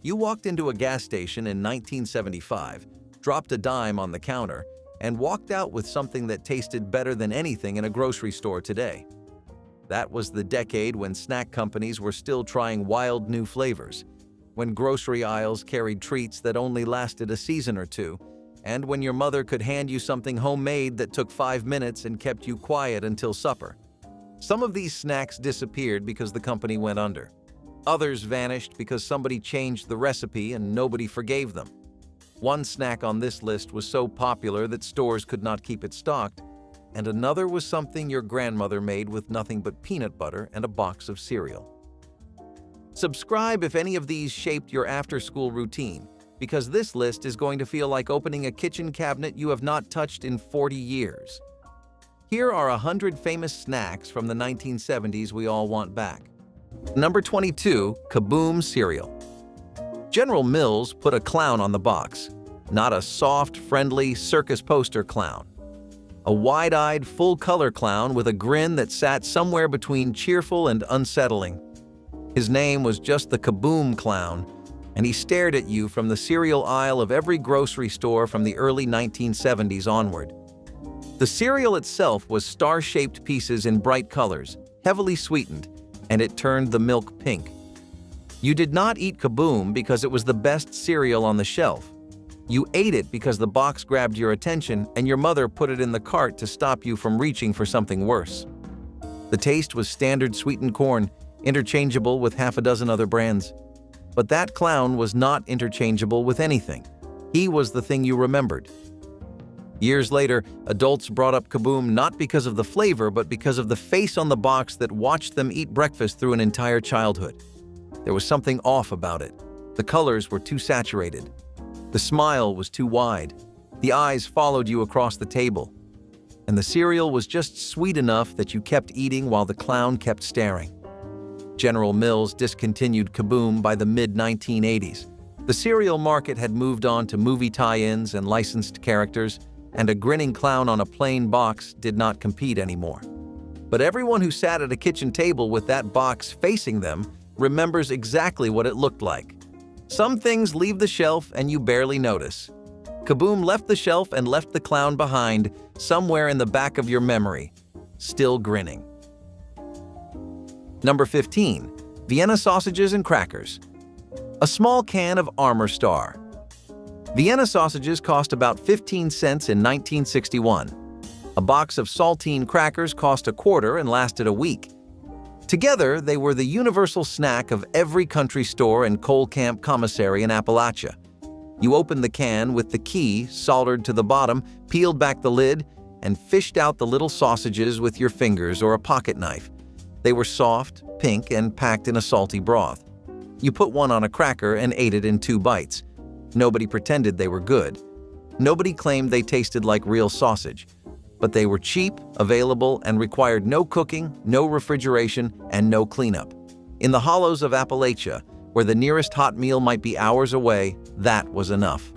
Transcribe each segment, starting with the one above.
You walked into a gas station in 1975, dropped a dime on the counter, and walked out with something that tasted better than anything in a grocery store today. That was the decade when snack companies were still trying wild new flavors, when grocery aisles carried treats that only lasted a season or two, and when your mother could hand you something homemade that took 5 minutes and kept you quiet until supper. Some of these snacks disappeared because the company went under. Others vanished because somebody changed the recipe and nobody forgave them. One snack on this list was so popular that stores could not keep it stocked, and another was something your grandmother made with nothing but peanut butter and a box of cereal. Subscribe if any of these shaped your after-school routine, because this list is going to feel like opening a kitchen cabinet you have not touched in 40 years. Here are 100 famous snacks from the 1970s we all want back. Number 22, Kaboom cereal. General Mills put a clown on the box, not a soft, friendly circus poster clown. A wide-eyed, full-color clown with a grin that sat somewhere between cheerful and unsettling. His name was just the Kaboom Clown, and he stared at you from the cereal aisle of every grocery store from the early 1970s onward. The cereal itself was star-shaped pieces in bright colors, heavily sweetened, and it turned the milk pink. You did not eat Kaboom because it was the best cereal on the shelf. You ate it because the box grabbed your attention and your mother put it in the cart to stop you from reaching for something worse. The taste was standard sweetened corn, interchangeable with half a dozen other brands. But that clown was not interchangeable with anything. He was the thing you remembered. Years later, adults brought up Kaboom not because of the flavor, but because of the face on the box that watched them eat breakfast through an entire childhood. There was something off about it. The colors were too saturated. The smile was too wide. The eyes followed you across the table. And the cereal was just sweet enough that you kept eating while the clown kept staring. General Mills discontinued Kaboom by the mid-1980s. The cereal market had moved on to movie tie-ins and licensed characters, and a grinning clown on a plain box did not compete anymore. But everyone who sat at a kitchen table with that box facing them remembers exactly what it looked like. Some things leave the shelf and you barely notice. Kaboom left the shelf and left the clown behind, somewhere in the back of your memory, still grinning. Number 15, Vienna sausages and crackers. A small can of Armor Star. Vienna sausages cost about 15 cents in 1961. A box of saltine crackers cost a quarter and lasted a week. Together, they were the universal snack of every country store and coal camp commissary in Appalachia. You opened the can with the key soldered to the bottom, peeled back the lid, and fished out the little sausages with your fingers or a pocket knife. They were soft, pink, and packed in a salty broth. You put one on a cracker and ate it in 2 bites. Nobody pretended they were good. Nobody claimed they tasted like real sausage. But they were cheap, available, and required no cooking, no refrigeration, and no cleanup. In the hollows of Appalachia, where the nearest hot meal might be hours away, that was enough.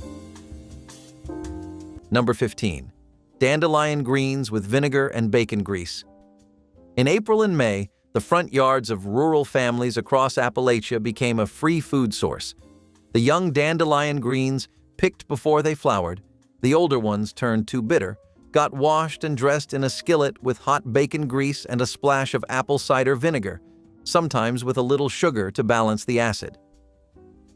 Number 15, dandelion greens with vinegar and bacon grease. In April and May, the front yards of rural families across Appalachia became a free food source. The young dandelion greens, picked before they flowered, the older ones turned too bitter, got washed and dressed in a skillet with hot bacon grease and a splash of apple cider vinegar, sometimes with a little sugar to balance the acid.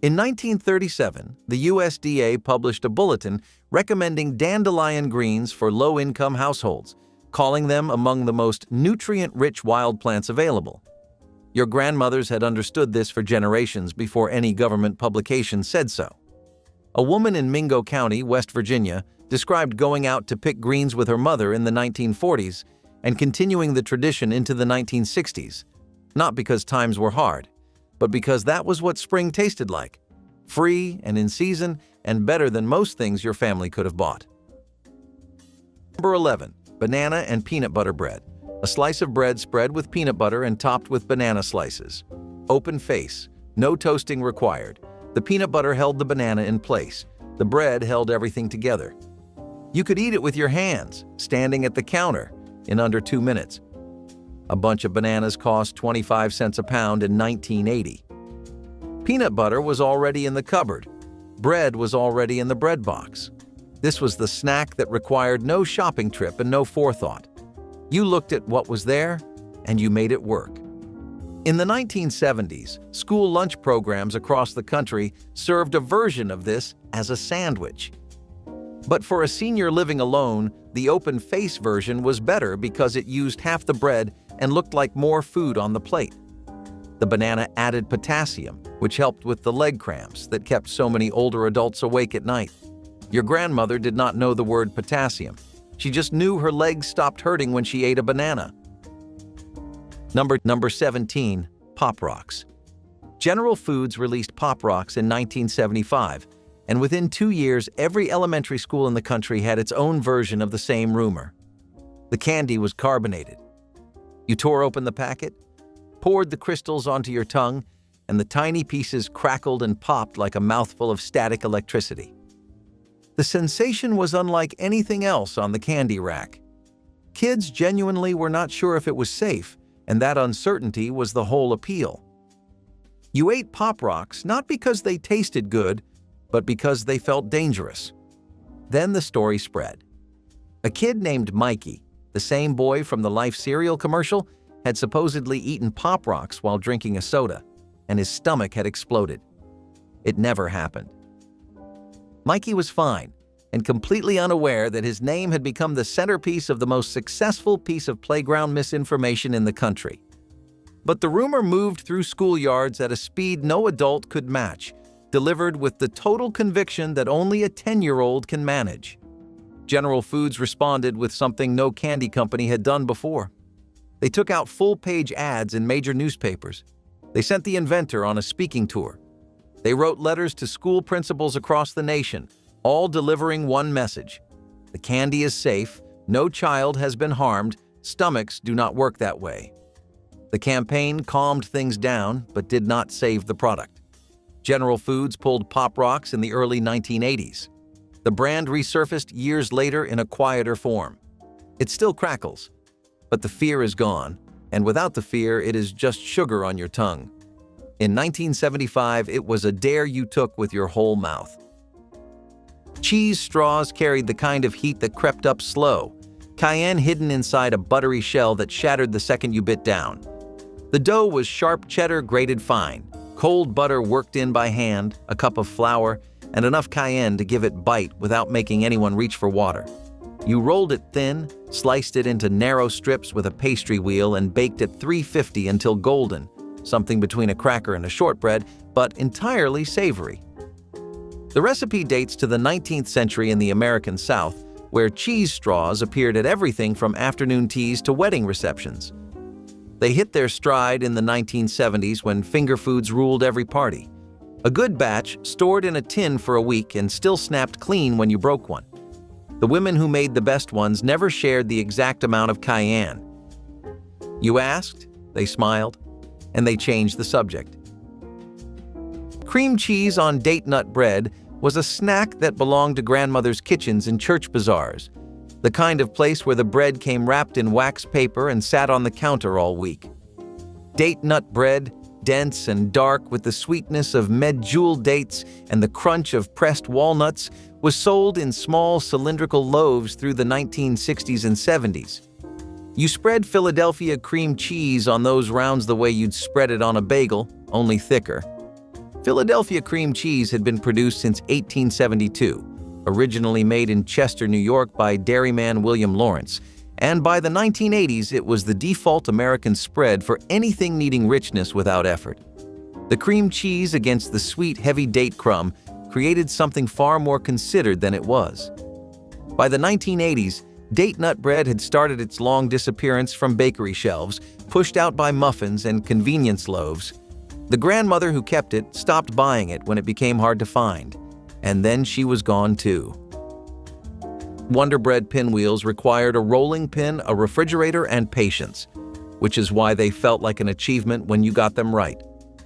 In 1937, the USDA published a bulletin recommending dandelion greens for low-income households, calling them among the most nutrient-rich wild plants available. Your grandmothers had understood this for generations before any government publication said so. A woman in Mingo County, West Virginia, described going out to pick greens with her mother in the 1940s and continuing the tradition into the 1960s, not because times were hard, but because that was what spring tasted like, free and in season and better than most things your family could have bought. Number 11, banana and peanut butter bread. A slice of bread spread with peanut butter and topped with banana slices. Open face, no toasting required. The peanut butter held the banana in place. The bread held everything together. You could eat it with your hands, standing at the counter, in under 2 minutes. A bunch of bananas cost 25 cents a pound in 1980. Peanut butter was already in the cupboard. Bread was already in the bread box. This was the snack that required no shopping trip and no forethought. You looked at what was there, and you made it work. In the 1970s, school lunch programs across the country served a version of this as a sandwich. But for a senior living alone, the open-face version was better because it used half the bread and looked like more food on the plate. The banana added potassium, which helped with the leg cramps that kept so many older adults awake at night. Your grandmother did not know the word potassium. She just knew her legs stopped hurting when she ate a banana. Number 17, Pop Rocks. General Foods released Pop Rocks in 1975, and within 2 years, every elementary school in the country had its own version of the same rumor. The candy was carbonated. You tore open the packet, poured the crystals onto your tongue, and the tiny pieces crackled and popped like a mouthful of static electricity. The sensation was unlike anything else on the candy rack. Kids genuinely were not sure if it was safe, and that uncertainty was the whole appeal. You ate Pop Rocks not because they tasted good, but because they felt dangerous. Then the story spread. A kid named Mikey, the same boy from the Life cereal commercial, had supposedly eaten Pop Rocks while drinking a soda, and his stomach had exploded. It never happened. Mikey was fine and completely unaware that his name had become the centerpiece of the most successful piece of playground misinformation in the country. But the rumor moved through schoolyards at a speed no adult could match, delivered with the total conviction that only a 10-year-old can manage. General Foods responded with something no candy company had done before. They took out full-page ads in major newspapers. They sent the inventor on a speaking tour. They wrote letters to school principals across the nation, all delivering one message: the candy is safe, no child has been harmed, stomachs do not work that way. The campaign calmed things down, but did not save the product. General Foods pulled Pop Rocks in the early 1980s. The brand resurfaced years later in a quieter form. It still crackles, but the fear is gone, and without the fear, it is just sugar on your tongue. In 1975, it was a dare you took with your whole mouth. Cheese straws carried the kind of heat that crept up slow, cayenne hidden inside a buttery shell that shattered the second you bit down. The dough was sharp cheddar grated fine, cold butter worked in by hand, a cup of flour, and enough cayenne to give it bite without making anyone reach for water. You rolled it thin, sliced it into narrow strips with a pastry wheel, and baked at 350 until golden, something between a cracker and a shortbread, but entirely savory. The recipe dates to the 19th century in the American South, where cheese straws appeared at everything from afternoon teas to wedding receptions. They hit their stride in the 1970s when finger foods ruled every party. A good batch stored in a tin for a week and still snapped clean when you broke one. The women who made the best ones never shared the exact amount of cayenne. You asked, they smiled, and they changed the subject. Cream cheese on date nut bread was a snack that belonged to grandmother's kitchens and church bazaars, the kind of place where the bread came wrapped in wax paper and sat on the counter all week. Date nut bread, dense and dark with the sweetness of medjool dates and the crunch of pressed walnuts, was sold in small cylindrical loaves through the 1960s and 70s. You spread Philadelphia cream cheese on those rounds the way you'd spread it on a bagel, only thicker. Philadelphia cream cheese had been produced since 1872, originally made in Chester, New York by dairyman William Lawrence, and by the 1980s it was the default American spread for anything needing richness without effort. The cream cheese against the sweet, heavy date crumb created something far more considered than it was. By the 1980s, date nut bread had started its long disappearance from bakery shelves, pushed out by muffins and convenience loaves. The grandmother who kept it stopped buying it when it became hard to find, and then she was gone too. Wonder Bread pinwheels required a rolling pin, a refrigerator, and patience, which is why they felt like an achievement when you got them right.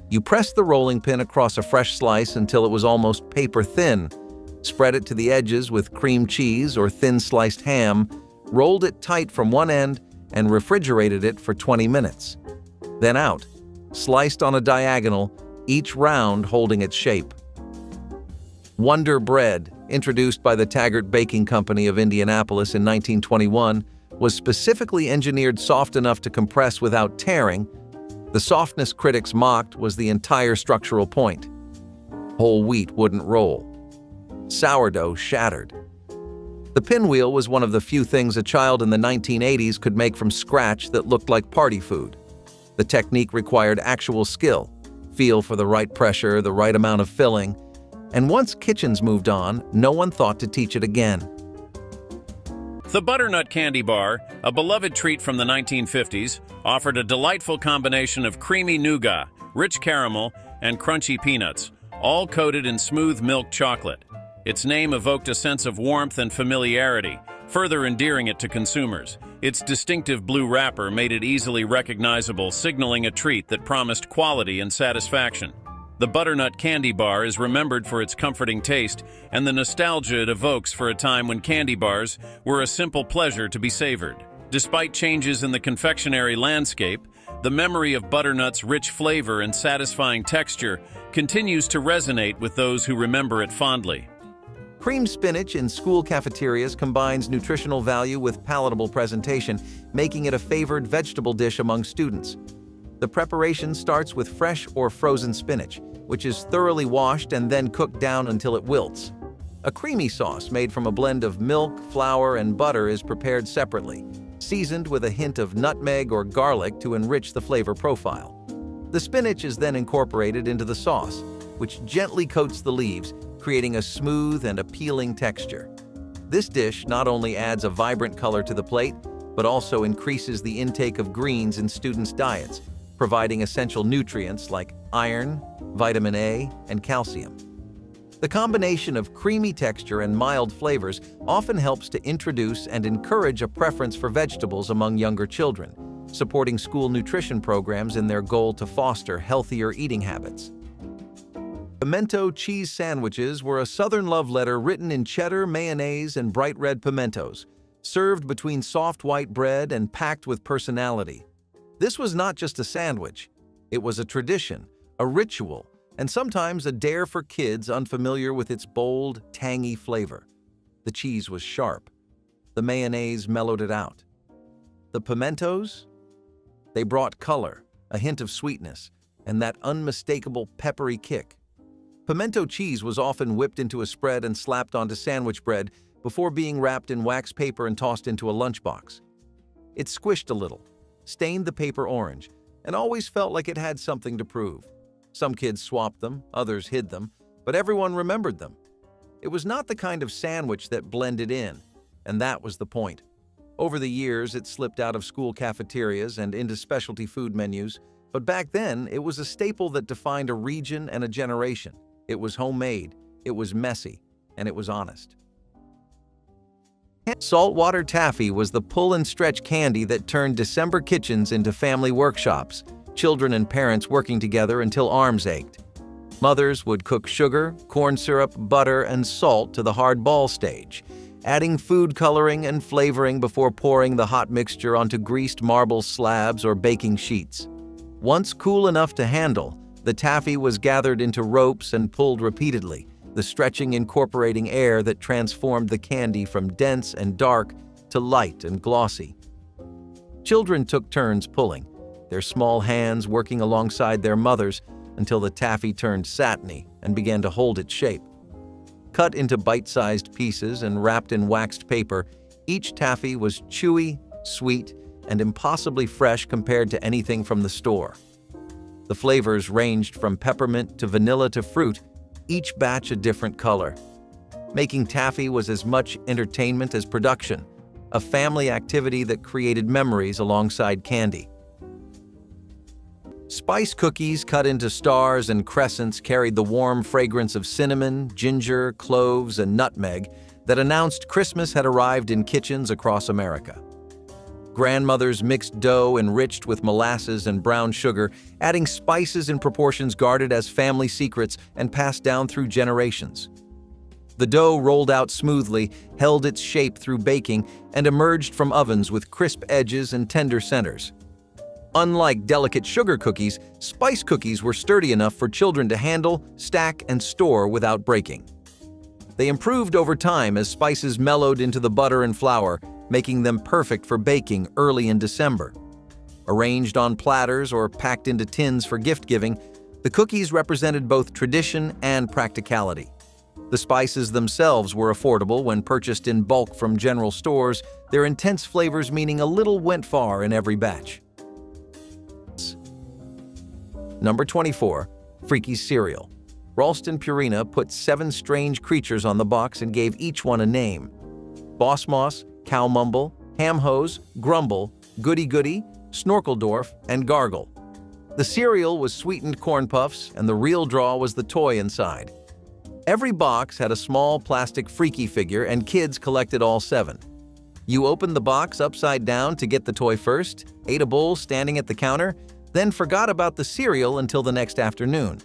You pressed the rolling pin across a fresh slice until it was almost paper thin, spread it to the edges with cream cheese or thin sliced ham, rolled it tight from one end, and refrigerated it for 20 minutes. Then out, sliced on a diagonal, each round holding its shape. Wonder Bread, introduced by the Taggart Baking Company of Indianapolis in 1921, was specifically engineered soft enough to compress without tearing. The softness critics mocked was the entire structural point. Whole wheat wouldn't roll. Sourdough shattered. The pinwheel was one of the few things a child in the 1980s could make from scratch that looked like party food. The technique required actual skill, feel for the right pressure, the right amount of filling, and once kitchens moved on, no one thought to teach it again. The butternut candy bar, a beloved treat from the 1950s, offered a delightful combination of creamy nougat, rich caramel, and crunchy peanuts, all coated in smooth milk chocolate. Its name evoked a sense of warmth and familiarity, further endearing it to consumers. Its distinctive blue wrapper made it easily recognizable, signaling a treat that promised quality and satisfaction. The butternut candy bar is remembered for its comforting taste and the nostalgia it evokes for a time when candy bars were a simple pleasure to be savored. Despite changes in the confectionery landscape, the memory of butternut's rich flavor and satisfying texture continues to resonate with those who remember it fondly. Creamed spinach in school cafeterias combines nutritional value with palatable presentation, making it a favored vegetable dish among students. The preparation starts with fresh or frozen spinach, which is thoroughly washed and then cooked down until it wilts. A creamy sauce made from a blend of milk, flour, and butter is prepared separately, seasoned with a hint of nutmeg or garlic to enrich the flavor profile. The spinach is then incorporated into the sauce, which gently coats the leaves, creating a smooth and appealing texture. This dish not only adds a vibrant color to the plate, but also increases the intake of greens in students' diets, providing essential nutrients like iron, vitamin A, and calcium. The combination of creamy texture and mild flavors often helps to introduce and encourage a preference for vegetables among younger children, supporting school nutrition programs in their goal to foster healthier eating habits. Pimento cheese sandwiches were a Southern love letter written in cheddar, mayonnaise, and bright red pimentos, served between soft white bread and packed with personality. This was not just a sandwich. It was a tradition, a ritual, and sometimes a dare for kids unfamiliar with its bold, tangy flavor. The cheese was sharp. The mayonnaise mellowed it out. The pimentos? They brought color, a hint of sweetness, and that unmistakable peppery kick. Pimento cheese was often whipped into a spread and slapped onto sandwich bread before being wrapped in wax paper and tossed into a lunchbox. It squished a little, stained the paper orange, and always felt like it had something to prove. Some kids swapped them, others hid them, but everyone remembered them. It was not the kind of sandwich that blended in, and that was the point. Over the years, it slipped out of school cafeterias and into specialty food menus, but back then, it was a staple that defined a region and a generation. It was homemade, it was messy, and it was honest. Saltwater taffy was the pull-and-stretch candy that turned December kitchens into family workshops, children and parents working together until arms ached. Mothers would cook sugar, corn syrup, butter, and salt to the hard ball stage, adding food coloring and flavoring before pouring the hot mixture onto greased marble slabs or baking sheets. Once cool enough to handle, the taffy was gathered into ropes and pulled repeatedly, the stretching incorporating air that transformed the candy from dense and dark to light and glossy. Children took turns pulling, their small hands working alongside their mothers until the taffy turned satiny and began to hold its shape. Cut into bite-sized pieces and wrapped in waxed paper, each taffy was chewy, sweet, and impossibly fresh compared to anything from the store. The flavors ranged from peppermint to vanilla to fruit, each batch a different color. Making taffy was as much entertainment as production, a family activity that created memories alongside candy. Spice cookies cut into stars and crescents carried the warm fragrance of cinnamon, ginger, cloves, and nutmeg that announced Christmas had arrived in kitchens across America. Grandmothers mixed dough enriched with molasses and brown sugar, adding spices in proportions guarded as family secrets and passed down through generations. The dough rolled out smoothly, held its shape through baking, and emerged from ovens with crisp edges and tender centers. Unlike delicate sugar cookies, spice cookies were sturdy enough for children to handle, stack, and store without breaking. They improved over time as spices mellowed into the butter and flour, making them perfect for baking early in December. Arranged on platters or packed into tins for gift-giving, the cookies represented both tradition and practicality. The spices themselves were affordable when purchased in bulk from general stores, their intense flavors meaning a little went far in every batch. Number 24. Freaky Cereal. Ralston Purina put 7 strange creatures on the box and gave each one a name. Boss Moss, Cow Mumble, Ham Hose, Grumble, Goody Goody, Snorkeldorf, and Gargle. The cereal was sweetened corn puffs, and the real draw was the toy inside. Every box had a small plastic freaky figure, and kids collected all 7. You opened the box upside down to get the toy first, ate a bowl standing at the counter, then forgot about the cereal until the next afternoon.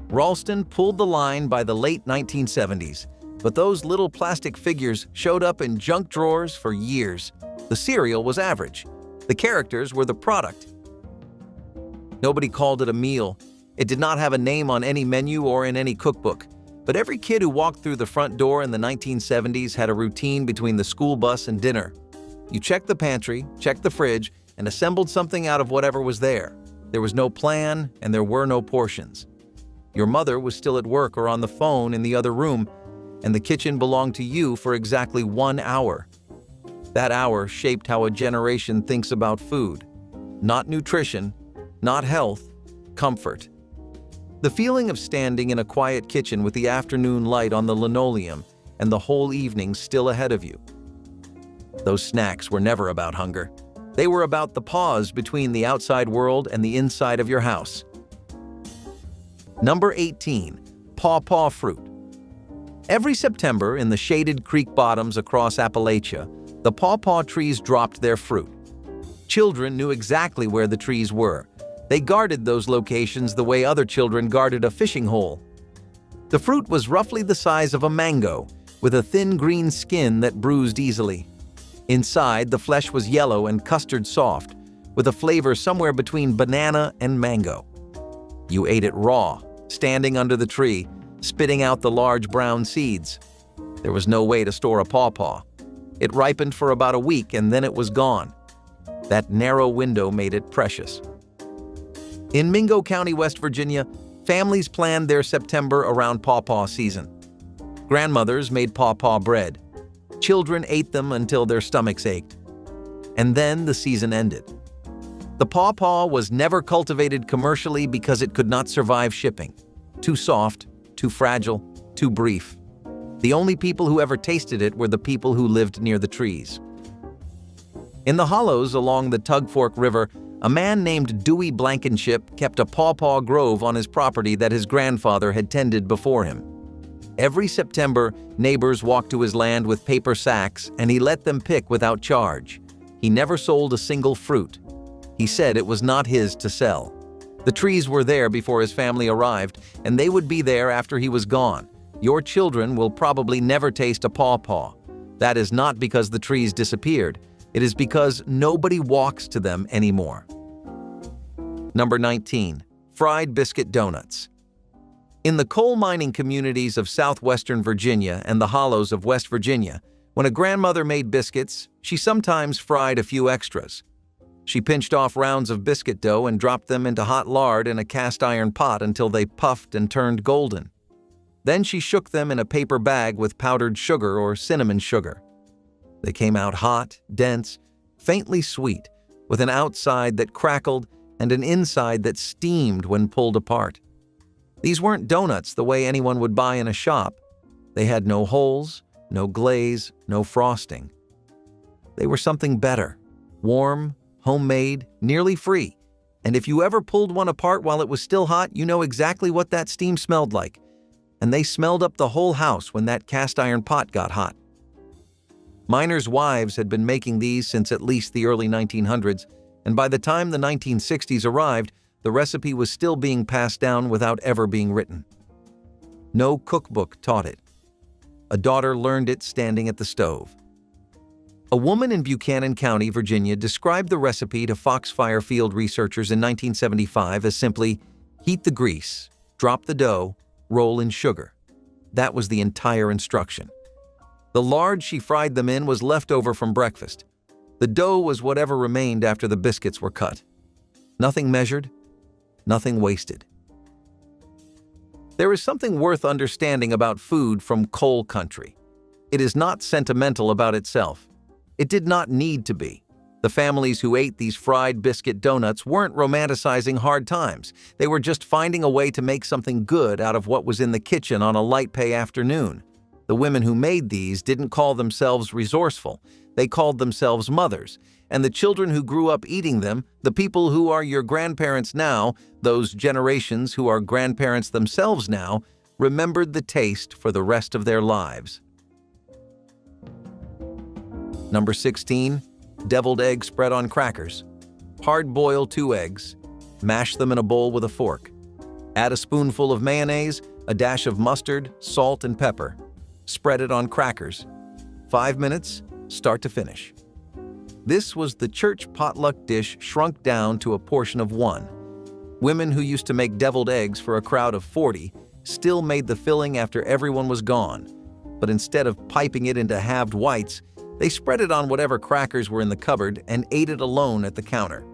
Ralston pulled the line by the late 1970s, but those little plastic figures showed up in junk drawers for years. The cereal was average. The characters were the product. Nobody called it a meal. It did not have a name on any menu or in any cookbook. But every kid who walked through the front door in the 1970s had a routine between the school bus and dinner. You checked the pantry, checked the fridge, and assembled something out of whatever was there. There was no plan, and there were no portions. Your mother was still at work or on the phone in the other room, and the kitchen belonged to you for exactly 1 hour. That hour shaped how a generation thinks about food. Not nutrition, not health, comfort. The feeling of standing in a quiet kitchen with the afternoon light on the linoleum and the whole evening still ahead of you. Those snacks were never about hunger. They were about the pause between the outside world and the inside of your house. Number 18. Pawpaw Fruit. Every September in the shaded creek bottoms across Appalachia, the pawpaw trees dropped their fruit. Children knew exactly where the trees were. They guarded those locations the way other children guarded a fishing hole. The fruit was roughly the size of a mango, with a thin green skin that bruised easily. Inside, the flesh was yellow and custard soft, with a flavor somewhere between banana and mango. You ate it raw, standing under the tree, spitting out the large brown seeds. There was no way to store a pawpaw. It ripened for about a week and then it was gone. That narrow window made it precious. In Mingo County, West Virginia, families planned their September around pawpaw season. Grandmothers made pawpaw bread. Children ate them until their stomachs ached. And then the season ended. The pawpaw was never cultivated commercially because it could not survive shipping. Too soft, too fragile, too brief. The only people who ever tasted it were the people who lived near the trees. In the hollows along the Tug Fork River, a man named Dewey Blankenship kept a pawpaw grove on his property that his grandfather had tended before him. Every September, neighbors walked to his land with paper sacks, and he let them pick without charge. He never sold a single fruit. He said it was not his to sell. The trees were there before his family arrived, and they would be there after he was gone. Your children will probably never taste a pawpaw. That is not because the trees disappeared. It is because nobody walks to them anymore. Number 19. Fried biscuit donuts. In the coal mining communities of southwestern Virginia and the hollows of West Virginia, when a grandmother made biscuits, she sometimes fried a few extras. She pinched off rounds of biscuit dough and dropped them into hot lard in a cast iron pot until they puffed and turned golden. Then she shook them in a paper bag with powdered sugar or cinnamon sugar. They came out hot, dense, faintly sweet, with an outside that crackled and an inside that steamed when pulled apart. These weren't donuts the way anyone would buy in a shop. They had no holes, no glaze, no frosting. They were something better, warm, homemade, nearly free. And if you ever pulled one apart while it was still hot, you know exactly what that steam smelled like. And they smelled up the whole house when that cast iron pot got hot. Miners' wives had been making these since at least the early 1900s, and by the time the 1960s arrived, the recipe was still being passed down without ever being written. No cookbook taught it. A daughter learned it standing at the stove. A woman in Buchanan County, Virginia, described the recipe to Foxfire Field researchers in 1975 as simply, heat the grease, drop the dough, roll in sugar. That was the entire instruction. The lard she fried them in was left over from breakfast. The dough was whatever remained after the biscuits were cut. Nothing measured, nothing wasted. There is something worth understanding about food from coal country. It is not sentimental about itself. It did not need to be. The families who ate these fried biscuit donuts weren't romanticizing hard times. They were just finding a way to make something good out of what was in the kitchen on a light pay afternoon. The women who made these didn't call themselves resourceful. They called themselves mothers. And the children who grew up eating them, the people who are your grandparents now, those generations who are grandparents themselves now, remembered the taste for the rest of their lives. Number 16, deviled egg spread on crackers. Hard-boil 2 eggs. Mash them in a bowl with a fork. Add a spoonful of mayonnaise, a dash of mustard, salt, and pepper. Spread it on crackers. 5 minutes, start to finish. This was the church potluck dish shrunk down to a portion of 1. Women who used to make deviled eggs for a crowd of 40 still made the filling after everyone was gone. But instead of piping it into halved whites, they spread it on whatever crackers were in the cupboard and ate it alone at the counter.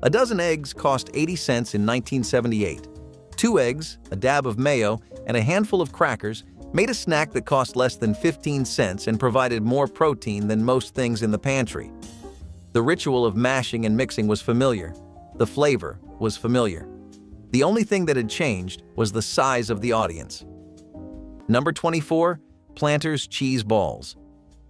A dozen eggs cost 80 cents in 1978. 2 eggs, a dab of mayo, and a handful of crackers made a snack that cost less than 15 cents and provided more protein than most things in the pantry. The ritual of mashing and mixing was familiar. The flavor was familiar. The only thing that had changed was the size of the audience. Number 24, Planters cheese balls.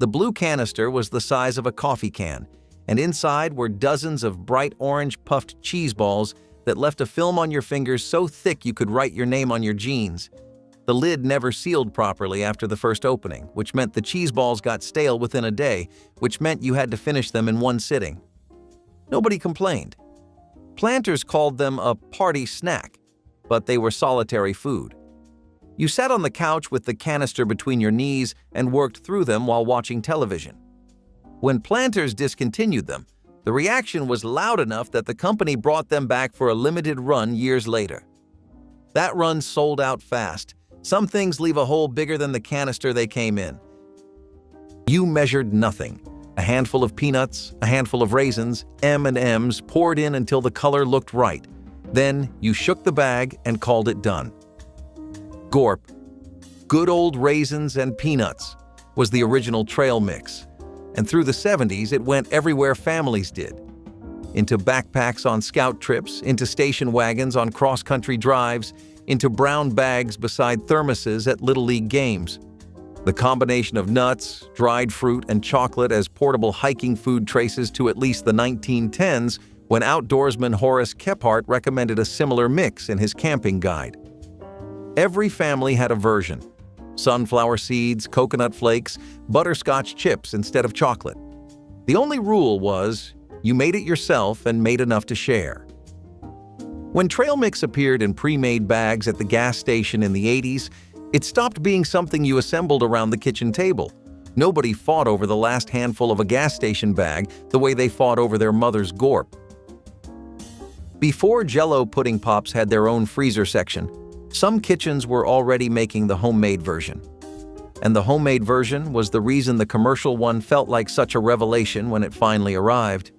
The blue canister was the size of a coffee can, and inside were dozens of bright orange puffed cheese balls that left a film on your fingers so thick you could write your name on your jeans. The lid never sealed properly after the first opening, which meant the cheese balls got stale within a day, which meant you had to finish them in one sitting. Nobody complained. Planters called them a party snack, but they were solitary food. You sat on the couch with the canister between your knees and worked through them while watching television. When Planters discontinued them, the reaction was loud enough that the company brought them back for a limited run years later. That run sold out fast. Some things leave a hole bigger than the canister they came in. You measured nothing. A handful of peanuts, a handful of raisins, M&Ms poured in until the color looked right. Then you shook the bag and called it done. Gorp, good old raisins and peanuts, was the original trail mix. And through the 70s, it went everywhere families did. Into backpacks on scout trips, into station wagons on cross-country drives, into brown bags beside thermoses at Little League games. The combination of nuts, dried fruit, and chocolate as portable hiking food traces to at least the 1910s, when outdoorsman Horace Kephart recommended a similar mix in his camping guide. Every family had a version. Sunflower seeds, coconut flakes, butterscotch chips instead of chocolate. The only rule was, you made it yourself and made enough to share. When trail mix appeared in pre-made bags at the gas station in the 80s, it stopped being something you assembled around the kitchen table. Nobody fought over the last handful of a gas station bag the way they fought over their mother's gorp. Before Jell-O pudding pops had their own freezer section, some kitchens were already making the homemade version. And the homemade version was the reason the commercial one felt like such a revelation when it finally arrived.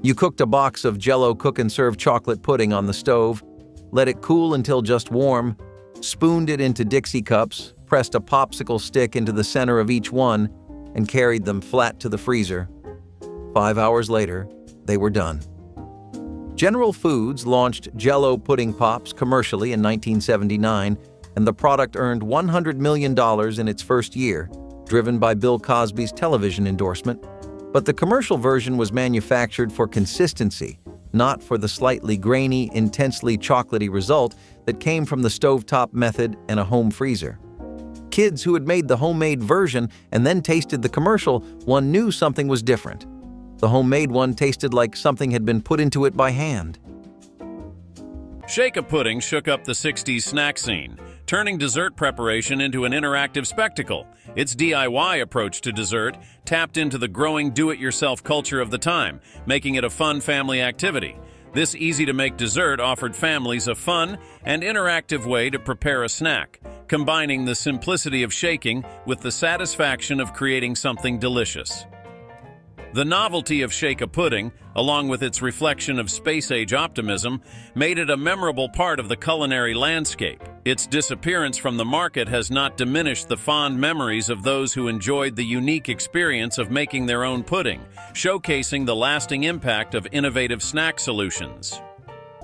You cooked a box of Jell-O cook-and-serve chocolate pudding on the stove, let it cool until just warm, spooned it into Dixie cups, pressed a popsicle stick into the center of each one, and carried them flat to the freezer. 5 hours later, they were done. General Foods launched Jell-O pudding pops commercially in 1979, and the product earned $100 million in its first year, driven by Bill Cosby's television endorsement. But the commercial version was manufactured for consistency, not for the slightly grainy, intensely chocolatey result that came from the stovetop method and a home freezer. Kids who had made the homemade version and then tasted the commercial one knew something was different. The homemade one tasted like something had been put into it by hand. Shake-a pudding shook up the 60s snack scene. turning dessert preparation into an interactive spectacle. Its DIY approach to dessert tapped into the growing do-it-yourself culture of the time, making it a fun family activity. This easy-to-make dessert offered families a fun and interactive way to prepare a snack, combining the simplicity of shaking with the satisfaction of creating something delicious. The novelty of Shake-a-Pudding, along with its reflection of space-age optimism, made it a memorable part of the culinary landscape. Its disappearance from the market has not diminished the fond memories of those who enjoyed the unique experience of making their own pudding, showcasing the lasting impact of innovative snack solutions.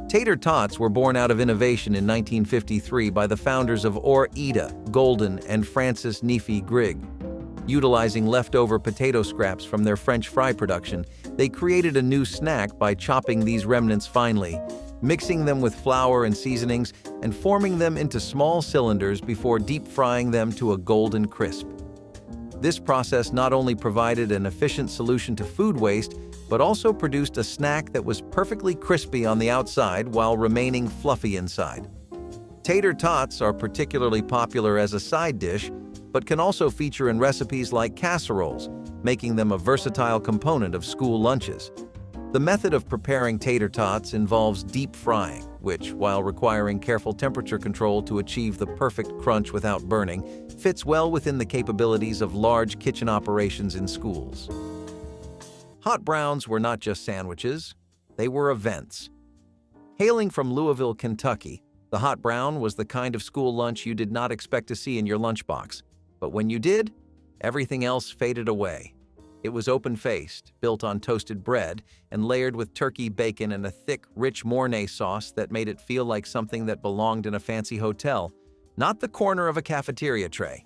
Tater tots were born out of innovation in 1953 by the founders of Ore-Ida, Golden, and Francis Neefy-Grigg. Utilizing leftover potato scraps from their French fry production, they created a new snack by chopping these remnants finely, mixing them with flour and seasonings, and forming them into small cylinders before deep frying them to a golden crisp. This process not only provided an efficient solution to food waste, but also produced a snack that was perfectly crispy on the outside while remaining fluffy inside. Tater tots are particularly popular as a side dish, but can also feature in recipes like casseroles, making them a versatile component of school lunches. The method of preparing tater tots involves deep frying, which, while requiring careful temperature control to achieve the perfect crunch without burning, fits well within the capabilities of large kitchen operations in schools. Hot browns were not just sandwiches, they were events. Hailing from Louisville, Kentucky, the hot brown was the kind of school lunch you did not expect to see in your lunchbox. But when you did, everything else faded away. It was open-faced, built on toasted bread, and layered with turkey bacon and a thick, rich Mornay sauce that made it feel like something that belonged in a fancy hotel, not the corner of a cafeteria tray.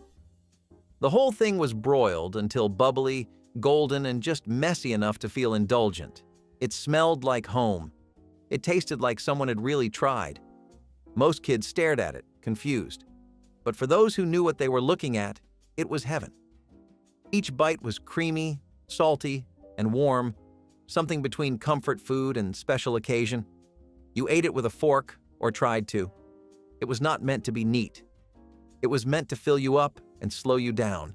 The whole thing was broiled until bubbly, golden, and just messy enough to feel indulgent. It smelled like home. It tasted like someone had really tried. Most kids stared at it, confused. But for those who knew what they were looking at, it was heaven. Each bite was creamy, salty, and warm, something between comfort food and special occasion. You ate it with a fork, or tried to. It was not meant to be neat. It was meant to fill you up and slow you down.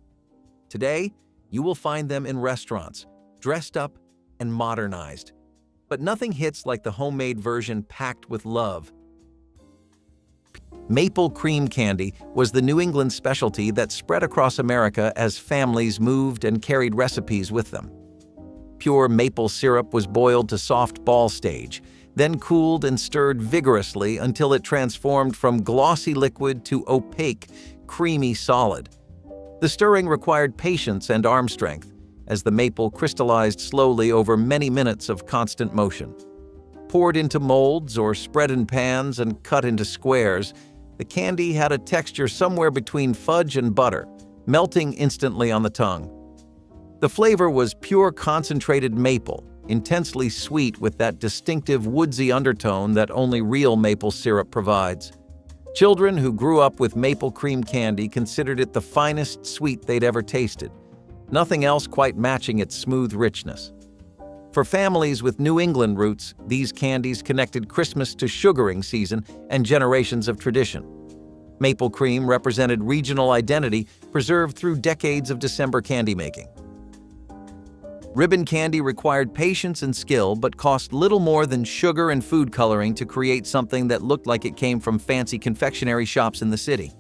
Today, you will find them in restaurants, dressed up and modernized. But nothing hits like the homemade version packed with love. Maple cream candy was the New England specialty that spread across America as families moved and carried recipes with them. Pure maple syrup was boiled to soft ball stage, then cooled and stirred vigorously until it transformed from glossy liquid to opaque, creamy solid. The stirring required patience and arm strength, as the maple crystallized slowly over many minutes of constant motion. Poured into molds or spread in pans and cut into squares, the candy had a texture somewhere between fudge and butter, melting instantly on the tongue. The flavor was pure concentrated maple, intensely sweet with that distinctive woodsy undertone that only real maple syrup provides. Children who grew up with maple cream candy considered it the finest sweet they'd ever tasted, nothing else quite matching its smooth richness. For families with New England roots, these candies connected Christmas to sugaring season and generations of tradition. Maple cream represented regional identity preserved through decades of December candy making. Ribbon candy required patience and skill but cost little more than sugar and food coloring to create something that looked like it came from fancy confectionery shops in the city.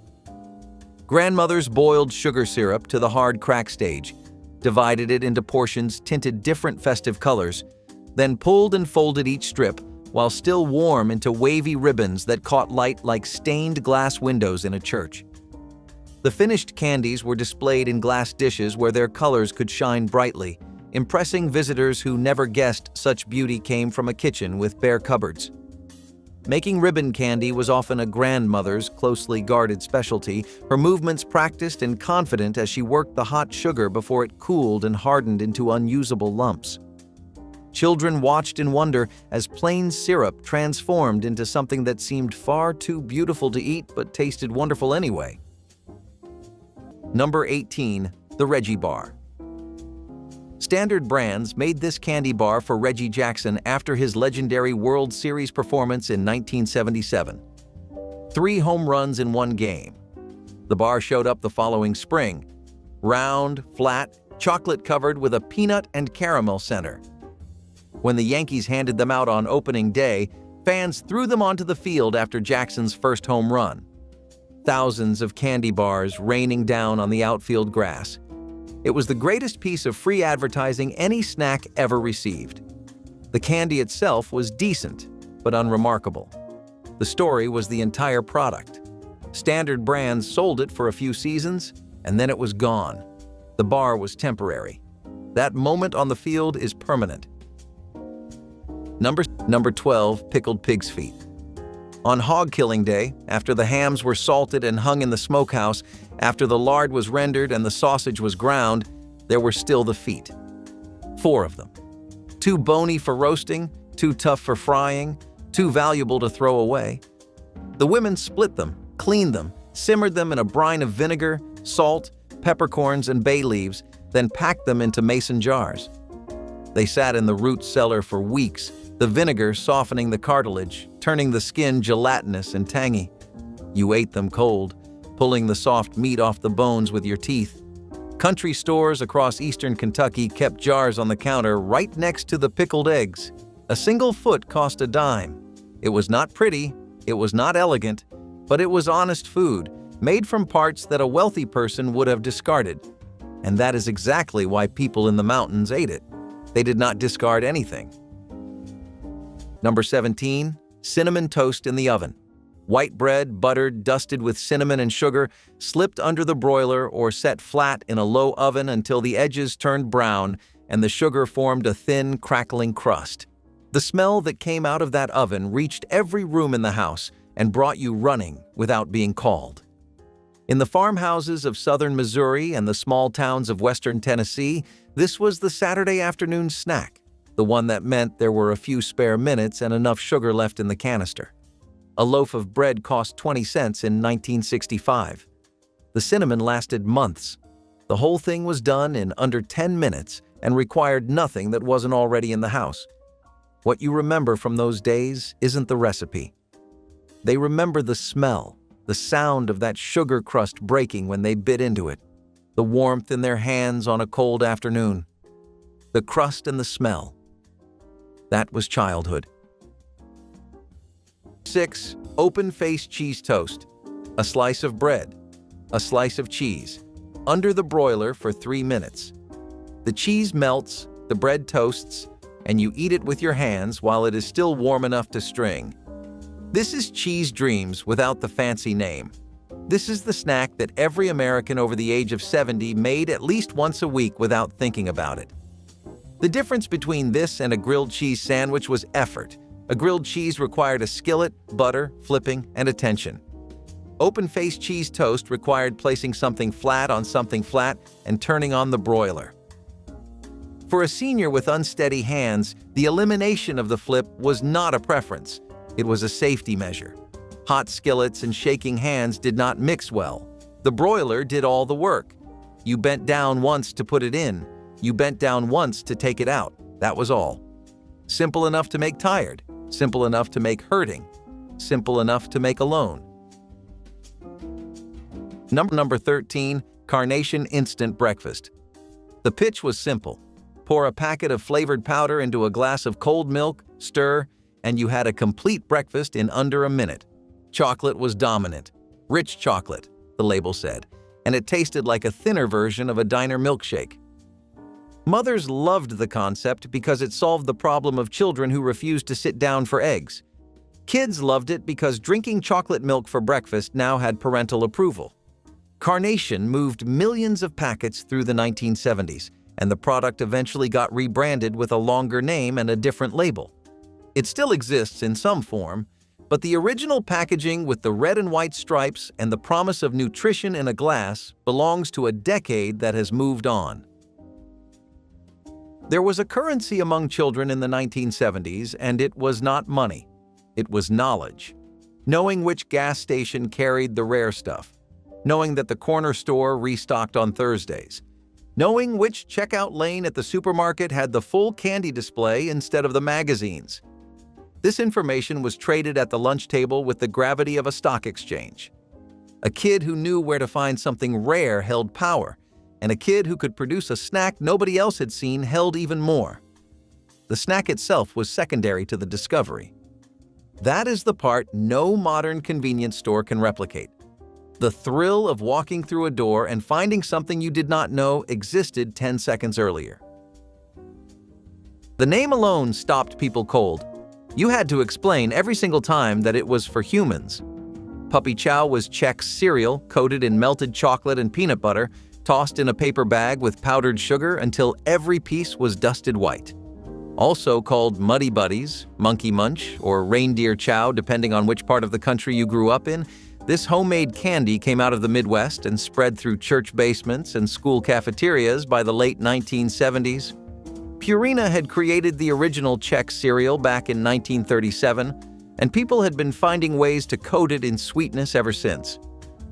Grandmothers boiled sugar syrup to the hard crack stage, divided it into portions tinted different festive colors, then pulled and folded each strip while still warm into wavy ribbons that caught light like stained glass windows in a church. The finished candies were displayed in glass dishes where their colors could shine brightly, impressing visitors who never guessed such beauty came from a kitchen with bare cupboards. Making ribbon candy was often a grandmother's closely guarded specialty, her movements practiced and confident as she worked the hot sugar before it cooled and hardened into unusable lumps. Children watched in wonder as plain syrup transformed into something that seemed far too beautiful to eat but tasted wonderful anyway. Number 18. The Reggie Bar. Standard Brands made this candy bar for Reggie Jackson after his legendary World Series performance in 1977. 3 home runs in one game. The bar showed up the following spring. Round, flat, chocolate-covered with a peanut and caramel center. When the Yankees handed them out on opening day, fans threw them onto the field after Jackson's first home run. Thousands of candy bars raining down on the outfield grass. It was the greatest piece of free advertising any snack ever received. The candy itself was decent, but unremarkable. The story was the entire product. Standard brands sold it for a few seasons, and then it was gone. The bar was temporary. That moment on the field is permanent. Number 12, pickled pig's feet. On hog killing day, after the hams were salted and hung in the smokehouse, after the lard was rendered and the sausage was ground, there were still the feet. 4 of them. Too bony for roasting, too tough for frying, too valuable to throw away. The women split them, cleaned them, simmered them in a brine of vinegar, salt, peppercorns, and bay leaves, then packed them into mason jars. They sat in the root cellar for weeks, the vinegar softening the cartilage, turning the skin gelatinous and tangy. You ate them cold, pulling the soft meat off the bones with your teeth. Country stores across eastern Kentucky kept jars on the counter right next to the pickled eggs. A single foot cost a dime. It was not pretty, it was not elegant, but it was honest food, made from parts that a wealthy person would have discarded. And that is exactly why people in the mountains ate it. They did not discard anything. Number 17, cinnamon toast in the oven. White bread, buttered, dusted with cinnamon and sugar, slipped under the broiler or set flat in a low oven until the edges turned brown and the sugar formed a thin, crackling crust. The smell that came out of that oven reached every room in the house and brought you running without being called. In the farmhouses of southern Missouri and the small towns of western Tennessee, this was the Saturday afternoon snack, the one that meant there were a few spare minutes and enough sugar left in the canister. A loaf of bread cost 20 cents in 1965. The cinnamon lasted months. The whole thing was done in under 10 minutes and required nothing that wasn't already in the house. What you remember from those days isn't the recipe. They remember the smell, the sound of that sugar crust breaking when they bit into it, the warmth in their hands on a cold afternoon, the crust and the smell. That was childhood. 6. Open-faced cheese toast. A slice of bread, a slice of cheese, under the broiler for 3 minutes. The cheese melts, the bread toasts, and you eat it with your hands while it is still warm enough to string. This is cheese dreams without the fancy name. This is the snack that every American over the age of 70 made at least once a week without thinking about it. The difference between this and a grilled cheese sandwich was effort. A grilled cheese required a skillet, butter, flipping, and attention. Open-faced cheese toast required placing something flat on something flat and turning on the broiler. For a senior with unsteady hands, the elimination of the flip was not a preference. It was a safety measure. Hot skillets and shaking hands did not mix well. The broiler did all the work. You bent down once to put it in. You bent down once to take it out. That was all. Simple enough to make tired. Simple enough to make hurting. Simple enough to make alone. Number 13, Carnation Instant Breakfast. The pitch was simple. Pour a packet of flavored powder into a glass of cold milk, stir, and you had a complete breakfast in under a minute. Chocolate was dominant. Rich chocolate, the label said, and it tasted like a thinner version of a diner milkshake. Mothers loved the concept because it solved the problem of children who refused to sit down for eggs. Kids loved it because drinking chocolate milk for breakfast now had parental approval. Carnation moved millions of packets through the 1970s, and the product eventually got rebranded with a longer name and a different label. It still exists in some form, but the original packaging with the red and white stripes and the promise of nutrition in a glass belongs to a decade that has moved on. There was a currency among children in the 1970s, and it was not money. It was knowledge. Knowing which gas station carried the rare stuff. Knowing that the corner store restocked on Thursdays. Knowing which checkout lane at the supermarket had the full candy display instead of the magazines. This information was traded at the lunch table with the gravity of a stock exchange. A kid who knew where to find something rare held power, and a kid who could produce a snack nobody else had seen held even more. The snack itself was secondary to the discovery. That is the part no modern convenience store can replicate. The thrill of walking through a door and finding something you did not know existed 10 seconds earlier. The name alone stopped people cold. You had to explain every single time that it was for humans. Puppy Chow was Chex cereal coated in melted chocolate and peanut butter, tossed in a paper bag with powdered sugar until every piece was dusted white. Also called Muddy Buddies, Monkey Munch, or Reindeer Chow depending on which part of the country you grew up in, this homemade candy came out of the Midwest and spread through church basements and school cafeterias by the late 1970s. Purina had created the original Chex cereal back in 1937, and people had been finding ways to coat it in sweetness ever since.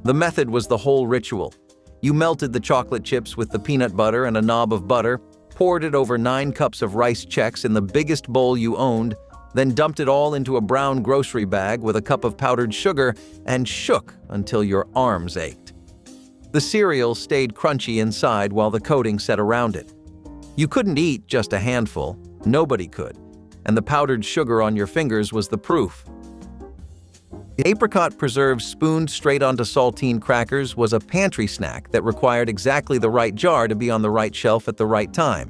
The method was the whole ritual. You melted the chocolate chips with the peanut butter and a knob of butter, poured it over 9 cups of rice Chex in the biggest bowl you owned, then dumped it all into a brown grocery bag with a cup of powdered sugar and shook until your arms ached. The cereal stayed crunchy inside while the coating set around it. You couldn't eat just a handful, nobody could, and the powdered sugar on your fingers was the proof. Apricot preserves spooned straight onto saltine crackers was a pantry snack that required exactly the right jar to be on the right shelf at the right time,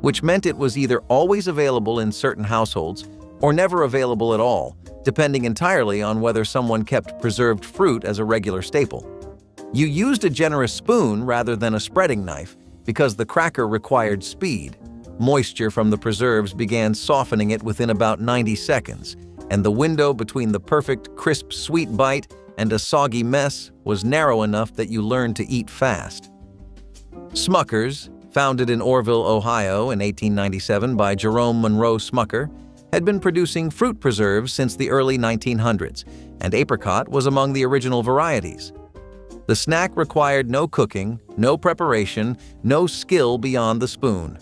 which meant it was either always available in certain households or never available at all, depending entirely on whether someone kept preserved fruit as a regular staple. You used a generous spoon rather than a spreading knife because the cracker required speed. Moisture from the preserves began softening it within about 90 seconds, and the window between the perfect, crisp, sweet bite and a soggy mess was narrow enough that you learned to eat fast. Smucker's, founded in Orrville, Ohio in 1897 by Jerome Monroe Smucker, had been producing fruit preserves since the early 1900s, and apricot was among the original varieties. The snack required no cooking, no preparation, no skill beyond the spoon.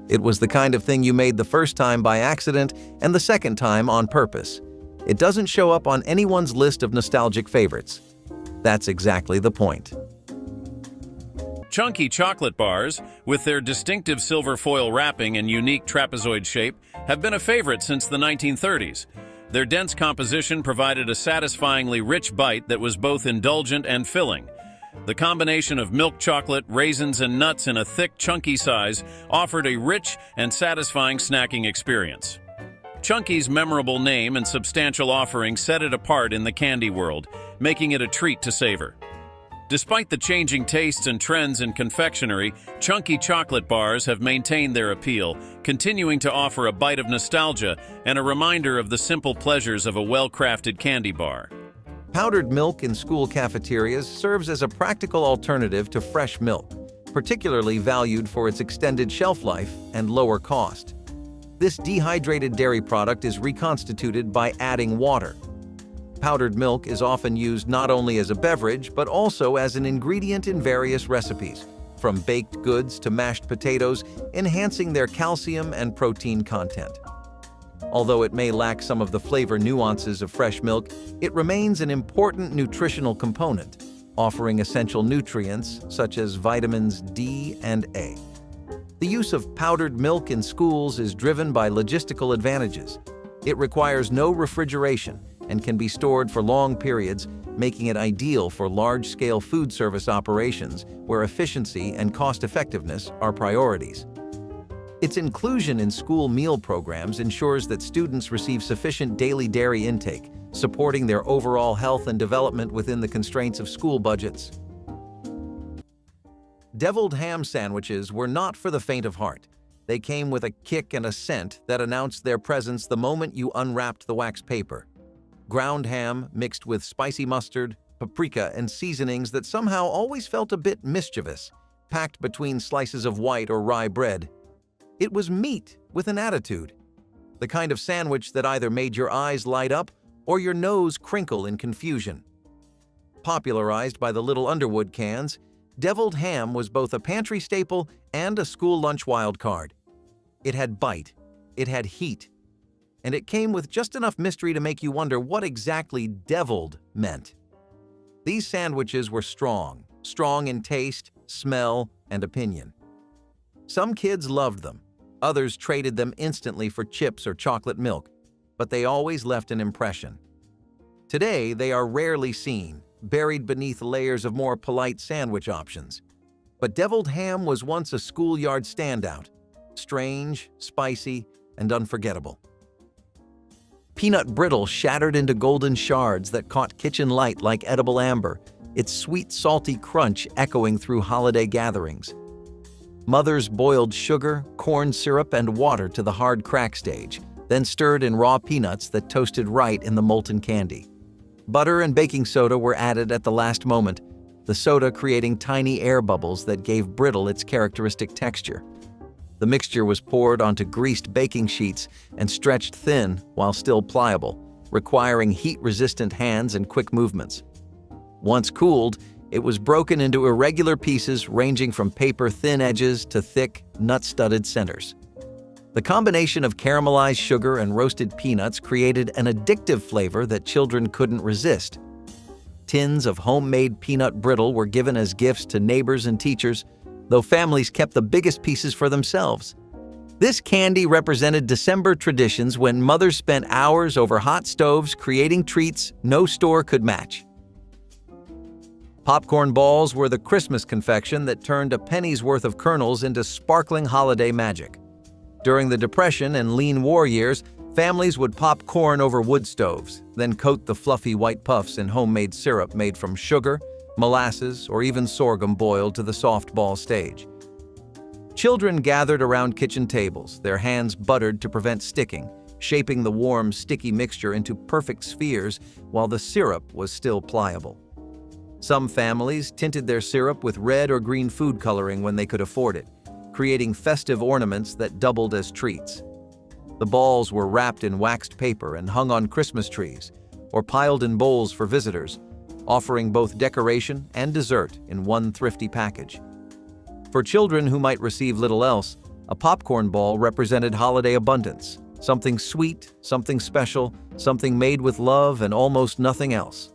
It was the kind of thing you made the first time by accident and the second time on purpose. It doesn't show up on anyone's list of nostalgic favorites. That's exactly the point. Chunky chocolate bars, with their distinctive silver foil wrapping and unique trapezoid shape, have been a favorite since the 1930s. Their dense composition provided a satisfyingly rich bite that was both indulgent and filling. The combination of milk chocolate, raisins, and nuts in a thick, chunky size offered a rich and satisfying snacking experience. Chunky's memorable name and substantial offering set it apart in the candy world, making it a treat to savor. Despite the changing tastes and trends in confectionery, chunky chocolate bars have maintained their appeal, continuing to offer a bite of nostalgia and a reminder of the simple pleasures of a well-crafted candy bar. Powdered milk in school cafeterias serves as a practical alternative to fresh milk, particularly valued for its extended shelf life and lower cost. This dehydrated dairy product is reconstituted by adding water. Powdered milk is often used not only as a beverage, but also as an ingredient in various recipes, from baked goods to mashed potatoes, enhancing their calcium and protein content. Although it may lack some of the flavor nuances of fresh milk, it remains an important nutritional component, offering essential nutrients such as vitamins D and A. The use of powdered milk in schools is driven by logistical advantages. It requires no refrigeration and can be stored for long periods, making it ideal for large-scale food service operations where efficiency and cost-effectiveness are priorities. Its inclusion in school meal programs ensures that students receive sufficient daily dairy intake, supporting their overall health and development within the constraints of school budgets. Deviled ham sandwiches were not for the faint of heart. They came with a kick and a scent that announced their presence the moment you unwrapped the wax paper. Ground ham mixed with spicy mustard, paprika, and seasonings that somehow always felt a bit mischievous, packed between slices of white or rye bread. It was meat with an attitude, the kind of sandwich that either made your eyes light up or your nose crinkle in confusion. Popularized by the little Underwood cans, deviled ham was both a pantry staple and a school lunch wild card. It had bite, it had heat, and it came with just enough mystery to make you wonder what exactly deviled meant. These sandwiches were strong in taste, smell, and opinion. Some kids loved them. Others traded them instantly for chips or chocolate milk, but they always left an impression. Today, they are rarely seen, buried beneath layers of more polite sandwich options. But deviled ham was once a schoolyard standout, strange, spicy, and unforgettable. Peanut brittle shattered into golden shards that caught kitchen light like edible amber, its sweet, salty crunch echoing through holiday gatherings. Mothers boiled sugar, corn syrup, and water to the hard crack stage, then stirred in raw peanuts that toasted right in the molten candy. Butter and baking soda were added at the last moment, the soda creating tiny air bubbles that gave brittle its characteristic texture. The mixture was poured onto greased baking sheets and stretched thin while still pliable, requiring heat-resistant hands and quick movements. Once cooled, it was broken into irregular pieces ranging from paper-thin edges to thick, nut-studded centers. The combination of caramelized sugar and roasted peanuts created an addictive flavor that children couldn't resist. Tins of homemade peanut brittle were given as gifts to neighbors and teachers, though families kept the biggest pieces for themselves. This candy represented December traditions when mothers spent hours over hot stoves creating treats no store could match. Popcorn balls were the Christmas confection that turned a penny's worth of kernels into sparkling holiday magic. During the Depression and lean war years, families would pop corn over wood stoves, then coat the fluffy white puffs in homemade syrup made from sugar, molasses, or even sorghum boiled to the soft ball stage. Children gathered around kitchen tables, their hands buttered to prevent sticking, shaping the warm, sticky mixture into perfect spheres while the syrup was still pliable. Some families tinted their syrup with red or green food coloring when they could afford it, creating festive ornaments that doubled as treats. The balls were wrapped in waxed paper and hung on Christmas trees, or piled in bowls for visitors, offering both decoration and dessert in one thrifty package. For children who might receive little else, a popcorn ball represented holiday abundance, something sweet, something special, something made with love and almost nothing else.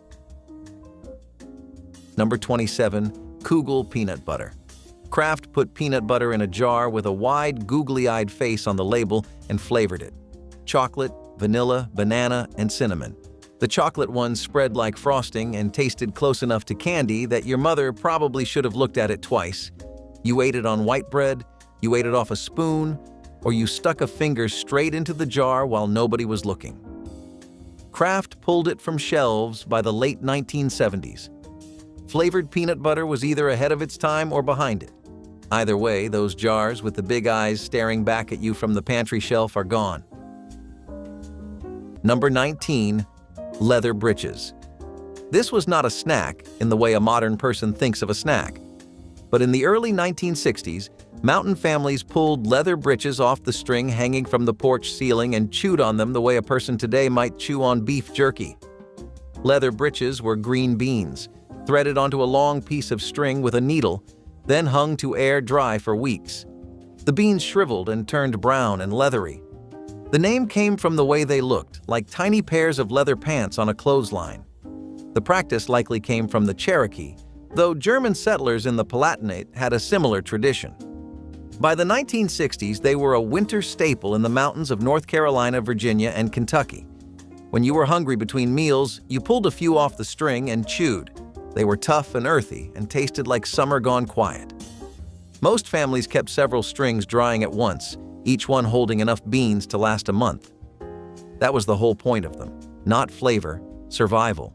Number 27, Kugel peanut butter. Kraft put peanut butter in a jar with a wide, googly-eyed face on the label and flavored it. Chocolate, vanilla, banana, and cinnamon. The chocolate one spread like frosting and tasted close enough to candy that your mother probably should have looked at it twice. You ate it on white bread, you ate it off a spoon, or you stuck a finger straight into the jar while nobody was looking. Kraft pulled it from shelves by the late 1970s. Flavored peanut butter was either ahead of its time or behind it. Either way, those jars with the big eyes staring back at you from the pantry shelf are gone. Number 19, leather breeches. This was not a snack in the way a modern person thinks of a snack. But in the early 1960s, mountain families pulled leather breeches off the string hanging from the porch ceiling and chewed on them the way a person today might chew on beef jerky. Leather breeches were green beans, threaded onto a long piece of string with a needle, then hung to air dry for weeks. The beans shriveled and turned brown and leathery. The name came from the way they looked, like tiny pairs of leather pants on a clothesline. The practice likely came from the Cherokee, though German settlers in the Palatinate had a similar tradition. By the 1960s, they were a winter staple in the mountains of North Carolina, Virginia, and Kentucky. When you were hungry between meals, you pulled a few off the string and chewed. They were tough and earthy and tasted like summer gone quiet. Most families kept several strings drying at once, each one holding enough beans to last a month. That was the whole point of them, not flavor, survival.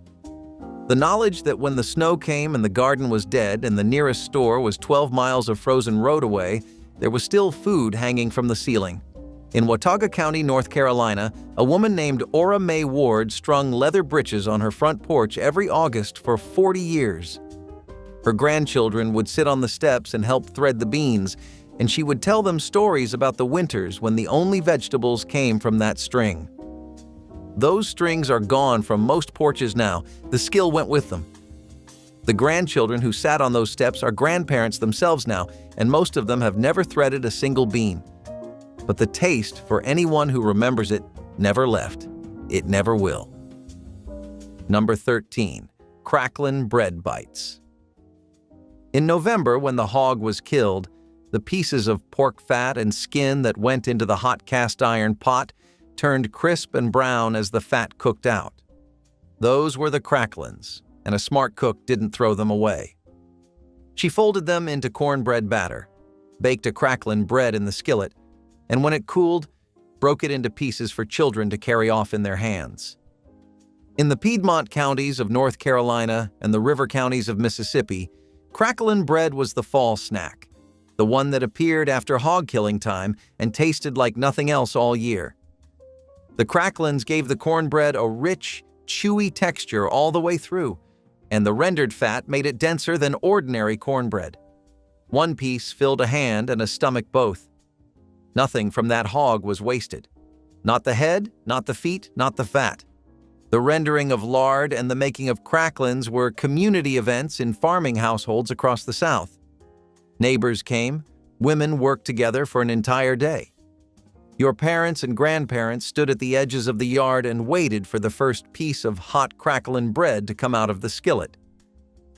The knowledge that when the snow came and the garden was dead and the nearest store was 12 miles of frozen road away, there was still food hanging from the ceiling. In Watauga County, North Carolina, a woman named Ora Mae Ward strung leather breeches on her front porch every August for 40 years. Her grandchildren would sit on the steps and help thread the beans, and she would tell them stories about the winters when the only vegetables came from that string. Those strings are gone from most porches now. The skill went with them. The grandchildren who sat on those steps are grandparents themselves now, and most of them have never threaded a single bean. But the taste, for anyone who remembers it, never left. It never will. Number 13. Cracklin' bread bites. In November, when the hog was killed, the pieces of pork fat and skin that went into the hot cast iron pot turned crisp and brown as the fat cooked out. Those were the cracklins, and a smart cook didn't throw them away. She folded them into cornbread batter, baked a cracklin bread in the skillet, and when it cooled, broke it into pieces for children to carry off in their hands. In the Piedmont counties of North Carolina and the river counties of Mississippi, cracklin bread was the fall snack, the one that appeared after hog killing time and tasted like nothing else all year. The cracklins gave the cornbread a rich, chewy texture all the way through, and the rendered fat made it denser than ordinary cornbread. One piece filled a hand and a stomach both. Nothing from that hog was wasted. Not the head, not the feet, not the fat. The rendering of lard and the making of cracklins were community events in farming households across the South. Neighbors came, women worked together for an entire day. Your parents and grandparents stood at the edges of the yard and waited for the first piece of hot cracklin bread to come out of the skillet.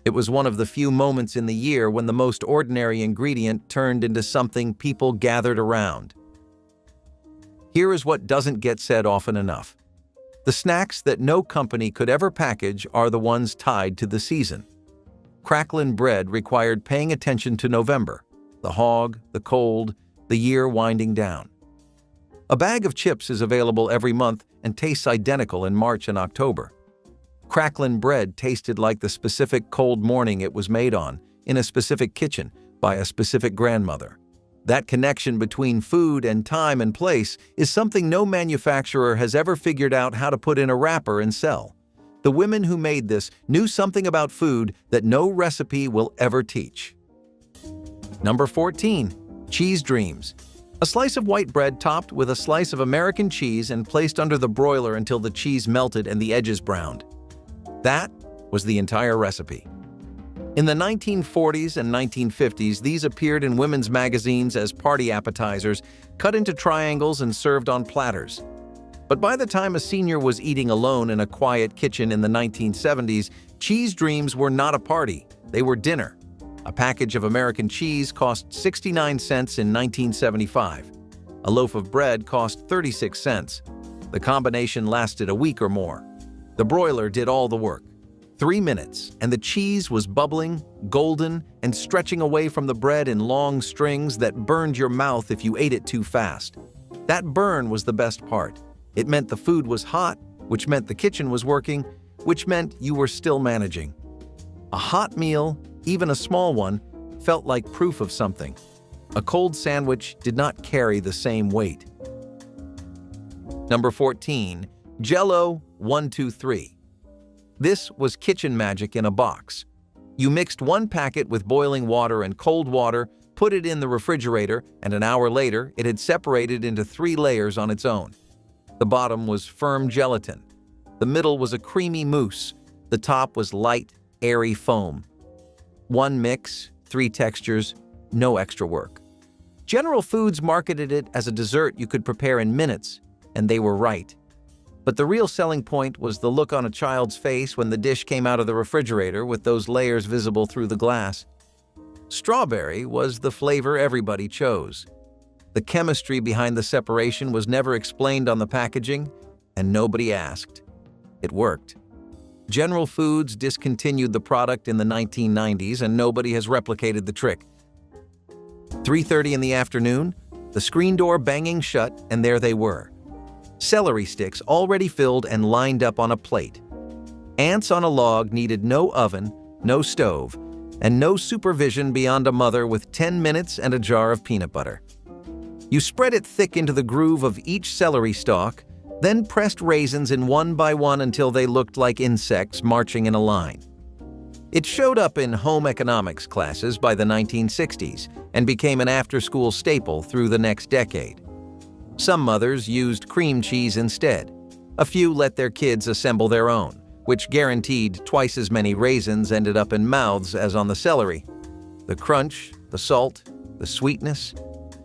It was one of the few moments in the year when the most ordinary ingredient turned into something people gathered around. Here is what doesn't get said often enough. The snacks that no company could ever package are the ones tied to the season. Cracklin bread required paying attention to November, the hog, the cold, the year winding down. A bag of chips is available every month and tastes identical in March and October. Cracklin bread tasted like the specific cold morning it was made on, in a specific kitchen, by a specific grandmother. That connection between food and time and place is something no manufacturer has ever figured out how to put in a wrapper and sell. The women who made this knew something about food that no recipe will ever teach. Number 14. Cheese Dreams. A slice of white bread topped with a slice of American cheese and placed under the broiler until the cheese melted and the edges browned. That was the entire recipe. In the 1940s and 1950s, these appeared in women's magazines as party appetizers, cut into triangles and served on platters. But by the time a senior was eating alone in a quiet kitchen in the 1970s, cheese dreams were not a party, they were dinner. A package of American cheese cost 69 cents in 1975. A loaf of bread cost 36 cents. The combination lasted a week or more. The broiler did all the work. 3 minutes, and the cheese was bubbling, golden, and stretching away from the bread in long strings that burned your mouth if you ate it too fast. That burn was the best part. It meant the food was hot, which meant the kitchen was working, which meant you were still managing. A hot meal, even a small one, felt like proof of something. A cold sandwich did not carry the same weight. Number 14. Jell-O 1, 2, 3. This was kitchen magic in a box. You mixed one packet with boiling water and cold water, put it in the refrigerator, and an hour later, it had separated into 3 layers on its own. The bottom was firm gelatin. The middle was a creamy mousse. The top was light, airy foam. One mix, 3 textures, no extra work. General Foods marketed it as a dessert you could prepare in minutes, and they were right. But the real selling point was the look on a child's face when the dish came out of the refrigerator with those layers visible through the glass. Strawberry was the flavor everybody chose. The chemistry behind the separation was never explained on the packaging, and nobody asked. It worked. General Foods discontinued the product in the 1990s, and nobody has replicated the trick. 3:30 in the afternoon, the screen door banging shut, and there they were. Celery sticks already filled and lined up on a plate. Ants on a log needed no oven, no stove, and no supervision beyond a mother with 10 minutes and a jar of peanut butter. You spread it thick into the groove of each celery stalk, then pressed raisins in one by one until they looked like insects marching in a line. It showed up in home economics classes by the 1960s and became an after-school staple through the next decade. Some mothers used cream cheese instead. A few let their kids assemble their own, which guaranteed twice as many raisins ended up in mouths as on the celery. The crunch, the salt, the sweetness,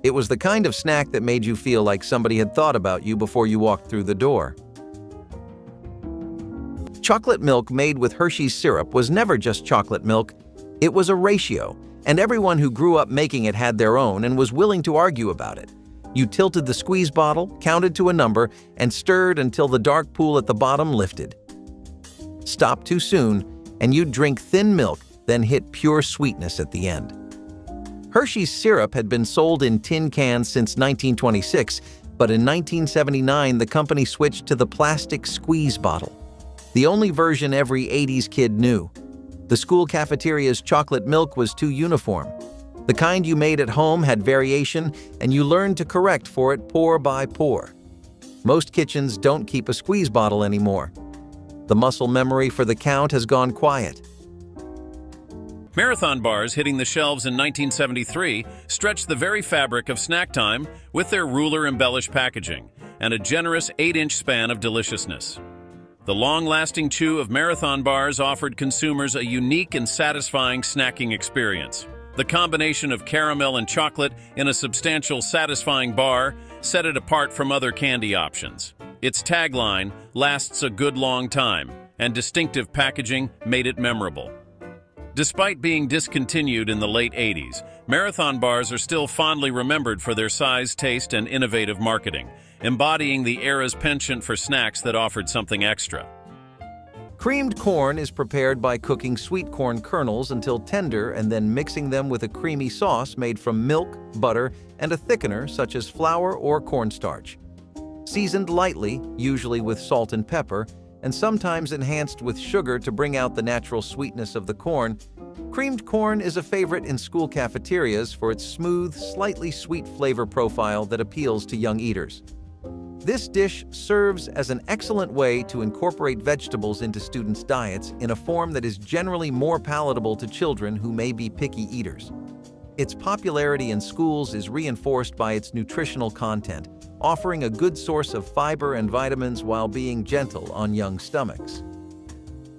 It was the kind of snack that made you feel like somebody had thought about you before you walked through the door. Chocolate milk made with Hershey's syrup was never just chocolate milk. It was a ratio, and everyone who grew up making it had their own and was willing to argue about it. You tilted the squeeze bottle, counted to a number, and stirred until the dark pool at the bottom lifted. Stop too soon, and you'd drink thin milk, then hit pure sweetness at the end. Hershey's syrup had been sold in tin cans since 1926, but in 1979 the company switched to the plastic squeeze bottle, the only version every 80s kid knew. The school cafeteria's chocolate milk was too uniform. The kind you made at home had variation, and you learned to correct for it pour by pour. Most kitchens don't keep a squeeze bottle anymore. The muscle memory for the count has gone quiet. Marathon bars hitting the shelves in 1973 stretched the very fabric of snack time with their ruler-embellished packaging and a generous 8-inch span of deliciousness. The long-lasting chew of Marathon bars offered consumers a unique and satisfying snacking experience. The combination of caramel and chocolate in a substantial, satisfying bar set it apart from other candy options. Its tagline, "Lasts a good long time," and distinctive packaging made it memorable. Despite being discontinued in the late 80s, Marathon bars are still fondly remembered for their size, taste, and innovative marketing, embodying the era's penchant for snacks that offered something extra. Creamed corn is prepared by cooking sweet corn kernels until tender and then mixing them with a creamy sauce made from milk, butter, and a thickener such as flour or cornstarch. Seasoned lightly, usually with salt and pepper, and sometimes enhanced with sugar to bring out the natural sweetness of the corn, creamed corn is a favorite in school cafeterias for its smooth, slightly sweet flavor profile that appeals to young eaters. This dish serves as an excellent way to incorporate vegetables into students' diets in a form that is generally more palatable to children who may be picky eaters. Its popularity in schools is reinforced by its nutritional content, offering a good source of fiber and vitamins while being gentle on young stomachs.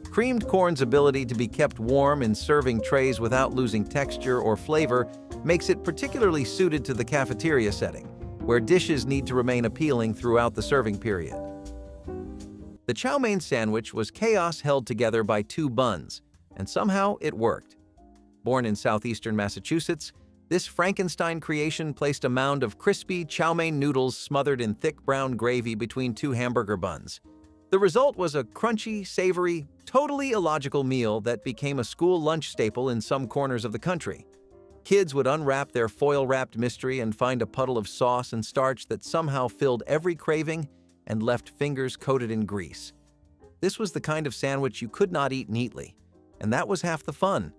Creamed corn's ability to be kept warm in serving trays without losing texture or flavor makes it particularly suited to the cafeteria setting, where dishes need to remain appealing throughout the serving period. The chow mein sandwich was chaos held together by two buns, and somehow it worked. Born in southeastern Massachusetts, this Frankenstein creation placed a mound of crispy chow mein noodles smothered in thick brown gravy between two hamburger buns. The result was a crunchy, savory, totally illogical meal that became a school lunch staple in some corners of the country. Kids would unwrap their foil-wrapped mystery and find a puddle of sauce and starch that somehow filled every craving and left fingers coated in grease. This was the kind of sandwich you could not eat neatly, and that was half the fun.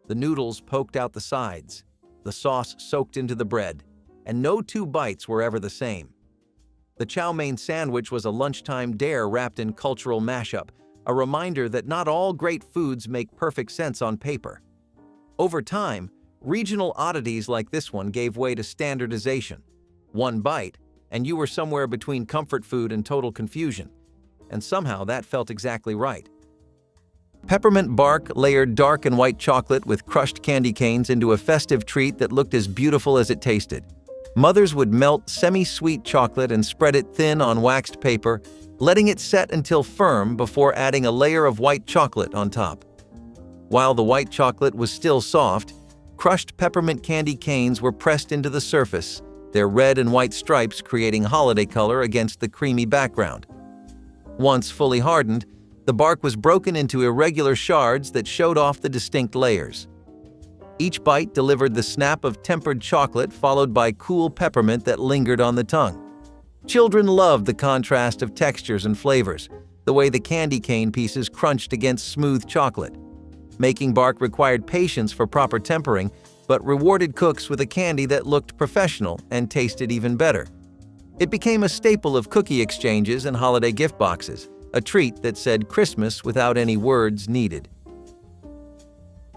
The noodles poked out the sides, the sauce soaked into the bread, and no two bites were ever the same. The chow mein sandwich was a lunchtime dare wrapped in cultural mashup, a reminder that not all great foods make perfect sense on paper. Over time, regional oddities like this one gave way to standardization. One bite, and you were somewhere between comfort food and total confusion. And somehow that felt exactly right. Peppermint bark layered dark and white chocolate with crushed candy canes into a festive treat that looked as beautiful as it tasted. Mothers would melt semi-sweet chocolate and spread it thin on waxed paper, letting it set until firm before adding a layer of white chocolate on top. While the white chocolate was still soft, crushed peppermint candy canes were pressed into the surface, their red and white stripes creating holiday color against the creamy background. Once fully hardened, the bark was broken into irregular shards that showed off the distinct layers. Each bite delivered the snap of tempered chocolate followed by cool peppermint that lingered on the tongue. Children loved the contrast of textures and flavors, the way the candy cane pieces crunched against smooth chocolate. Making bark required patience for proper tempering, but rewarded cooks with a candy that looked professional and tasted even better. It became a staple of cookie exchanges and holiday gift boxes, a treat that said Christmas without any words needed.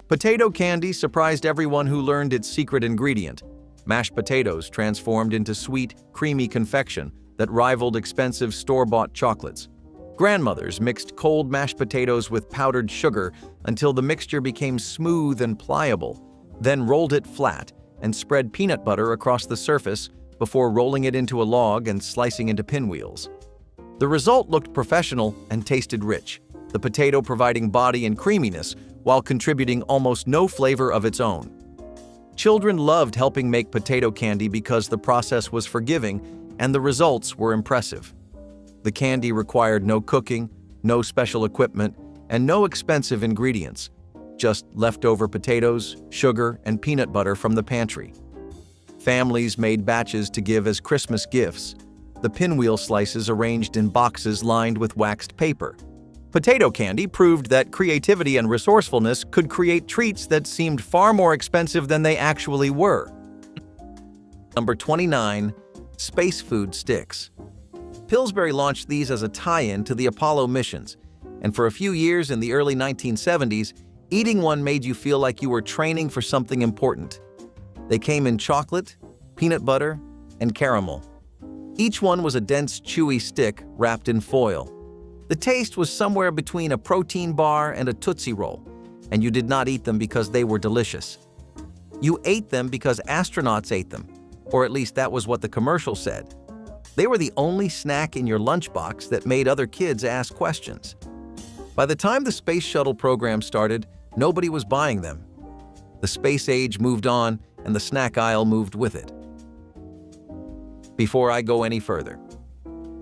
Potato candy surprised everyone who learned its secret ingredient: mashed potatoes transformed into sweet, creamy confection that rivaled expensive store-bought chocolates. Grandmothers mixed cold mashed potatoes with powdered sugar until the mixture became smooth and pliable, then rolled it flat, and spread peanut butter across the surface before rolling it into a log and slicing into pinwheels. The result looked professional and tasted rich, the potato providing body and creaminess while contributing almost no flavor of its own. Children loved helping make potato candy because the process was forgiving and the results were impressive. The candy required no cooking, no special equipment, and no expensive ingredients, just leftover potatoes, sugar, and peanut butter from the pantry. Families made batches to give as Christmas gifts, the pinwheel slices arranged in boxes lined with waxed paper. Potato candy proved that creativity and resourcefulness could create treats that seemed far more expensive than they actually were. Number 29. Space food sticks. Pillsbury launched these as a tie-in to the Apollo missions, and for a few years in the early 1970s, eating one made you feel like you were training for something important. They came in chocolate, peanut butter, and caramel. Each one was a dense, chewy stick wrapped in foil. The taste was somewhere between a protein bar and a Tootsie Roll, and you did not eat them because they were delicious. You ate them because astronauts ate them, or at least that was what the commercial said. They were the only snack in your lunchbox that made other kids ask questions. By the time the space shuttle program started, nobody was buying them. The space age moved on, and the snack aisle moved with it. Before I go any further,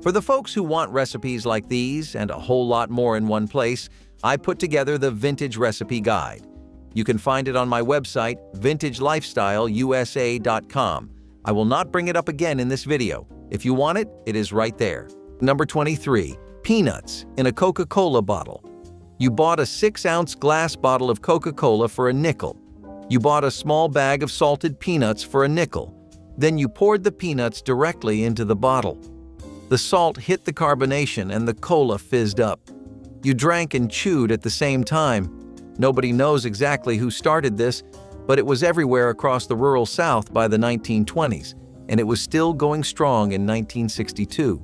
for the folks who want recipes like these and a whole lot more in one place, I put together the Vintage Recipe Guide. You can find it on my website, vintagelifestyleusa.com. I will not bring it up again in this video. If you want it, it is right there. Number 23. Peanuts in a Coca-Cola bottle. You bought a 6-ounce glass bottle of Coca-Cola for a nickel. You bought a small bag of salted peanuts for a nickel. Then you poured the peanuts directly into the bottle. The salt hit the carbonation and the cola fizzed up. You drank and chewed at the same time. Nobody knows exactly who started this, but it was everywhere across the rural South by the 1920s, and it was still going strong in 1962.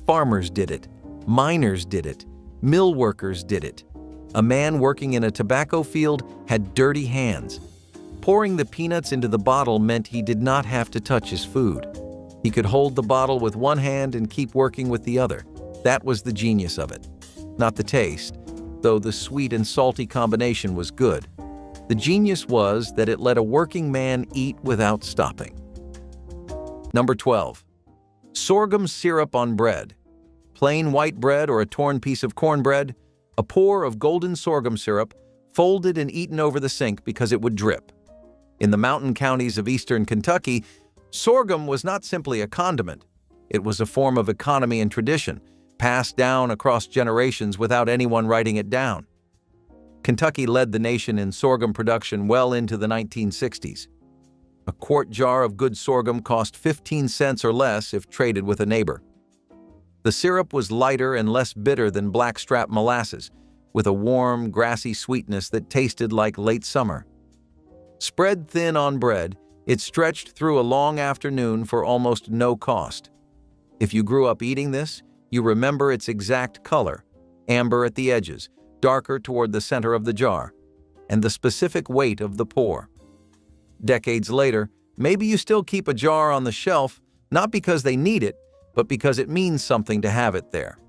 Farmers did it. Miners did it. Mill workers did it. A man working in a tobacco field had dirty hands. Pouring the peanuts into the bottle meant he did not have to touch his food. He could hold the bottle with one hand and keep working with the other. That was the genius of it. Not the taste, though the sweet and salty combination was good. The genius was that it let a working man eat without stopping. Number 12. Sorghum syrup on bread. Plain white bread or a torn piece of cornbread, a pour of golden sorghum syrup, folded and eaten over the sink because it would drip. In the mountain counties of eastern Kentucky, sorghum was not simply a condiment. It was a form of economy and tradition, passed down across generations without anyone writing it down. Kentucky led the nation in sorghum production well into the 1960s. A quart jar of good sorghum cost 15 cents or less if traded with a neighbor. The syrup was lighter and less bitter than blackstrap molasses, with a warm, grassy sweetness that tasted like late summer. Spread thin on bread, it stretched through a long afternoon for almost no cost. If you grew up eating this, you remember its exact color, amber at the edges, darker toward the center of the jar, and the specific weight of the pour. Decades later, maybe you still keep a jar on the shelf, not because they need it, but because it means something to have it there.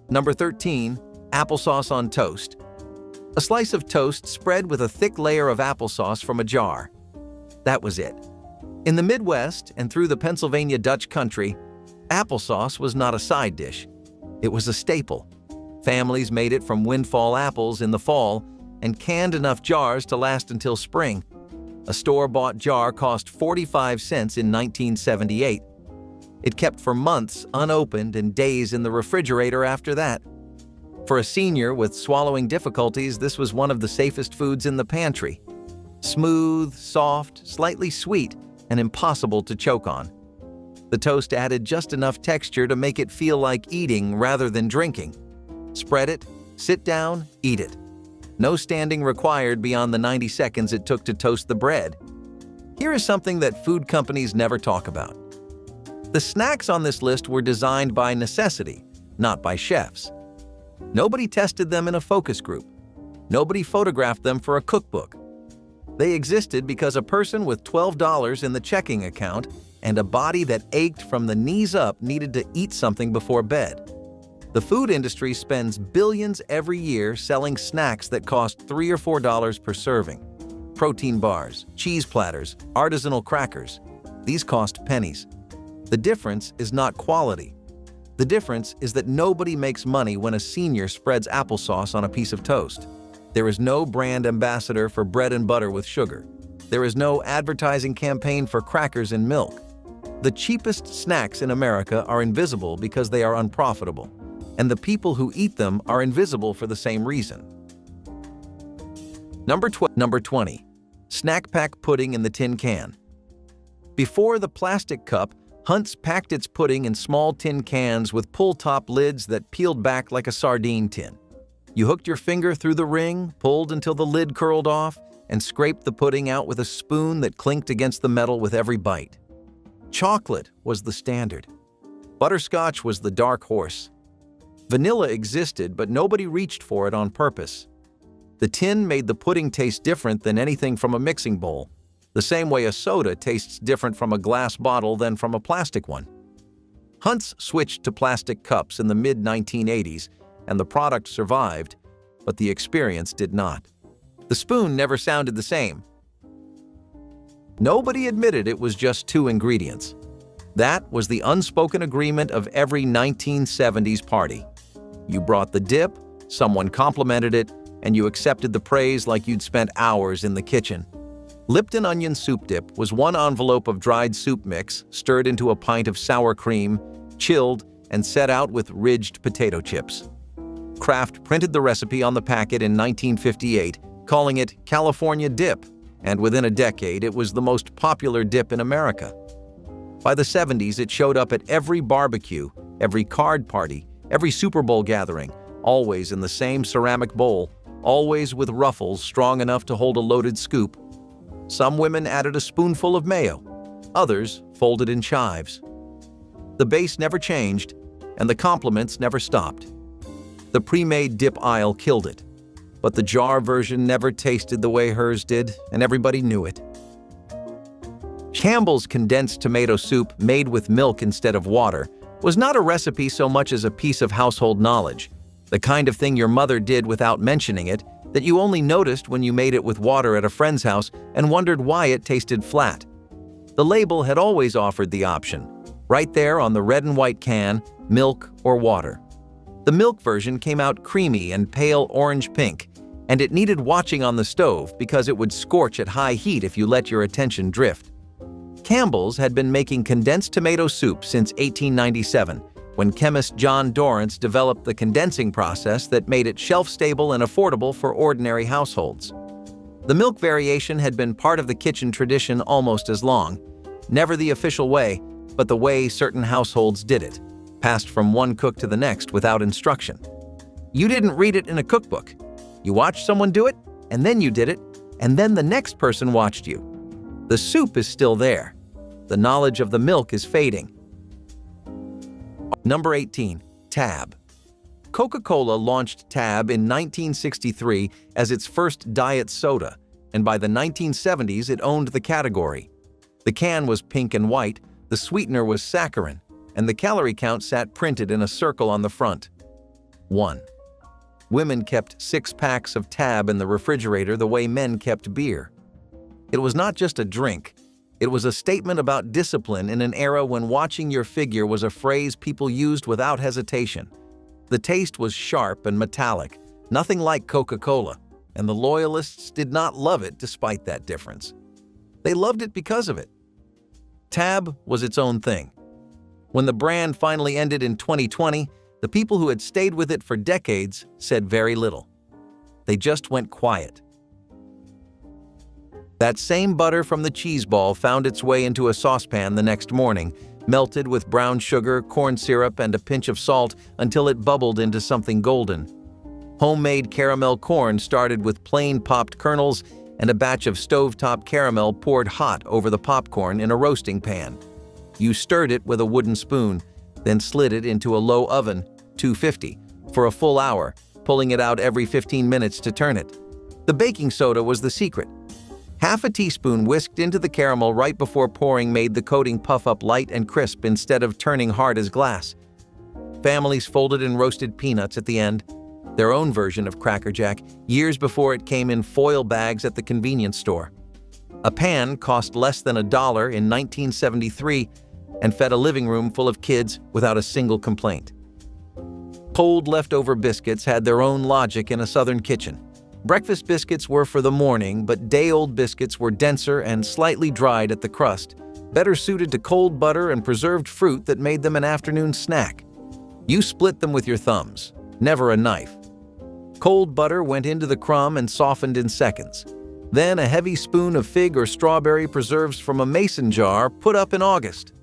Number 13. Applesauce on toast. A slice of toast spread with a thick layer of applesauce from a jar. That was it. In the Midwest and through the Pennsylvania Dutch country, applesauce was not a side dish. It was a staple. Families made it from windfall apples in the fall and canned enough jars to last until spring. A store-bought jar cost 45 cents in 1978. It kept for months unopened and days in the refrigerator after that. For a senior with swallowing difficulties, this was one of the safest foods in the pantry. Smooth, soft, slightly sweet, and impossible to choke on. The toast added just enough texture to make it feel like eating rather than drinking. Spread it, sit down, eat it. No standing required beyond the 90 seconds it took to toast the bread. Here is something that food companies never talk about. The snacks on this list were designed by necessity, not by chefs. Nobody tested them in a focus group. Nobody photographed them for a cookbook. They existed because a person with $12 in the checking account and a body that ached from the knees up needed to eat something before bed. The food industry spends billions every year selling snacks that cost $3 or $4 per serving. Protein bars, cheese platters, artisanal crackers. These cost pennies. The difference is not quality. The difference is that nobody makes money when a senior spreads applesauce on a piece of toast. There is no brand ambassador for bread and butter with sugar. There is no advertising campaign for crackers and milk. The cheapest snacks in America are invisible because they are unprofitable, and the people who eat them are invisible for the same reason. Number 20. Snack pack pudding in the tin can. Before the plastic cup, Hunt's packed its pudding in small tin cans with pull-top lids that peeled back like a sardine tin. You hooked your finger through the ring, pulled until the lid curled off, and scraped the pudding out with a spoon that clinked against the metal with every bite. Chocolate was the standard. Butterscotch was the dark horse. Vanilla existed, but nobody reached for it on purpose. The tin made the pudding taste different than anything from a mixing bowl, the same way a soda tastes different from a glass bottle than from a plastic one. Hunt's switched to plastic cups in the mid-1980s, and the product survived, but the experience did not. The spoon never sounded the same. Nobody admitted it was just two ingredients. That was the unspoken agreement of every 1970s party. You brought the dip, someone complimented it, and you accepted the praise like you'd spent hours in the kitchen. Lipton onion soup dip was one envelope of dried soup mix stirred into a pint of sour cream, chilled, and set out with ridged potato chips. Kraft printed the recipe on the packet in 1958, calling it California Dip, and within a decade it was the most popular dip in America. By the 70s, it showed up at every barbecue, every card party, every Super Bowl gathering, always in the same ceramic bowl, always with ruffles strong enough to hold a loaded scoop. Some women added a spoonful of mayo, others folded in chives. The base never changed, and the compliments never stopped. The pre-made dip aisle killed it, but the jar version never tasted the way hers did, and everybody knew it. Campbell's condensed tomato soup made with milk instead of water was not a recipe so much as a piece of household knowledge, the kind of thing your mother did without mentioning it, that you only noticed when you made it with water at a friend's house and wondered why it tasted flat. The label had always offered the option, right there on the red and white can, milk or water. The milk version came out creamy and pale orange-pink, and it needed watching on the stove because it would scorch at high heat if you let your attention drift. Campbell's had been making condensed tomato soup since 1897, when chemist John Dorrance developed the condensing process that made it shelf-stable and affordable for ordinary households. The milk variation had been part of the kitchen tradition almost as long, never the official way, but the way certain households did it, passed from one cook to the next without instruction. You didn't read it in a cookbook. You watched someone do it, and then you did it, and then the next person watched you. The soup is still there. The knowledge of the milk is fading. Number 18. Tab. Coca-Cola launched Tab in 1963 as its first diet soda, and by the 1970s it owned the category. The can was pink and white, the sweetener was saccharin, and the calorie count sat printed in a circle on the front. 1. Women kept 6 packs of Tab in the refrigerator the way men kept beer. It was not just a drink. It was a statement about discipline in an era when watching your figure was a phrase people used without hesitation. The taste was sharp and metallic, nothing like Coca-Cola, and the loyalists did not love it despite that difference. They loved it because of it. Tab was its own thing. When the brand finally ended in 2020, the people who had stayed with it for decades said very little. They just went quiet. That same butter from the cheese ball found its way into a saucepan the next morning, melted with brown sugar, corn syrup, and a pinch of salt until it bubbled into something golden. Homemade caramel corn started with plain popped kernels and a batch of stovetop caramel poured hot over the popcorn in a roasting pan. You stirred it with a wooden spoon, then slid it into a low oven, 250, for a full hour, pulling it out every 15 minutes to turn it. The baking soda was the secret. Half a teaspoon whisked into the caramel right before pouring made the coating puff up light and crisp instead of turning hard as glass. Families folded in roasted peanuts at the end, their own version of Cracker Jack, years before it came in foil bags at the convenience store. A pan cost less than $1 in 1973 and fed a living room full of kids without a single complaint. Cold leftover biscuits had their own logic in a southern kitchen. Breakfast biscuits were for the morning, but day-old biscuits were denser and slightly dried at the crust, better suited to cold butter and preserved fruit that made them an afternoon snack. You split them with your thumbs, never a knife. Cold butter went into the crumb and softened in seconds. Then a heavy spoon of fig or strawberry preserves from a mason jar put up in August.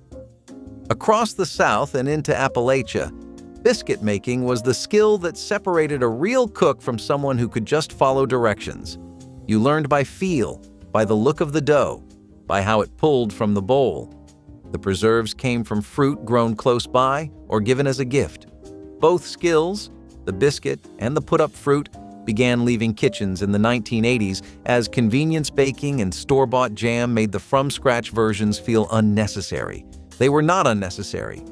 Across the South and into Appalachia, biscuit making was the skill that separated a real cook from someone who could just follow directions. You learned by feel, by the look of the dough, by how it pulled from the bowl. The preserves came from fruit grown close by or given as a gift. Both skills, the biscuit and the put-up fruit, began leaving kitchens in the 1980s as convenience baking and store-bought jam made the from-scratch versions feel unnecessary. They were not unnecessary.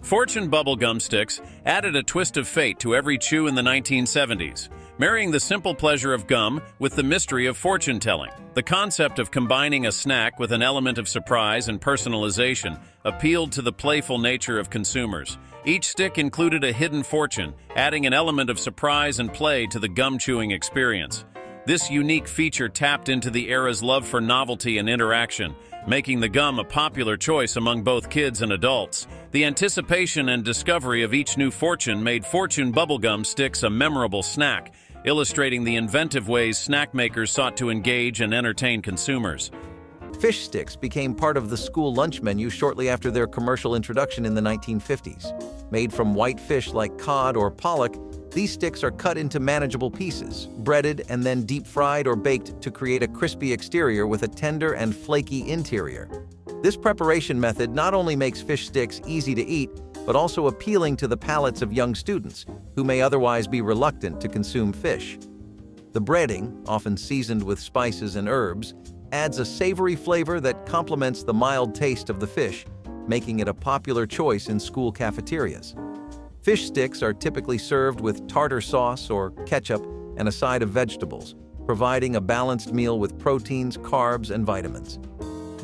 Fortune bubblegum sticks added a twist of fate to every chew in the 1970s, marrying the simple pleasure of gum with the mystery of fortune-telling. The concept of combining a snack with an element of surprise and personalization appealed to the playful nature of consumers. Each stick included a hidden fortune, adding an element of surprise and play to the gum-chewing experience. This unique feature tapped into the era's love for novelty and interaction, making the gum a popular choice among both kids and adults. The anticipation and discovery of each new fortune made Fortune bubblegum sticks a memorable snack, illustrating the inventive ways snack makers sought to engage and entertain consumers. Fish sticks became part of the school lunch menu shortly after their commercial introduction in the 1950s. Made from white fish like cod or pollock, these sticks are cut into manageable pieces, breaded and then deep-fried or baked to create a crispy exterior with a tender and flaky interior. This preparation method not only makes fish sticks easy to eat, but also appealing to the palates of young students who may otherwise be reluctant to consume fish. The breading, often seasoned with spices and herbs, adds a savory flavor that complements the mild taste of the fish, making it a popular choice in school cafeterias. Fish sticks are typically served with tartar sauce or ketchup and a side of vegetables, providing a balanced meal with proteins, carbs, and vitamins.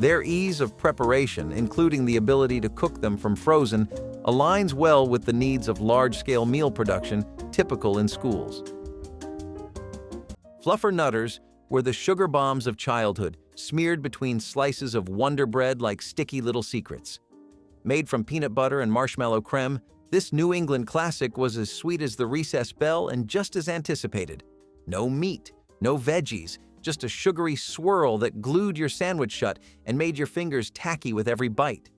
Their ease of preparation, including the ability to cook them from frozen, aligns well with the needs of large-scale meal production typical in schools. Fluffernutters were the sugar bombs of childhood, smeared between slices of Wonder Bread like sticky little secrets. Made from peanut butter and marshmallow creme, this New England classic was as sweet as the recess bell and just as anticipated. No meat, no veggies, just a sugary swirl that glued your sandwich shut and made your fingers tacky with every bite.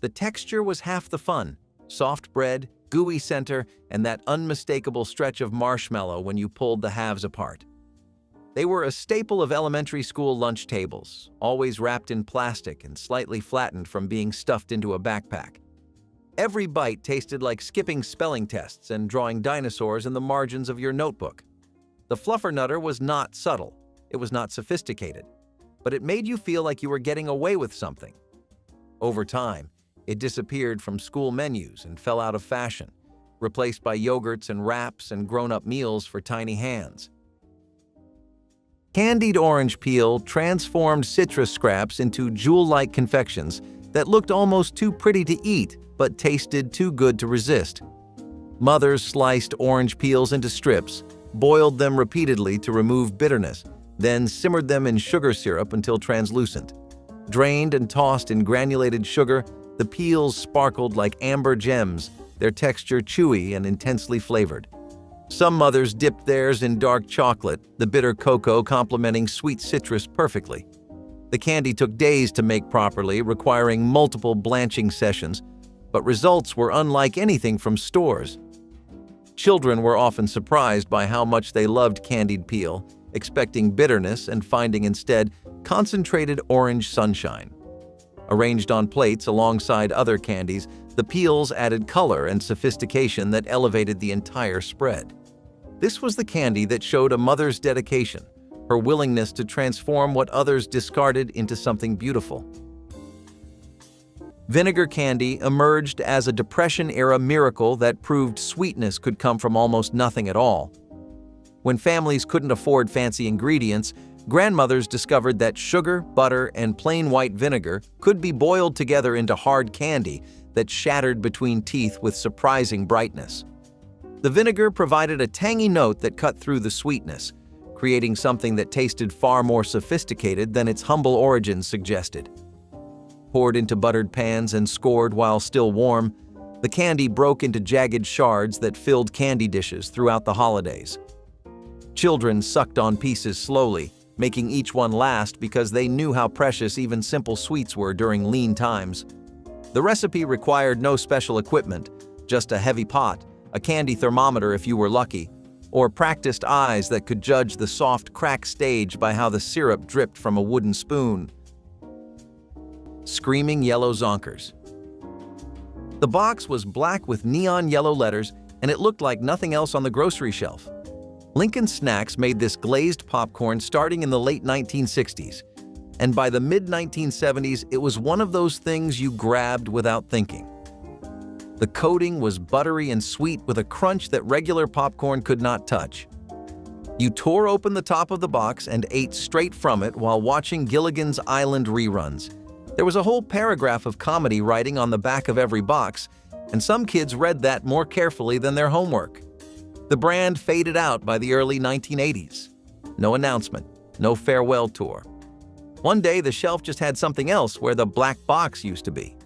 The texture was half the fun: soft bread, gooey center, and that unmistakable stretch of marshmallow when you pulled the halves apart. They were a staple of elementary school lunch tables, always wrapped in plastic and slightly flattened from being stuffed into a backpack. Every bite tasted like skipping spelling tests and drawing dinosaurs in the margins of your notebook. The Fluffernutter was not subtle, it was not sophisticated, but it made you feel like you were getting away with something. Over time, it disappeared from school menus and fell out of fashion, replaced by yogurts and wraps and grown-up meals for tiny hands. Candied orange peel transformed citrus scraps into jewel-like confections that looked almost too pretty to eat but tasted too good to resist. Mothers sliced orange peels into strips, boiled them repeatedly to remove bitterness, then simmered them in sugar syrup until translucent. Drained and tossed in granulated sugar, the peels sparkled like amber gems, their texture chewy and intensely flavored. Some mothers dipped theirs in dark chocolate, the bitter cocoa complementing sweet citrus perfectly. The candy took days to make properly, requiring multiple blanching sessions, but results were unlike anything from stores. Children were often surprised by how much they loved candied peel, expecting bitterness and finding instead concentrated orange sunshine. Arranged on plates alongside other candies, the peels added color and sophistication that elevated the entire spread. This was the candy that showed a mother's dedication, her willingness to transform what others discarded into something beautiful. Vinegar candy emerged as a Depression-era miracle that proved sweetness could come from almost nothing at all. When families couldn't afford fancy ingredients, grandmothers discovered that sugar, butter, and plain white vinegar could be boiled together into hard candy that shattered between teeth with surprising brightness. The vinegar provided a tangy note that cut through the sweetness, creating something that tasted far more sophisticated than its humble origins suggested. Poured into buttered pans and scored while still warm, the candy broke into jagged shards that filled candy dishes throughout the holidays. Children sucked on pieces slowly, making each one last because they knew how precious even simple sweets were during lean times. The recipe required no special equipment, just a heavy pot, a candy thermometer if you were lucky, or practiced eyes that could judge the soft crack stage by how the syrup dripped from a wooden spoon. Screaming yellow zonkers. The box was black with neon yellow letters, and it looked like nothing else on the grocery shelf. Lincoln Snacks made this glazed popcorn starting in the late 1960s, and by the mid-1970s, it was one of those things you grabbed without thinking. The coating was buttery and sweet with a crunch that regular popcorn could not touch. You tore open the top of the box and ate straight from it while watching Gilligan's Island reruns. There was a whole paragraph of comedy writing on the back of every box, and some kids read that more carefully than their homework. The brand faded out by the early 1980s. No announcement, no farewell tour. One day, the shelf just had something else where the black box used to be.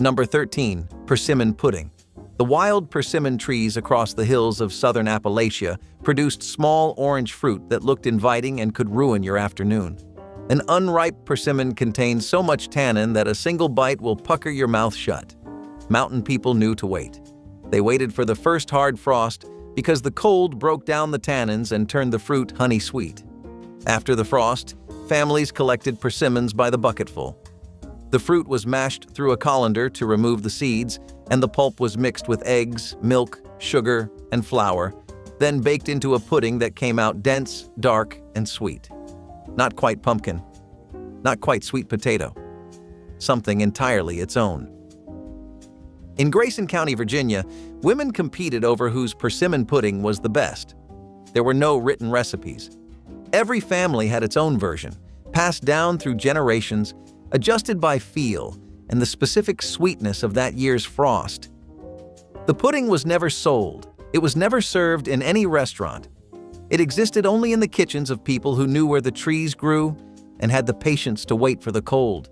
Number 13. Persimmon pudding. The wild persimmon trees across the hills of southern Appalachia produced small orange fruit that looked inviting and could ruin your afternoon. An unripe persimmon contains so much tannin that a single bite will pucker your mouth shut. Mountain people knew to wait. They waited for the first hard frost because the cold broke down the tannins and turned the fruit honey-sweet. After the frost, families collected persimmons by the bucketful. The fruit was mashed through a colander to remove the seeds, and the pulp was mixed with eggs, milk, sugar, and flour, then baked into a pudding that came out dense, dark, and sweet. Not quite pumpkin, not quite sweet potato. Something entirely its own. In Grayson County, Virginia, women competed over whose persimmon pudding was the best. There were no written recipes. Every family had its own version, passed down through generations, adjusted by feel and the specific sweetness of that year's frost. The pudding was never sold. It was never served in any restaurant. It existed only in the kitchens of people who knew where the trees grew and had the patience to wait for the cold.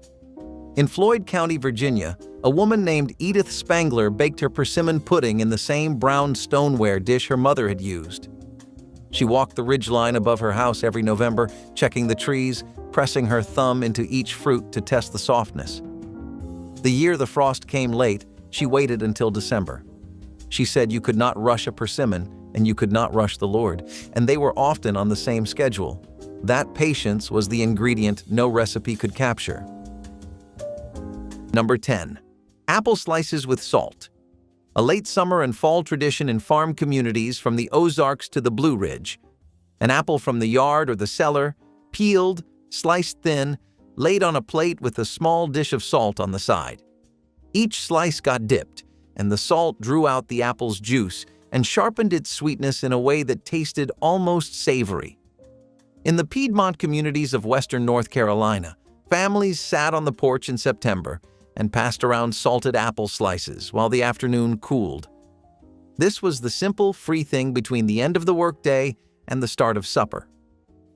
In Floyd County, Virginia, a woman named Edith Spangler baked her persimmon pudding in the same brown stoneware dish her mother had used. She walked the ridgeline above her house every November, checking the trees, pressing her thumb into each fruit to test the softness. The year the frost came late, she waited until December. She said you could not rush a persimmon and you could not rush the Lord, and they were often on the same schedule. That patience was the ingredient no recipe could capture. Number 10. Apple slices with salt. A late summer and fall tradition in farm communities from the Ozarks to the Blue Ridge. An apple from the yard or the cellar, peeled, sliced thin, laid on a plate with a small dish of salt on the side. Each slice got dipped, and the salt drew out the apple's juice and sharpened its sweetness in a way that tasted almost savory. In the Piedmont communities of western North Carolina, families sat on the porch in September and passed around salted apple slices while the afternoon cooled. This was the simple, free thing between the end of the workday and the start of supper.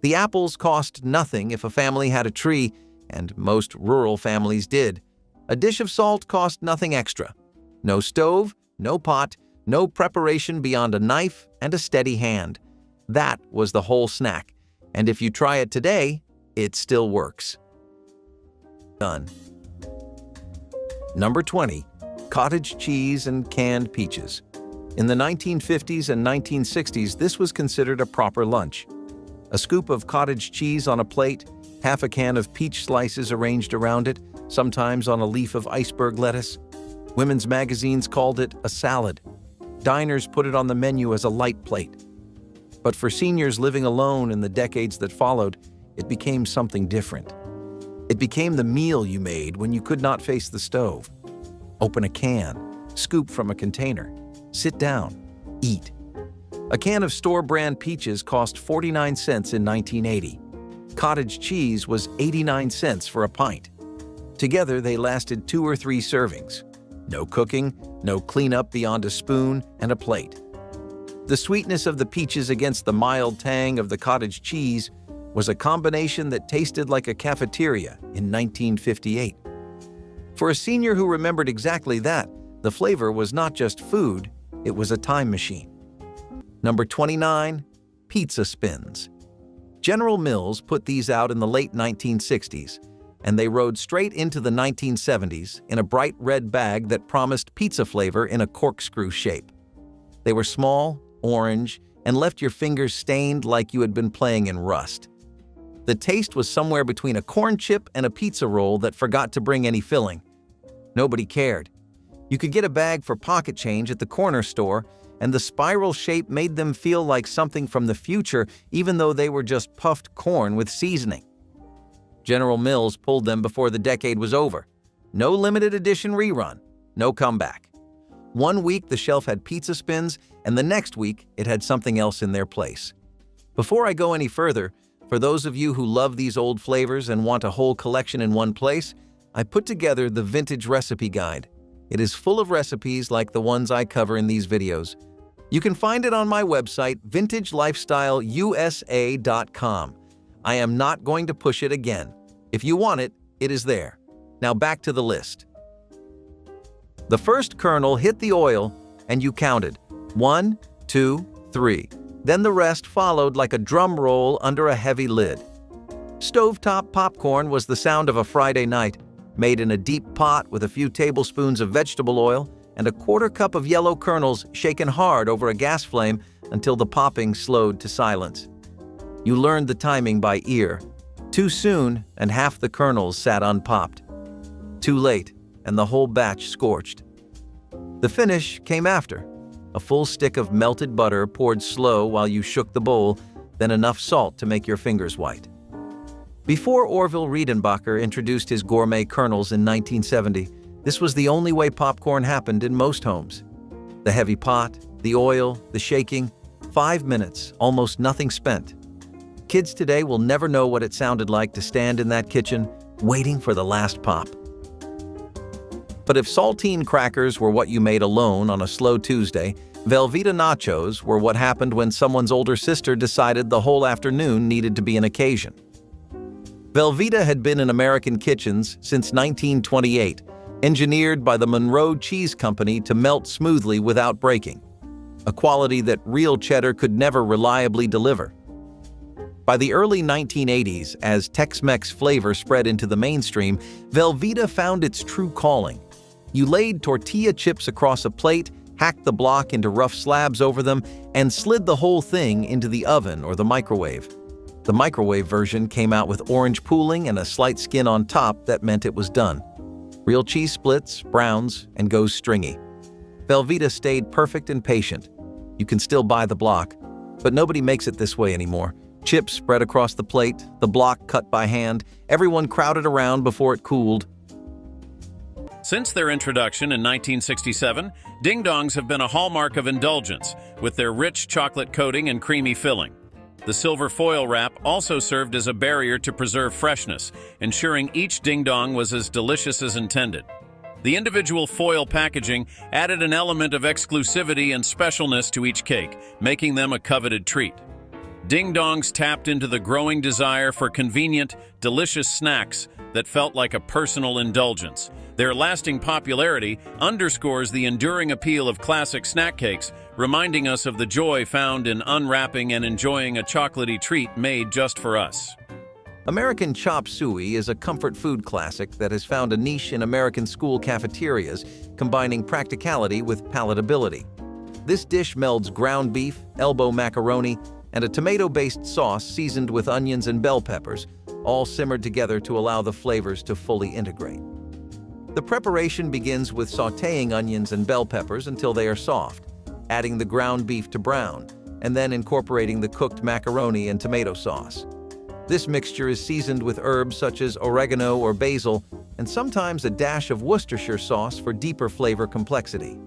The apples cost nothing if a family had a tree, and most rural families did. A dish of salt cost nothing extra. No stove, no pot, no preparation beyond a knife and a steady hand. That was the whole snack, and if you try it today, it still works. Done. Number 20. Cottage cheese and canned peaches. In the 1950s and 1960s, this was considered a proper lunch. A scoop of cottage cheese on a plate, half a can of peach slices arranged around it, sometimes on a leaf of iceberg lettuce. Women's magazines called it a salad. Diners put it on the menu as a light plate. But for seniors living alone in the decades that followed, it became something different. It became the meal you made when you could not face the stove. Open a can, scoop from a container, sit down, eat. A can of store-brand peaches cost 49 cents in 1980. Cottage cheese was 89 cents for a pint. Together, they lasted 2 or 3 servings. No cooking, no cleanup beyond a spoon and a plate. The sweetness of the peaches against the mild tang of the cottage cheese was a combination that tasted like a cafeteria in 1958. For a senior who remembered exactly that, the flavor was not just food, it was a time machine. Number 29, pizza spins. General Mills put these out in the late 1960s, and they rode straight into the 1970s in a bright red bag that promised pizza flavor in a corkscrew shape. They were small, orange, and left your fingers stained like you had been playing in Rust. The taste was somewhere between a corn chip and a pizza roll that forgot to bring any filling. Nobody cared. You could get a bag for pocket change at the corner store, and the spiral shape made them feel like something from the future, even though they were just puffed corn with seasoning. General Mills pulled them before the decade was over. No limited edition rerun, no comeback. One week the shelf had pizza spins, and the next week it had something else in their place. Before I go any further, for those of you who love these old flavors and want a whole collection in one place, I put together the Vintage Recipe Guide. It is full of recipes like the ones I cover in these videos. You can find it on my website, vintagelifestyleusa.com. I am not going to push it again. If you want it, it is there. Now back to the list. The first kernel hit the oil, and you counted 1, 2, 3. Then the rest followed like a drum roll under a heavy lid. Stovetop popcorn was the sound of a Friday night, made in a deep pot with a few tablespoons of vegetable oil and a quarter cup of yellow kernels shaken hard over a gas flame until the popping slowed to silence. You learned the timing by ear. Too soon, and half the kernels sat unpopped. Too late, and the whole batch scorched. The finish came after. A full stick of melted butter poured slow while you shook the bowl, then enough salt to make your fingers white. Before Orville Redenbacher introduced his gourmet kernels in 1970, this was the only way popcorn happened in most homes. The heavy pot, the oil, the shaking, 5 minutes, almost nothing spent. Kids today will never know what it sounded like to stand in that kitchen, waiting for the last pop. But if saltine crackers were what you made alone on a slow Tuesday, Velveeta nachos were what happened when someone's older sister decided the whole afternoon needed to be an occasion. Velveeta had been in American kitchens since 1928, engineered by the Monroe Cheese Company to melt smoothly without breaking, a quality that real cheddar could never reliably deliver. By the early 1980s, as Tex-Mex flavor spread into the mainstream, Velveeta found its true calling. You laid tortilla chips across a plate, hacked the block into rough slabs over them, and slid the whole thing into the oven or the microwave. The microwave version came out with orange pooling and a slight skin on top that meant it was done. Real cheese splits, browns, and goes stringy. Velveeta stayed perfect and patient. You can still buy the block, but nobody makes it this way anymore. Chips spread across the plate, the block cut by hand, everyone crowded around before it cooled. Since their introduction in 1967, ding-dongs have been a hallmark of indulgence, with their rich chocolate coating and creamy filling. The silver foil wrap also served as a barrier to preserve freshness, ensuring each ding-dong was as delicious as intended. The individual foil packaging added an element of exclusivity and specialness to each cake, making them a coveted treat. Ding-dongs tapped into the growing desire for convenient, delicious snacks that felt like a personal indulgence. Their lasting popularity underscores the enduring appeal of classic snack cakes, reminding us of the joy found in unwrapping and enjoying a chocolatey treat made just for us. American chop suey is a comfort food classic that has found a niche in American school cafeterias, combining practicality with palatability. This dish melds ground beef, elbow macaroni, and a tomato-based sauce seasoned with onions and bell peppers, all simmered together to allow the flavors to fully integrate. The preparation begins with sautéing onions and bell peppers until they are soft, adding the ground beef to brown, and then incorporating the cooked macaroni and tomato sauce. This mixture is seasoned with herbs such as oregano or basil, and sometimes a dash of Worcestershire sauce for deeper flavor complexity.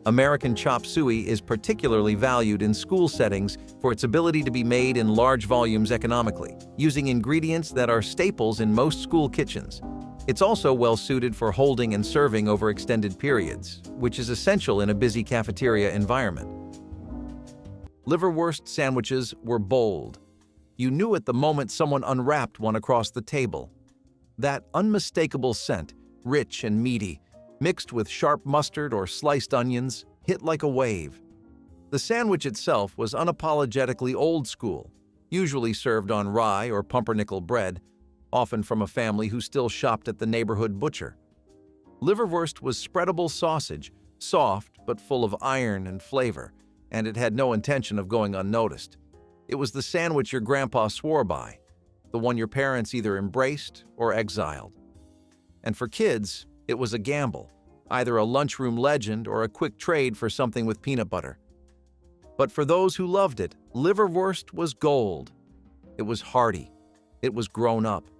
American chop suey is particularly valued in school settings for its ability to be made in large volumes economically, using ingredients that are staples in most school kitchens. It's also well suited for holding and serving over extended periods, which is essential in a busy cafeteria environment. Liverwurst sandwiches were bold. You knew at the moment someone unwrapped one across the table. That unmistakable scent, rich and meaty, mixed with sharp mustard or sliced onions, hit like a wave. The sandwich itself was unapologetically old school, usually served on rye or pumpernickel bread, often from a family who still shopped at the neighborhood butcher. Liverwurst was spreadable sausage, soft but full of iron and flavor, and it had no intention of going unnoticed. It was the sandwich your grandpa swore by, the one your parents either embraced or exiled. And for kids, it was a gamble, either a lunchroom legend or a quick trade for something with peanut butter. But for those who loved it, liverwurst was gold. It was hearty. It was grown up.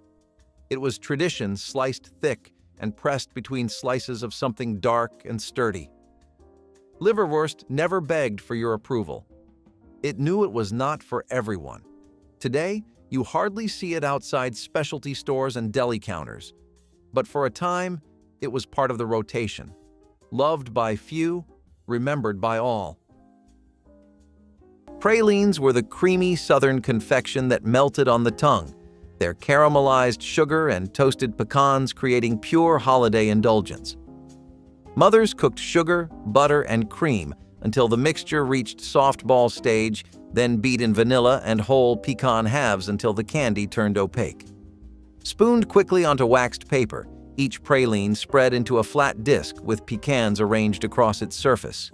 It was tradition sliced thick and pressed between slices of something dark and sturdy. Liverwurst never begged for your approval. It knew it was not for everyone. Today, you hardly see it outside specialty stores and deli counters. But for a time, it was part of the rotation. Loved by few, remembered by all. Pralines were the creamy southern confection that melted on the tongue, their caramelized sugar and toasted pecans creating pure holiday indulgence. Mothers cooked sugar, butter, and cream until the mixture reached soft ball stage, then beat in vanilla and whole pecan halves until the candy turned opaque. Spooned quickly onto waxed paper, each praline spread into a flat disc with pecans arranged across its surface.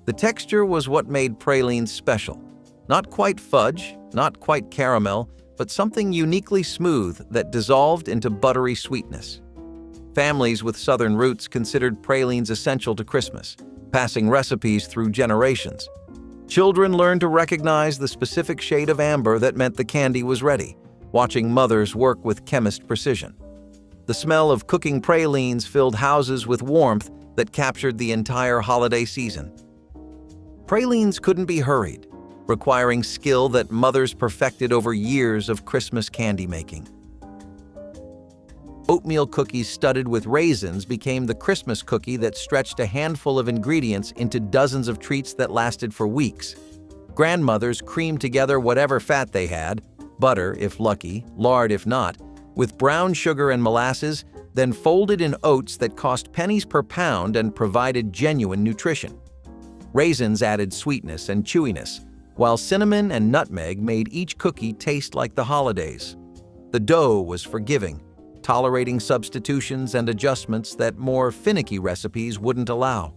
The texture was what made pralines special. Not quite fudge, not quite caramel, but something uniquely smooth that dissolved into buttery sweetness. Families with Southern roots considered pralines essential to Christmas, passing recipes through generations. Children learned to recognize the specific shade of amber that meant the candy was ready, watching mothers work with chemist precision. The smell of cooking pralines filled houses with warmth that captured the entire holiday season. Pralines couldn't be hurried, requiring skill that mothers perfected over years of Christmas candy making. Oatmeal cookies studded with raisins became the Christmas cookie that stretched a handful of ingredients into dozens of treats that lasted for weeks. Grandmothers creamed together whatever fat they had, butter if lucky, lard if not, with brown sugar and molasses, then folded in oats that cost pennies per pound and provided genuine nutrition. Raisins added sweetness and chewiness, while cinnamon and nutmeg made each cookie taste like the holidays. The dough was forgiving, tolerating substitutions and adjustments that more finicky recipes wouldn't allow.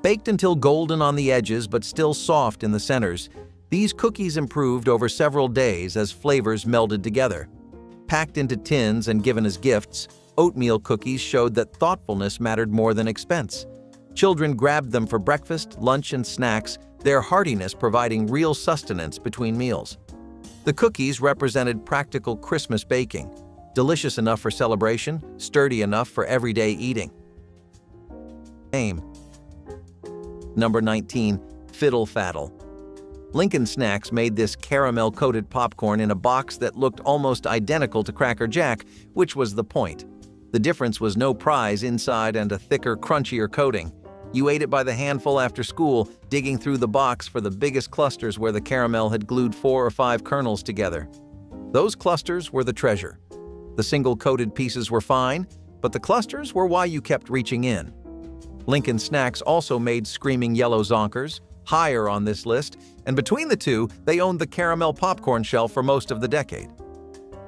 Baked until golden on the edges but still soft in the centers, these cookies improved over several days as flavors melded together. Packed into tins and given as gifts, oatmeal cookies showed that thoughtfulness mattered more than expense. Children grabbed them for breakfast, lunch, and snacks, their heartiness providing real sustenance between meals. The cookies represented practical Christmas baking, delicious enough for celebration, sturdy enough for everyday eating. Name. Number 19. Fiddle Faddle. Lincoln Snacks made this caramel-coated popcorn in a box that looked almost identical to Cracker Jack, which was the point. The difference was no prize inside and a thicker, crunchier coating. You ate it by the handful after school, digging through the box for the biggest clusters where the caramel had glued 4 or 5 kernels together. Those clusters were the treasure. The single-coated pieces were fine, but the clusters were why you kept reaching in. Lincoln Snacks also made Screaming Yellow Zonkers, higher on this list, and between the two, they owned the caramel popcorn shelf for most of the decade.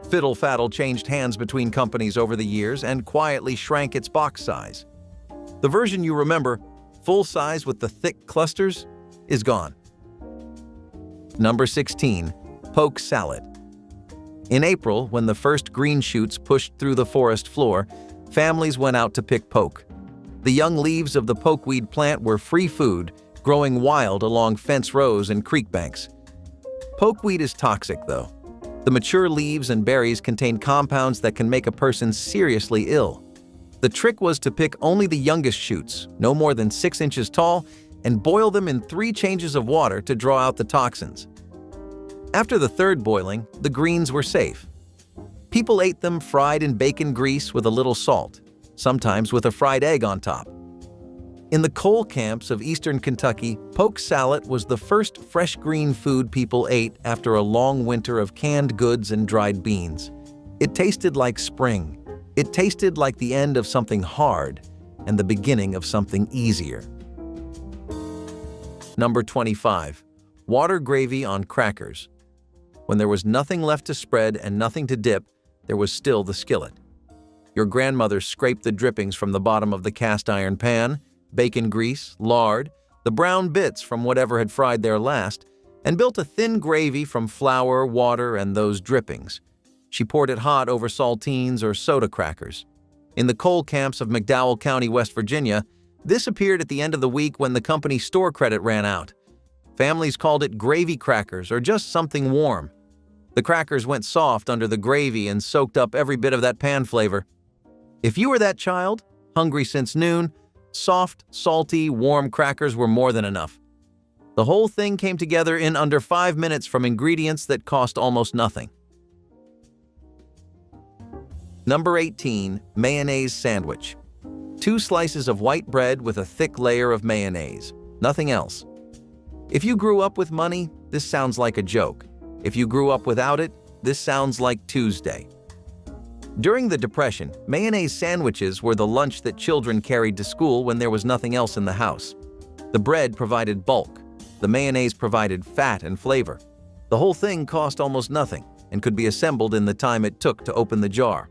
Fiddle Faddle changed hands between companies over the years and quietly shrank its box size. The version you remember, full size with the thick clusters, is gone. Number 16. Poke Salad. In April, when the first green shoots pushed through the forest floor, families went out to pick poke. The young leaves of the pokeweed plant were free food, growing wild along fence rows and creek banks. Pokeweed is toxic, though. The mature leaves and berries contain compounds that can make a person seriously ill. The trick was to pick only the youngest shoots, no more than 6 inches tall, and boil them in 3 changes of water to draw out the toxins. After the 3rd boiling, the greens were safe. People ate them fried in bacon grease with a little salt, sometimes with a fried egg on top. In the coal camps of eastern Kentucky, poke salad was the first fresh green food people ate after a long winter of canned goods and dried beans. It tasted like spring. It tasted like the end of something hard and the beginning of something easier. Number 25. Water gravy on crackers. When there was nothing left to spread and nothing to dip, there was still the skillet. Your grandmother scraped the drippings from the bottom of the cast iron pan, bacon grease, lard, the brown bits from whatever had fried there last, and built a thin gravy from flour, water, and those drippings. She poured it hot over saltines or soda crackers. In the coal camps of McDowell County, West Virginia, this appeared at the end of the week when the company's store credit ran out. Families called it gravy crackers or just something warm. The crackers went soft under the gravy and soaked up every bit of that pan flavor. If you were that child, hungry since noon, soft, salty, warm crackers were more than enough. The whole thing came together in under 5 minutes from ingredients that cost almost nothing. Number 18. Mayonnaise sandwich. 2 slices of white bread with a thick layer of mayonnaise. Nothing else. If you grew up with money, this sounds like a joke. If you grew up without it, this sounds like Tuesday. During the Depression, mayonnaise sandwiches were the lunch that children carried to school when there was nothing else in the house. The bread provided bulk. The mayonnaise provided fat and flavor. The whole thing cost almost nothing and could be assembled in the time it took to open the jar.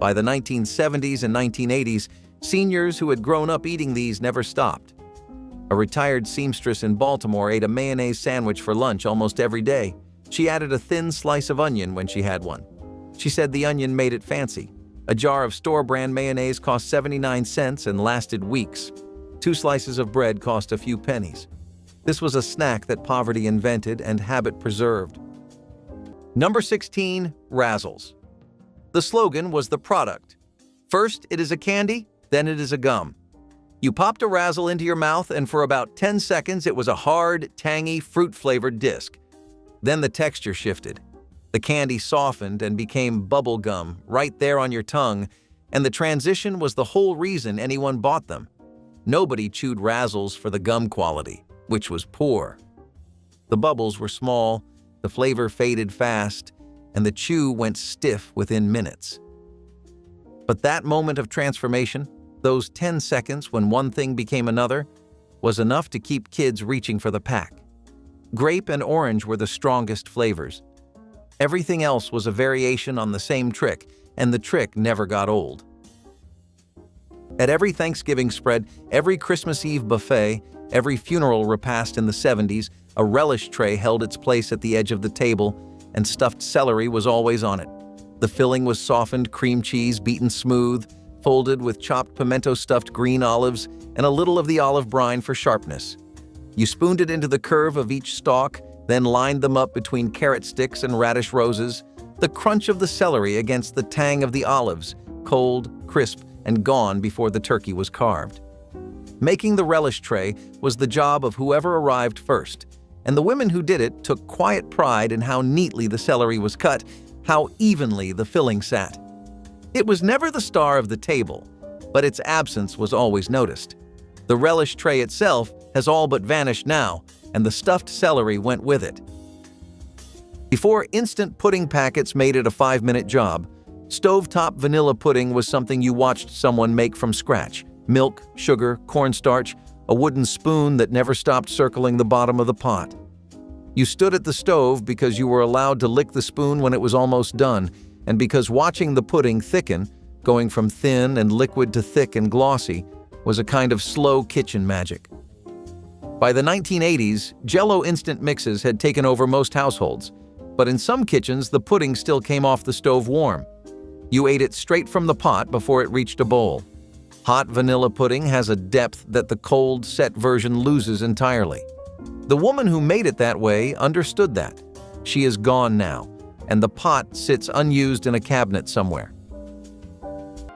By the 1970s and 1980s, seniors who had grown up eating these never stopped. A retired seamstress in Baltimore ate a mayonnaise sandwich for lunch almost every day. She added a thin slice of onion when she had one. She said the onion made it fancy. A jar of store-brand mayonnaise cost 79 cents and lasted weeks. 2 slices of bread cost a few pennies. This was a snack that poverty invented and habit preserved. Number 16. Razzles. The slogan was the product. First it is a candy, then it is a gum. You popped a Razzle into your mouth and for about 10 seconds it was a hard, tangy, fruit-flavored disc. Then the texture shifted. The candy softened and became bubble gum right there on your tongue, and the transition was the whole reason anyone bought them. Nobody chewed Razzles for the gum quality, which was poor. The bubbles were small, the flavor faded fast, and the chew went stiff within minutes. But that moment of transformation, those 10 seconds when one thing became another, was enough to keep kids reaching for the pack. Grape and orange were the strongest flavors. Everything else was a variation on the same trick, and the trick never got old. At every Thanksgiving spread, every Christmas Eve buffet, every funeral repast in the 70s, a relish tray held its place at the edge of the table, and stuffed celery was always on it. The filling was softened cream cheese beaten smooth, folded with chopped pimento-stuffed green olives and a little of the olive brine for sharpness. You spooned it into the curve of each stalk, then lined them up between carrot sticks and radish roses, the crunch of the celery against the tang of the olives, cold, crisp, and gone before the turkey was carved. Making the relish tray was the job of whoever arrived first, and the women who did it took quiet pride in how neatly the celery was cut, how evenly the filling sat. It was never the star of the table, but its absence was always noticed. The relish tray itself has all but vanished now, and the stuffed celery went with it. Before instant pudding packets made it a 5-minute job, stovetop vanilla pudding was something you watched someone make from scratch. Milk, sugar, cornstarch, a wooden spoon that never stopped circling the bottom of the pot. You stood at the stove because you were allowed to lick the spoon when it was almost done, and because watching the pudding thicken, going from thin and liquid to thick and glossy, was a kind of slow kitchen magic. By the 1980s, Jell-O instant mixes had taken over most households, but in some kitchens the pudding still came off the stove warm. You ate it straight from the pot before it reached a bowl. Hot vanilla pudding has a depth that the cold, set version loses entirely. The woman who made it that way understood that. She is gone now, and the pot sits unused in a cabinet somewhere.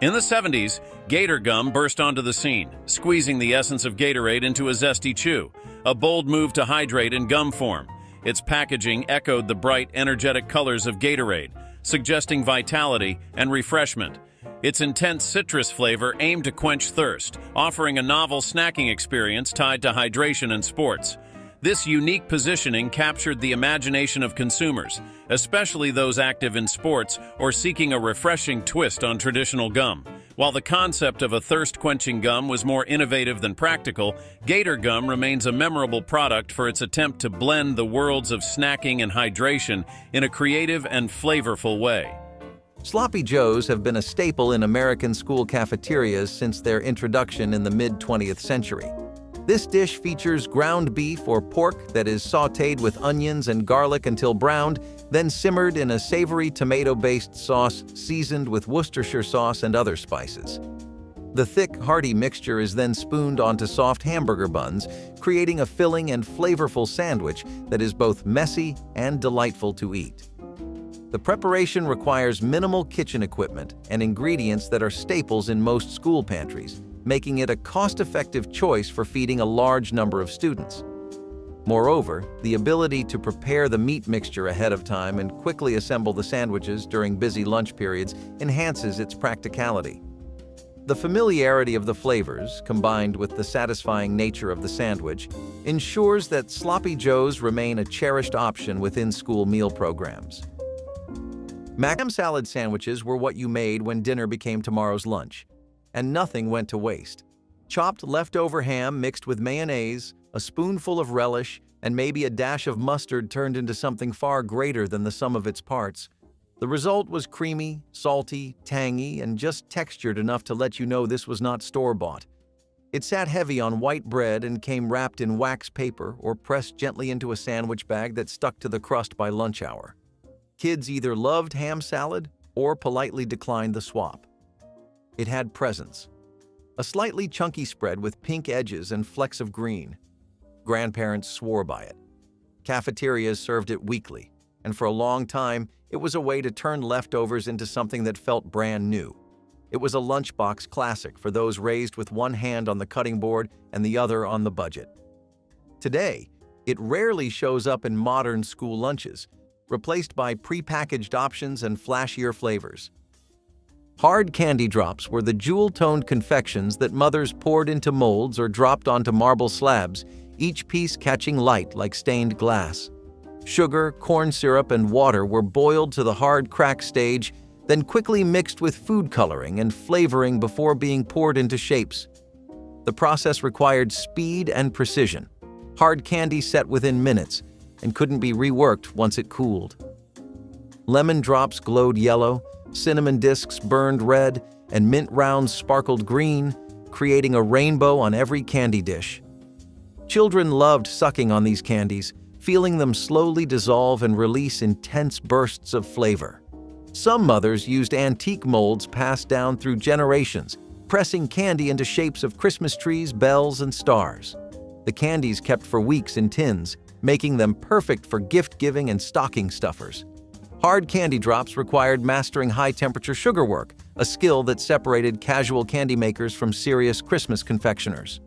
In the 70s, Gator gum burst onto the scene, squeezing the essence of Gatorade into a zesty chew, a bold move to hydrate in gum form. Its packaging echoed the bright, energetic colors of Gatorade, suggesting vitality and refreshment. Its intense citrus flavor aimed to quench thirst, offering a novel snacking experience tied to hydration and sports. This unique positioning captured the imagination of consumers, especially those active in sports or seeking a refreshing twist on traditional gum. While the concept of a thirst-quenching gum was more innovative than practical, Gator gum remains a memorable product for its attempt to blend the worlds of snacking and hydration in a creative and flavorful way. Sloppy Joes have been a staple in American school cafeterias since their introduction in the mid-20th century. This dish features ground beef or pork that is sautéed with onions and garlic until browned, then simmered in a savory tomato-based sauce seasoned with Worcestershire sauce and other spices. The thick, hearty mixture is then spooned onto soft hamburger buns, creating a filling and flavorful sandwich that is both messy and delightful to eat. The preparation requires minimal kitchen equipment and ingredients that are staples in most school pantries, making it a cost-effective choice for feeding a large number of students. Moreover, the ability to prepare the meat mixture ahead of time and quickly assemble the sandwiches during busy lunch periods enhances its practicality. The familiarity of the flavors, combined with the satisfying nature of the sandwich, ensures that Sloppy Joes remain a cherished option within school meal programs. Ham salad sandwiches were what you made when dinner became tomorrow's lunch, and nothing went to waste. Chopped leftover ham mixed with mayonnaise, a spoonful of relish, and maybe a dash of mustard turned into something far greater than the sum of its parts. The result was creamy, salty, tangy, and just textured enough to let you know this was not store-bought. It sat heavy on white bread and came wrapped in wax paper or pressed gently into a sandwich bag that stuck to the crust by lunch hour. Kids either loved ham salad or politely declined the swap. It had presence. A slightly chunky spread with pink edges and flecks of green. Grandparents swore by it. Cafeterias served it weekly, and for a long time, it was a way to turn leftovers into something that felt brand new. It was a lunchbox classic for those raised with one hand on the cutting board and the other on the budget. Today, it rarely shows up in modern school lunches, replaced by pre-packaged options and flashier flavors. Hard candy drops were the jewel-toned confections that mothers poured into molds or dropped onto marble slabs, each piece catching light like stained glass. Sugar, corn syrup, and water were boiled to the hard crack stage, then quickly mixed with food coloring and flavoring before being poured into shapes. The process required speed and precision. Hard candy set within minutes and couldn't be reworked once it cooled. Lemon drops glowed yellow, cinnamon discs burned red, and mint rounds sparkled green, creating a rainbow on every candy dish. Children loved sucking on these candies, feeling them slowly dissolve and release intense bursts of flavor. Some mothers used antique molds passed down through generations, pressing candy into shapes of Christmas trees, bells, and stars. The candies kept for weeks in tins, making them perfect for gift-giving and stocking stuffers. Hard candy drops required mastering high-temperature sugar work, a skill that separated casual candy makers from serious Christmas confectioners.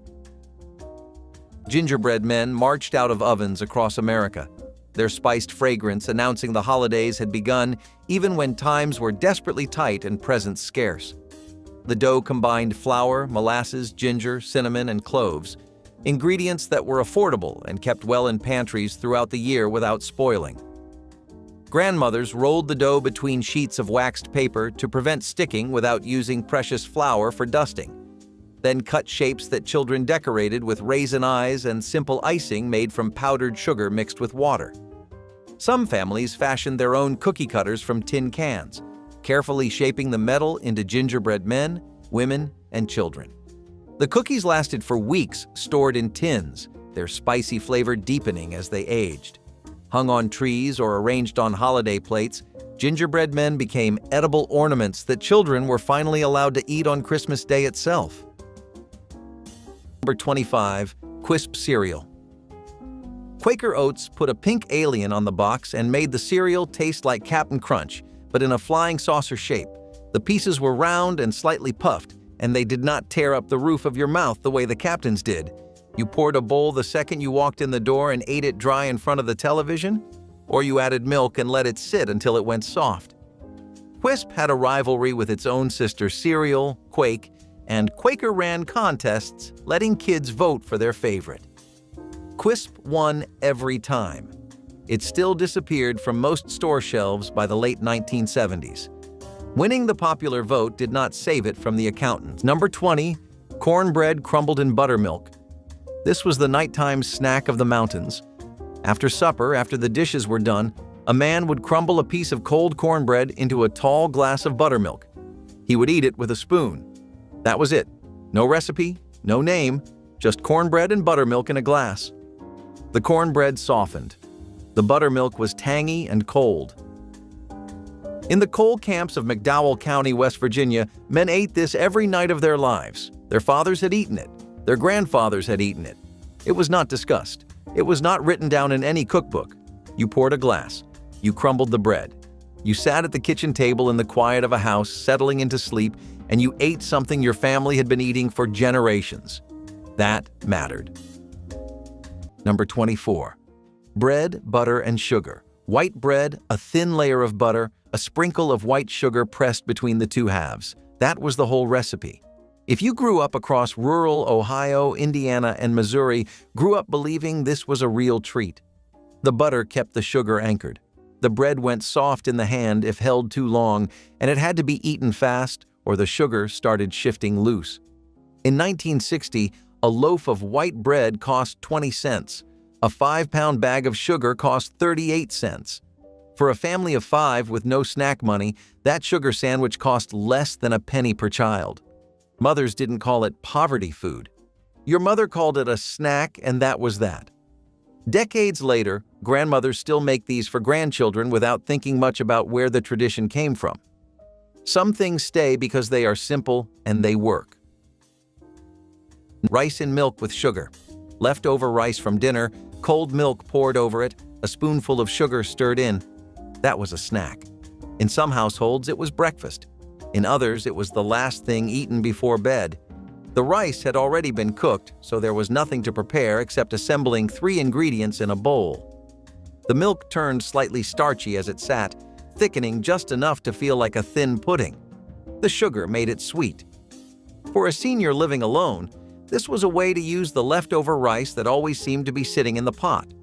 Gingerbread men marched out of ovens across America, their spiced fragrance announcing the holidays had begun even when times were desperately tight and presents scarce. The dough combined flour, molasses, ginger, cinnamon, and cloves, ingredients that were affordable and kept well in pantries throughout the year without spoiling. Grandmothers rolled the dough between sheets of waxed paper to prevent sticking without using precious flour for dusting, then cut shapes that children decorated with raisin eyes and simple icing made from powdered sugar mixed with water. Some families fashioned their own cookie cutters from tin cans, carefully shaping the metal into gingerbread men, women, and children. The cookies lasted for weeks, stored in tins, their spicy flavor deepening as they aged. Hung on trees or arranged on holiday plates, gingerbread men became edible ornaments that children were finally allowed to eat on Christmas Day itself. Number 25. Quisp cereal. Quaker Oats put a pink alien on the box and made the cereal taste like Cap'n Crunch, but in a flying saucer shape. The pieces were round and slightly puffed, and they did not tear up the roof of your mouth the way the Captain's did. You poured a bowl the second you walked in the door and ate it dry in front of the television? Or you added milk and let it sit until it went soft? Quisp had a rivalry with its own sister cereal, Quake, and Quaker ran contests letting kids vote for their favorite. Quisp won every time. It still disappeared from most store shelves by the late 1970s. Winning the popular vote did not save it from the accountants. Number 20. Cornbread crumbled in buttermilk. This was the nighttime snack of the mountains. After supper, after the dishes were done, a man would crumble a piece of cold cornbread into a tall glass of buttermilk. He would eat it with a spoon. That was it. No recipe, no name, just cornbread and buttermilk in a glass. The cornbread softened. The buttermilk was tangy and cold. In the coal camps of McDowell County, West Virginia, men ate this every night of their lives. Their fathers had eaten it. Their grandfathers had eaten it. It was not discussed. It was not written down in any cookbook. You poured a glass. You crumbled the bread. You sat at the kitchen table in the quiet of a house, settling into sleep, and you ate something your family had been eating for generations. That mattered. Number 24. Bread, butter, and sugar. White bread, a thin layer of butter, a sprinkle of white sugar pressed between the two halves. That was the whole recipe. If you grew up across rural Ohio, Indiana, and Missouri, grew up believing this was a real treat. The butter kept the sugar anchored. The bread went soft in the hand if held too long, and it had to be eaten fast or the sugar started shifting loose. In 1960, a loaf of white bread cost 20 cents. A 5-pound bag of sugar cost 38 cents. For a family of 5 with no snack money, that sugar sandwich cost less than a penny per child. Mothers didn't call it poverty food. Your mother called it a snack, and that was that. Decades later, grandmothers still make these for grandchildren without thinking much about where the tradition came from. Some things stay because they are simple and they work. Rice in milk with sugar. Leftover rice from dinner, cold milk poured over it, a spoonful of sugar stirred in. That was a snack. In some households, it was breakfast. In others, it was the last thing eaten before bed. The rice had already been cooked, so there was nothing to prepare except assembling 3 ingredients in a bowl. The milk turned slightly starchy as it sat, thickening just enough to feel like a thin pudding. The sugar made it sweet. For a senior living alone, this was a way to use the leftover rice that always seemed to be sitting in the pot.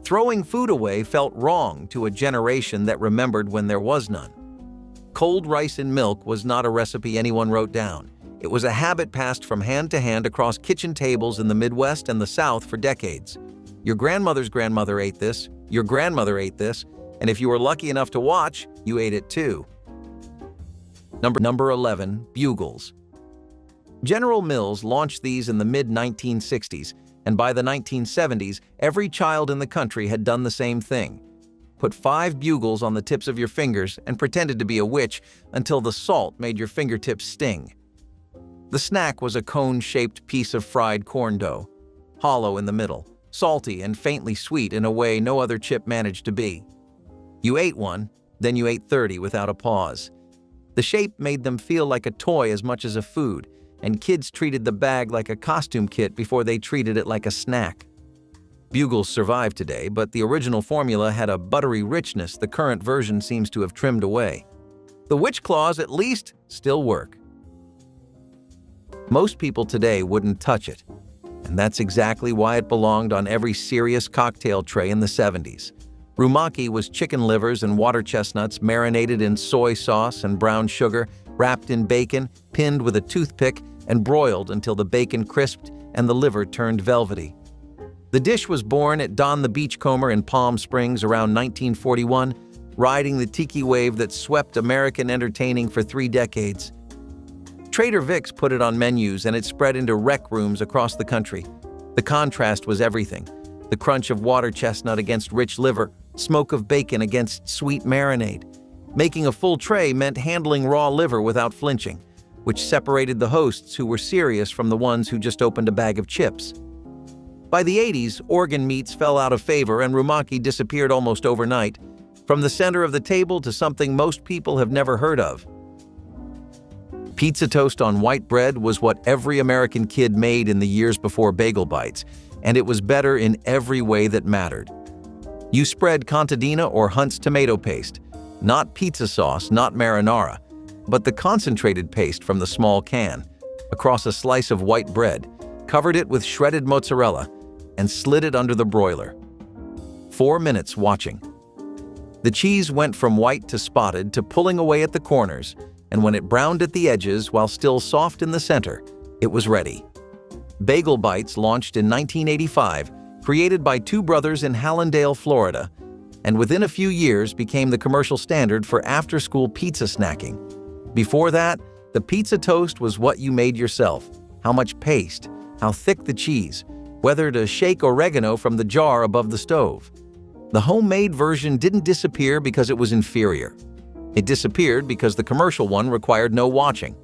Throwing food away felt wrong to a generation that remembered when there was none. Cold rice in milk was not a recipe anyone wrote down. It was a habit passed from hand to hand across kitchen tables in the Midwest and the South for decades. Your grandmother's grandmother ate this, your grandmother ate this, and if you were lucky enough to watch, you ate it too. Number 11. Bugles. General Mills launched these in the mid-1960s, and by the 1970s, every child in the country had done the same thing. Put 5 bugles on the tips of your fingers and pretended to be a witch until the salt made your fingertips sting. The snack was a cone-shaped piece of fried corn dough, hollow in the middle, salty and faintly sweet in a way no other chip managed to be. You ate one, then you ate 30 without a pause. The shape made them feel like a toy as much as a food, and kids treated the bag like a costume kit before they treated it like a snack. Bugles survive today, but the original formula had a buttery richness the current version seems to have trimmed away. The witch claws, at least, still work. Most people today wouldn't touch it, and that's exactly why it belonged on every serious cocktail tray in the 70s. Rumaki was chicken livers and water chestnuts marinated in soy sauce and brown sugar, wrapped in bacon, pinned with a toothpick, and broiled until the bacon crisped and the liver turned velvety. The dish was born at Don the Beachcomber in Palm Springs around 1941, riding the tiki wave that swept American entertaining for 3 decades. Trader Vic's put it on menus and it spread into rec rooms across the country. The contrast was everything. The crunch of water chestnut against rich liver, smoke of bacon against sweet marinade. Making a full tray meant handling raw liver without flinching. which separated the hosts who were serious from the ones who just opened a bag of chips. By the 80s, organ meats fell out of favor and rumaki disappeared almost overnight, from the center of the table to something most people have never heard of. Pizza toast on white bread was what every American kid made in the years before bagel bites, and it was better in every way that mattered. You spread contadina or Hunt's tomato paste, not pizza sauce, not marinara, but the concentrated paste from the small can, across a slice of white bread, covered it with shredded mozzarella, and slid it under the broiler. 4 minutes watching. The cheese went from white to spotted to pulling away at the corners, and when it browned at the edges while still soft in the center, it was ready. Bagel Bites launched in 1985, created by two brothers in Hallandale, Florida, and within a few years became the commercial standard for after-school pizza snacking. Before that, the pizza toast was what you made yourself, how much paste, how thick the cheese, whether to shake oregano from the jar above the stove. The homemade version didn't disappear because it was inferior. It disappeared because the commercial one required no watching.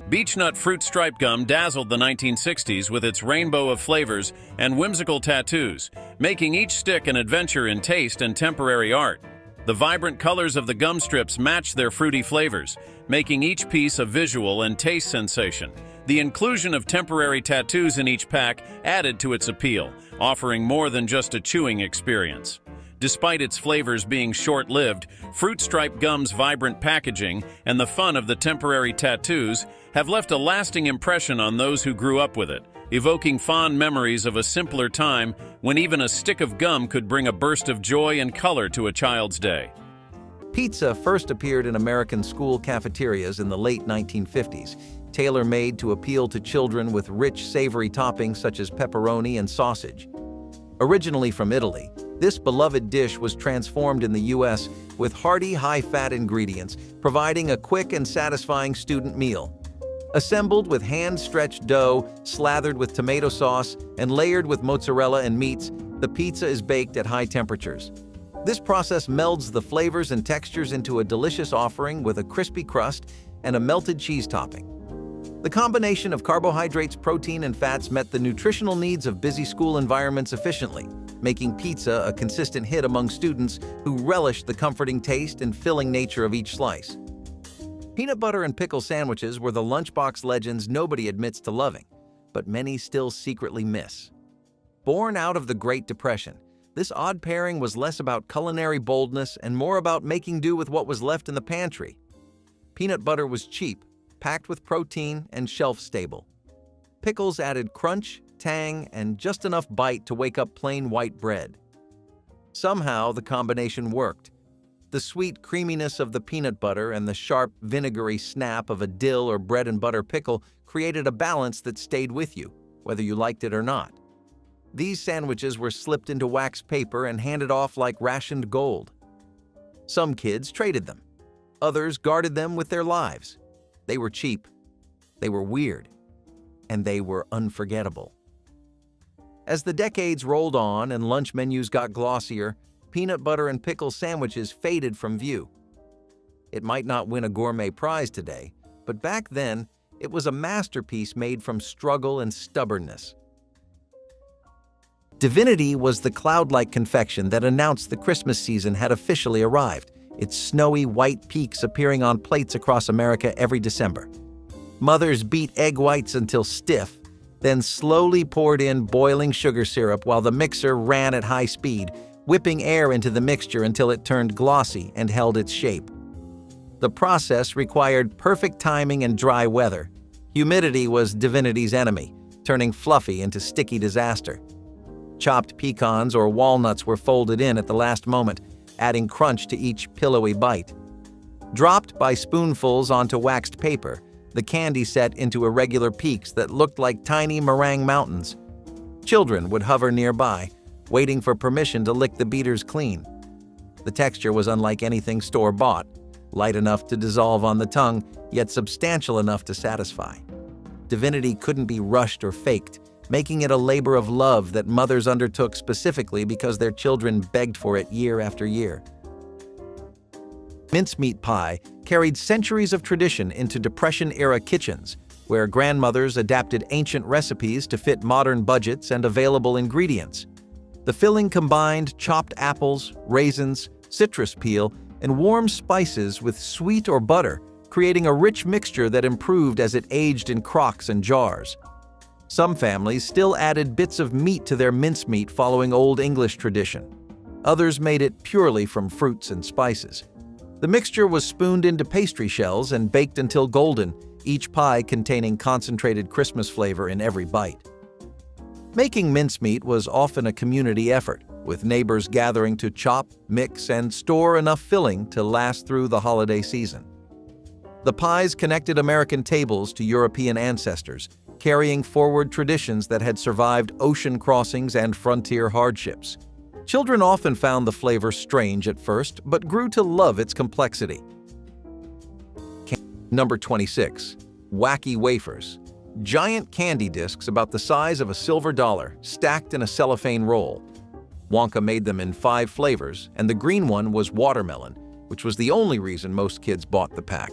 Beechnut fruit stripe gum dazzled the 1960s with its rainbow of flavors and whimsical tattoos, making each stick an adventure in taste and temporary art. The vibrant colors of the gum strips matched their fruity flavors, making each piece a visual and taste sensation. The inclusion of temporary tattoos in each pack added to its appeal, offering more than just a chewing experience. Despite its flavors being short-lived, Fruit Stripe Gum's vibrant packaging and the fun of the temporary tattoos have left a lasting impression on those who grew up with it, evoking fond memories of a simpler time when even a stick of gum could bring a burst of joy and color to a child's day. Pizza first appeared in American school cafeterias in the late 1950s, tailor-made to appeal to children with rich, savory toppings such as pepperoni and sausage. Originally from Italy, this beloved dish was transformed in the U.S. with hearty, high-fat ingredients, providing a quick and satisfying student meal. Assembled with hand-stretched dough, slathered with tomato sauce, and layered with mozzarella and meats, the pizza is baked at high temperatures. This process melds the flavors and textures into a delicious offering with a crispy crust and a melted cheese topping. The combination of carbohydrates, protein, and fats met the nutritional needs of busy school environments efficiently, making pizza a consistent hit among students who relished the comforting taste and filling nature of each slice. Peanut butter and pickle sandwiches were the lunchbox legends nobody admits to loving, but many still secretly miss. Born out of the Great Depression, this odd pairing was less about culinary boldness and more about making do with what was left in the pantry. Peanut butter was cheap, packed with protein and shelf-stable. Pickles added crunch, tang, and just enough bite to wake up plain white bread. Somehow, the combination worked. The sweet creaminess of the peanut butter and the sharp, vinegary snap of a dill or bread and butter pickle created a balance that stayed with you, whether you liked it or not. These sandwiches were slipped into wax paper and handed off like rationed gold. Some kids traded them. Others guarded them with their lives. They were cheap, they were weird, and they were unforgettable. As the decades rolled on and lunch menus got glossier, peanut butter and pickle sandwiches faded from view. It might not win a gourmet prize today, but back then, it was a masterpiece made from struggle and stubbornness. Divinity was the cloud-like confection that announced the Christmas season had officially arrived, its snowy white peaks appearing on plates across America every December. Mothers beat egg whites until stiff, then slowly poured in boiling sugar syrup while the mixer ran at high speed, whipping air into the mixture until it turned glossy and held its shape. The process required perfect timing and dry weather. Humidity was Divinity's enemy, turning fluffy into sticky disaster. Chopped pecans or walnuts were folded in at the last moment, adding crunch to each pillowy bite. Dropped by spoonfuls onto waxed paper, the candy set into irregular peaks that looked like tiny meringue mountains. Children would hover nearby, waiting for permission to lick the beaters clean. The texture was unlike anything store-bought, light enough to dissolve on the tongue, yet substantial enough to satisfy. Divinity couldn't be rushed or faked, making it a labor of love that mothers undertook specifically because their children begged for it year after year. Mincemeat pie, carried centuries of tradition into Depression-era kitchens, where grandmothers adapted ancient recipes to fit modern budgets and available ingredients. The filling combined chopped apples, raisins, citrus peel, and warm spices with sweet or butter, creating a rich mixture that improved as it aged in crocks and jars. Some families still added bits of meat to their mincemeat following Old English tradition. Others made it purely from fruits and spices. The mixture was spooned into pastry shells and baked until golden, each pie containing concentrated Christmas flavor in every bite. Making mincemeat was often a community effort, with neighbors gathering to chop, mix, and store enough filling to last through the holiday season. The pies connected American tables to European ancestors, carrying forward traditions that had survived ocean crossings and frontier hardships. Children often found the flavor strange at first, but grew to love its complexity. Number 26. Wacky wafers. Giant candy discs about the size of a silver dollar, stacked in a cellophane roll. Wonka made them in 5 flavors, and the green one was watermelon, which was the only reason most kids bought the pack.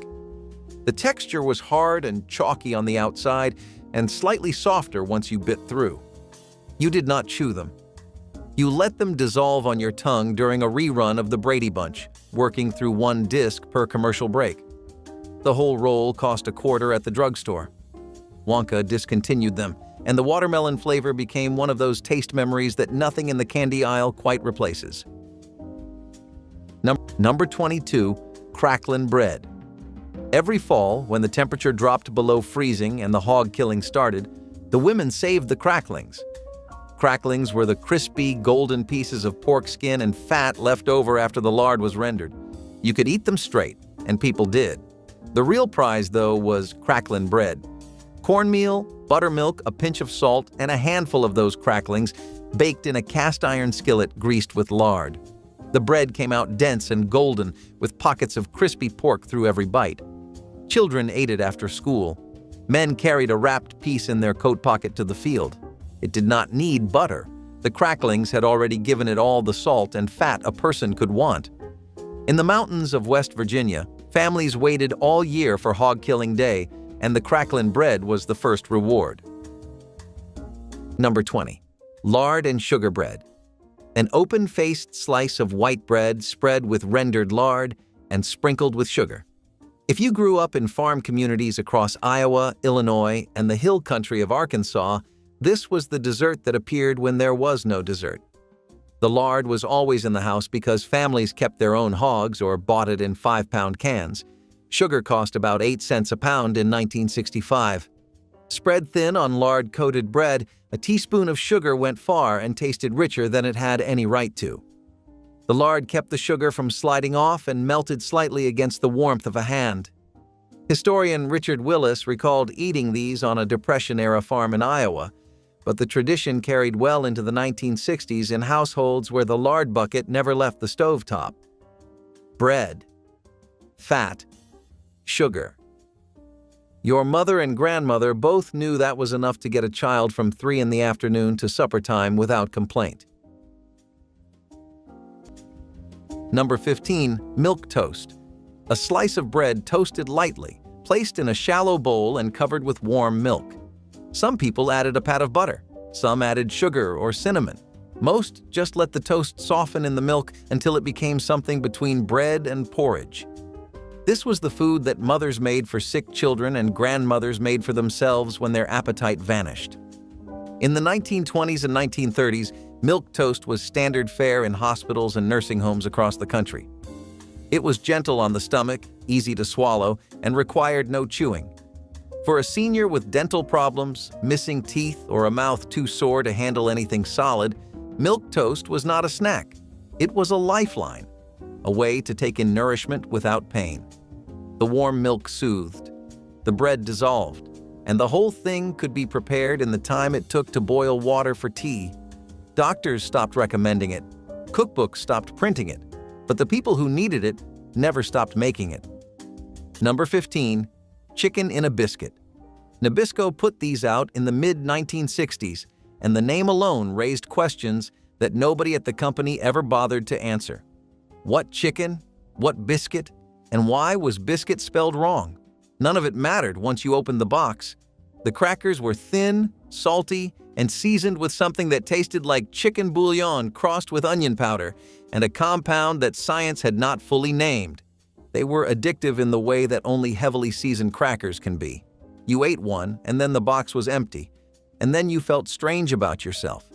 The texture was hard and chalky on the outside, and slightly softer once you bit through. You did not chew them. You let them dissolve on your tongue during a rerun of the Brady Bunch, working through 1 disc per commercial break. The whole roll cost $0.25 at the drugstore. Wonka discontinued them, and the watermelon flavor became one of those taste memories that nothing in the candy aisle quite replaces. Number 22. Cracklin' bread. Every fall, when the temperature dropped below freezing and the hog killing started, the women saved the cracklings. Cracklings were the crispy, golden pieces of pork skin and fat left over after the lard was rendered. You could eat them straight, and people did. The real prize, though, was cracklin' bread. Cornmeal, buttermilk, a pinch of salt, and a handful of those cracklings baked in a cast-iron skillet greased with lard. The bread came out dense and golden, with pockets of crispy pork through every bite. Children ate it after school. Men carried a wrapped piece in their coat pocket to the field. It did not need butter. The cracklings had already given it all the salt and fat a person could want. In the mountains of West Virginia, families waited all year for Hog Killing Day, and the cracklin' bread was the first reward. Number 20. Lard and sugar bread. An open-faced slice of white bread spread with rendered lard and sprinkled with sugar. If you grew up in farm communities across Iowa, Illinois, and the hill country of Arkansas, this was the dessert that appeared when there was no dessert. The lard was always in the house because families kept their own hogs or bought it in 5-pound cans. Sugar cost about 8 cents a pound in 1965. Spread thin on lard-coated bread, a teaspoon of sugar went far and tasted richer than it had any right to. The lard kept the sugar from sliding off and melted slightly against the warmth of a hand. Historian Richard Willis recalled eating these on a Depression-era farm in Iowa, but the tradition carried well into the 1960s in households where the lard bucket never left the stovetop. Bread, fat, sugar. Your mother and grandmother both knew that was enough to get a child from 3 in the afternoon to supper time without complaint. Number 15. Milk toast. A slice of bread toasted lightly, placed in a shallow bowl and covered with warm milk. Some people added a pat of butter. Some added sugar or cinnamon. Most just let the toast soften in the milk until it became something between bread and porridge. This was the food that mothers made for sick children and grandmothers made for themselves when their appetite vanished. In the 1920s and 1930s, milk toast was standard fare in hospitals and nursing homes across the country. It was gentle on the stomach, easy to swallow, and required no chewing. For a senior with dental problems, missing teeth, or a mouth too sore to handle anything solid, milk toast was not a snack. It was a lifeline, a way to take in nourishment without pain. The warm milk soothed, the bread dissolved, and the whole thing could be prepared in the time it took to boil water for tea. Doctors stopped recommending it, cookbooks stopped printing it, but the people who needed it never stopped making it. Number 15. Chicken in a biscuit. Nabisco put these out in the mid-1960s, and the name alone raised questions that nobody at the company ever bothered to answer. What chicken? What biscuit? And why was biscuit spelled wrong? None of it mattered once you opened the box. The crackers were thin, salty, and seasoned with something that tasted like chicken bouillon crossed with onion powder, and a compound that science had not fully named. They were addictive in the way that only heavily seasoned crackers can be. You ate one, and then the box was empty, and then you felt strange about yourself.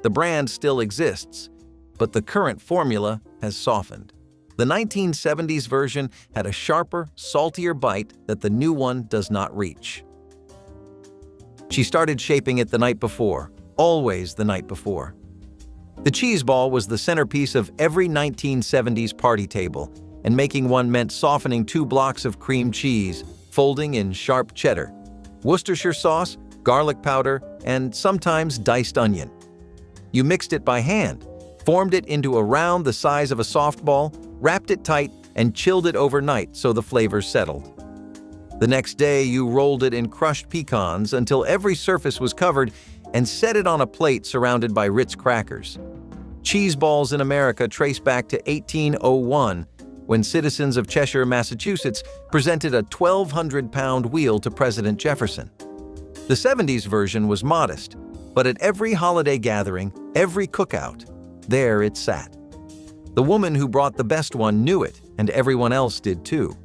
The brand still exists, but the current formula has softened. The 1970s version had a sharper, saltier bite that the new one does not reach. She started shaping it the night before, always the night before. The cheese ball was the centerpiece of every 1970s party table, and making one meant softening 2 blocks of cream cheese, folding in sharp cheddar, Worcestershire sauce, garlic powder, and sometimes diced onion. You mixed it by hand, formed it into a round the size of a softball, wrapped it tight, and chilled it overnight so the flavors settled. The next day, you rolled it in crushed pecans until every surface was covered and set it on a plate surrounded by Ritz crackers. Cheese balls in America trace back to 1801, when citizens of Cheshire, Massachusetts, presented a 1,200-pound wheel to President Jefferson. The 70s version was modest, but at every holiday gathering, every cookout, there it sat. The woman who brought the best one knew it, and everyone else did too.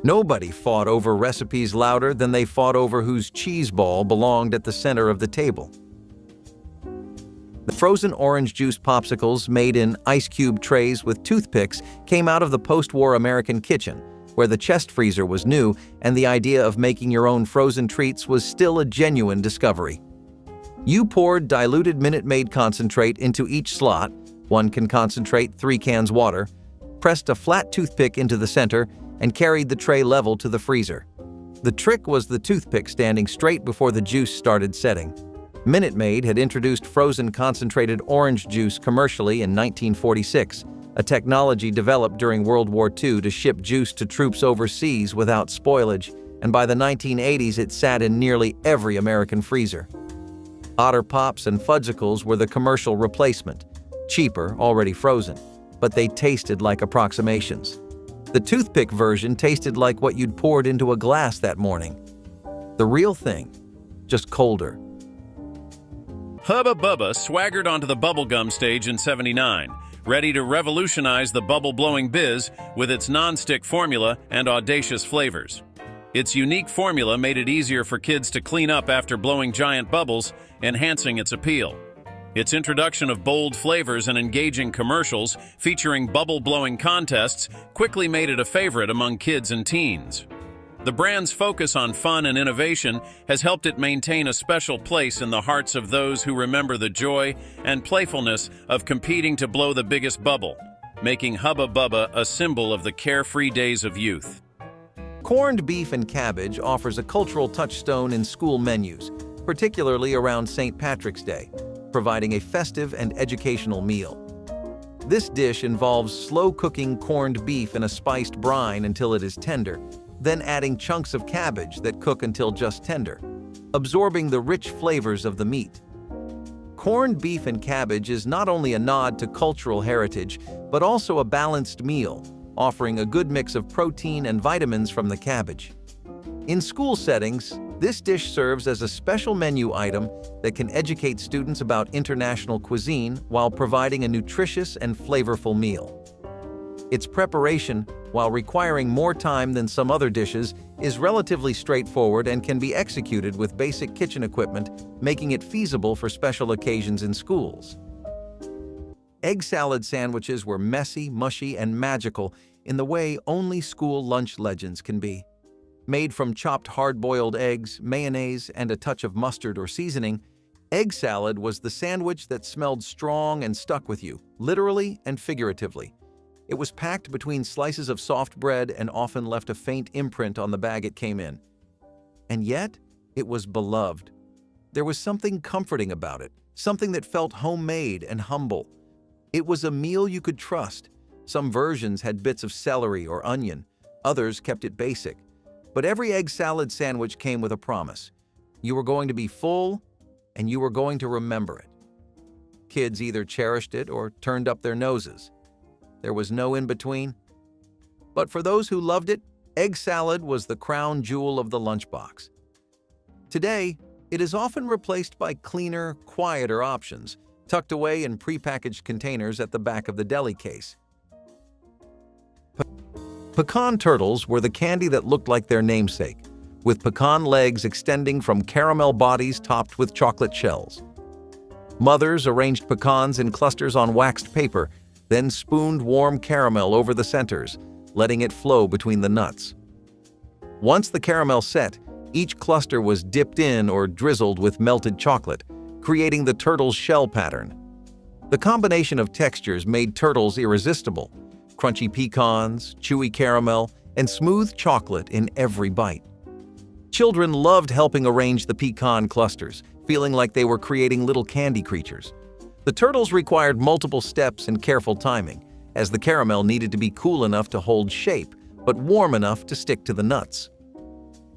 Nobody fought over recipes louder than they fought over whose cheese ball belonged at the center of the table. The frozen orange juice popsicles made in ice cube trays with toothpicks came out of the post-war American kitchen, where the chest freezer was new and the idea of making your own frozen treats was still a genuine discovery. You poured diluted Minute Maid concentrate into each slot, 1 can concentrate, 3 cans water, pressed a flat toothpick into the center, and carried the tray level to the freezer. The trick was the toothpick standing straight before the juice started setting. Minute Maid had introduced frozen concentrated orange juice commercially in 1946, a technology developed during World War II to ship juice to troops overseas without spoilage, and by the 1980s it sat in nearly every American freezer. Otter Pops and Fudgsicles were the commercial replacement, cheaper, already frozen, but they tasted like approximations. The toothpick version tasted like what you'd poured into a glass that morning. The real thing, just colder. Hubba Bubba swaggered onto the bubblegum stage in '79, ready to revolutionize the bubble-blowing biz with its non-stick formula and audacious flavors. Its unique formula made it easier for kids to clean up after blowing giant bubbles, enhancing its appeal. Its introduction of bold flavors and engaging commercials featuring bubble-blowing contests quickly made it a favorite among kids and teens. The brand's focus on fun and innovation has helped it maintain a special place in the hearts of those who remember the joy and playfulness of competing to blow the biggest bubble, making Hubba Bubba a symbol of the carefree days of youth. Corned beef and cabbage offers a cultural touchstone in school menus, particularly around St. Patrick's Day, providing a festive and educational meal. This dish involves slow-cooking corned beef in a spiced brine until it is tender, then adding chunks of cabbage that cook until just tender, absorbing the rich flavors of the meat. Corned beef and cabbage is not only a nod to cultural heritage, but also a balanced meal, offering a good mix of protein and vitamins from the cabbage. In school settings, this dish serves as a special menu item that can educate students about international cuisine while providing a nutritious and flavorful meal. Its preparation, while requiring more time than some other dishes, is relatively straightforward and can be executed with basic kitchen equipment, making it feasible for special occasions in schools. Egg salad sandwiches were messy, mushy, and magical in the way only school lunch legends can be. Made from chopped hard-boiled eggs, mayonnaise, and a touch of mustard or seasoning, egg salad was the sandwich that smelled strong and stuck with you, literally and figuratively. It was packed between slices of soft bread and often left a faint imprint on the bag it came in. And yet, it was beloved. There was something comforting about it, something that felt homemade and humble. It was a meal you could trust. Some versions had bits of celery or onion, others kept it basic. But every egg salad sandwich came with a promise. You were going to be full, and you were going to remember it. Kids either cherished it or turned up their noses. There was no in-between. But for those who loved it, egg salad was the crown jewel of the lunchbox. Today, it is often replaced by cleaner, quieter options, tucked away in prepackaged containers at the back of the deli case. Pecan turtles were the candy that looked like their namesake, with pecan legs extending from caramel bodies topped with chocolate shells. Mothers arranged pecans in clusters on waxed paper, then spooned warm caramel over the centers, letting it flow between the nuts. Once the caramel set, each cluster was dipped in or drizzled with melted chocolate, creating the turtle's shell pattern. The combination of textures made turtles irresistible: crunchy pecans, chewy caramel, and smooth chocolate in every bite. Children loved helping arrange the pecan clusters, feeling like they were creating little candy creatures. The turtles required multiple steps and careful timing, as the caramel needed to be cool enough to hold shape, but warm enough to stick to the nuts.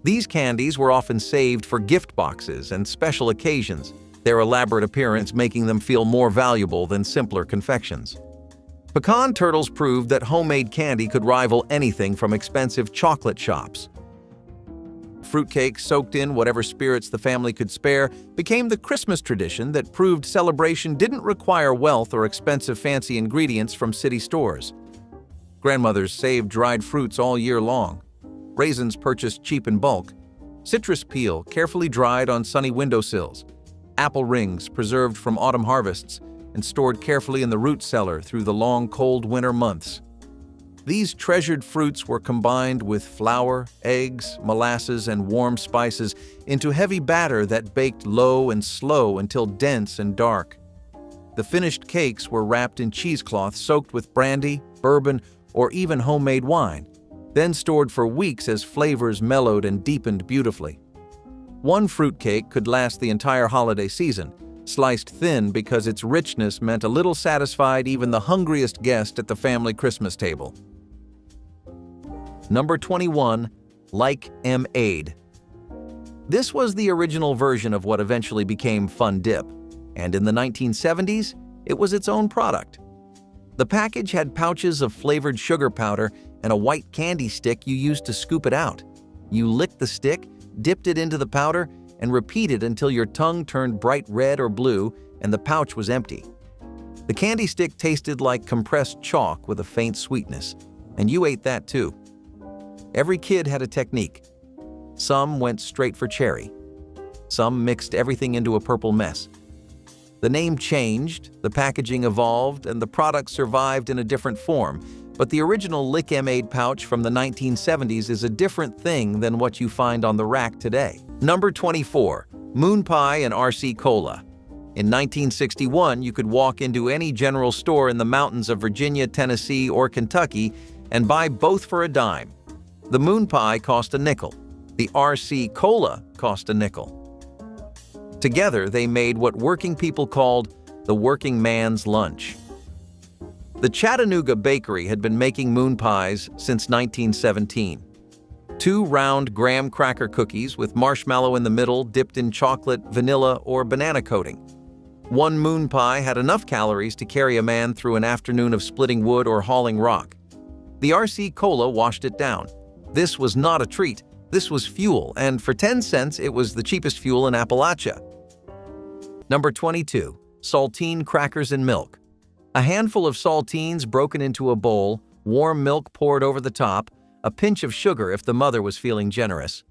These candies were often saved for gift boxes and special occasions, their elaborate appearance making them feel more valuable than simpler confections. Pecan turtles proved that homemade candy could rival anything from expensive chocolate shops. Fruitcake soaked in whatever spirits the family could spare became the Christmas tradition that proved celebration didn't require wealth or expensive fancy ingredients from city stores. Grandmothers saved dried fruits all year long, raisins purchased cheap in bulk, citrus peel carefully dried on sunny windowsills, apple rings preserved from autumn harvests and stored carefully in the root cellar through the long, cold winter months. These treasured fruits were combined with flour, eggs, molasses, and warm spices into heavy batter that baked low and slow until dense and dark. The finished cakes were wrapped in cheesecloth soaked with brandy, bourbon, or even homemade wine, then stored for weeks as flavors mellowed and deepened beautifully. One fruitcake could last the entire holiday season, sliced thin because its richness meant a little satisfied even the hungriest guest at the family Christmas table. Number 21. Like M-Aid. This was the original version of what eventually became Fun Dip, and in the 1970s, it was its own product. The package had pouches of flavored sugar powder and a white candy stick you used to scoop it out. You licked the stick, dipped it into the powder, and repeated until your tongue turned bright red or blue and the pouch was empty. The candy stick tasted like compressed chalk with a faint sweetness, and you ate that too. Every kid had a technique. Some went straight for cherry. Some mixed everything into a purple mess. The name changed, the packaging evolved, and the product survived in a different form, but the original Lick M-Aid pouch from the 1970s is a different thing than what you find on the rack today. Number 24. Moon Pie and RC Cola. In 1961, you could walk into any general store in the mountains of Virginia, Tennessee, or Kentucky and buy both for a dime. The Moon Pie cost a nickel. The RC Cola cost a nickel. Together, they made what working people called the working man's lunch. The Chattanooga Bakery had been making moon pies since 1917. 2 round graham cracker cookies with marshmallow in the middle dipped in chocolate, vanilla, or banana coating. One moon pie had enough calories to carry a man through an afternoon of splitting wood or hauling rock. The RC Cola washed it down. This was not a treat. This was fuel, and for 10 cents, it was the cheapest fuel in Appalachia. Number 22. Saltine crackers and milk. A handful of saltines broken into a bowl, warm milk poured over the top, a pinch of sugar if the mother was feeling generous.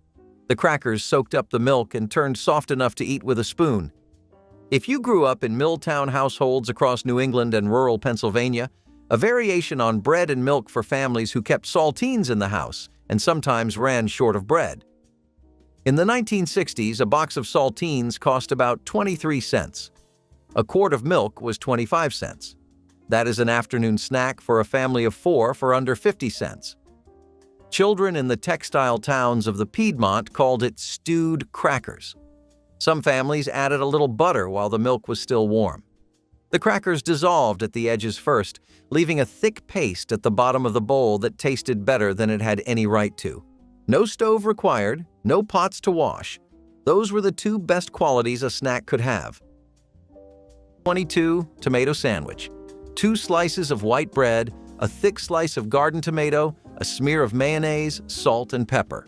The crackers soaked up the milk and turned soft enough to eat with a spoon. If you grew up in Milltown households across New England and rural Pennsylvania, a variation on bread and milk for families who kept saltines in the house and sometimes ran short of bread. In the 1960s, a box of saltines cost about 23 cents. A quart of milk was 25 cents. That is an afternoon snack for a family of 4 for under 50 cents. Children in the textile towns of the Piedmont called it stewed crackers. Some families added a little butter while the milk was still warm. The crackers dissolved at the edges first, leaving a thick paste at the bottom of the bowl that tasted better than it had any right to. No stove required, no pots to wash. Those were the 2 best qualities a snack could have. 22. Tomato sandwich. 2 slices of white bread, a thick slice of garden tomato, a smear of mayonnaise, salt, and pepper.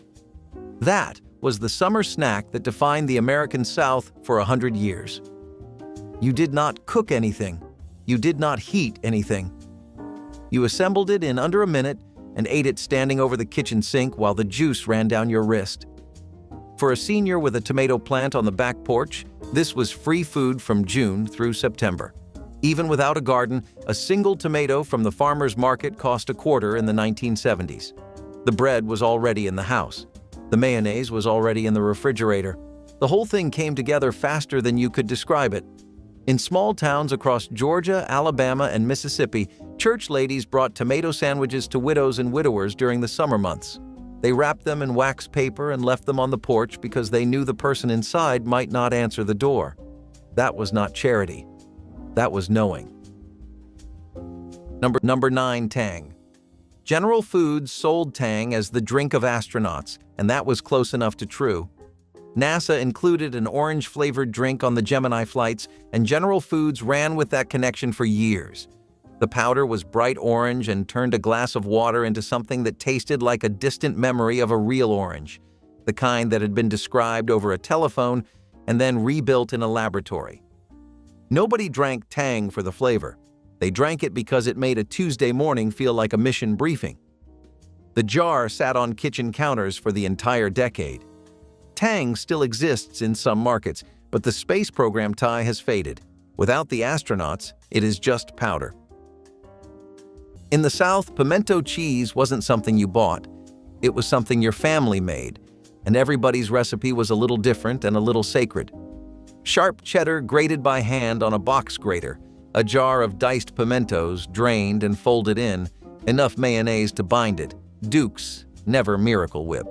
That was the summer snack that defined the American South for 100 years. You did not cook anything. You did not heat anything. You assembled it in under a minute and ate it standing over the kitchen sink while the juice ran down your wrist. For a senior with a tomato plant on the back porch, this was free food from June through September. Even without a garden, a single tomato from the farmer's market cost $0.25 in the 1970s. The bread was already in the house. The mayonnaise was already in the refrigerator. The whole thing came together faster than you could describe it. In small towns across Georgia, Alabama, and Mississippi, church ladies brought tomato sandwiches to widows and widowers during the summer months. They wrapped them in wax paper and left them on the porch because they knew the person inside might not answer the door. That was not charity. That was knowing. Number 9, Tang. General Foods sold Tang as the drink of astronauts, and that was close enough to true. NASA included an orange-flavored drink on the Gemini flights, and General Foods ran with that connection for years. The powder was bright orange and turned a glass of water into something that tasted like a distant memory of a real orange, the kind that had been described over a telephone and then rebuilt in a laboratory. Nobody drank Tang for the flavor. They drank it because it made a Tuesday morning feel like a mission briefing. The jar sat on kitchen counters for the entire decade. Tang still exists in some markets, but the space program tie has faded. Without the astronauts, it is just powder. In the South, pimento cheese wasn't something you bought. It was something your family made, and everybody's recipe was a little different and a little sacred. Sharp cheddar grated by hand on a box grater, a jar of diced pimentos drained and folded in, enough mayonnaise to bind it, Duke's, never Miracle Whip.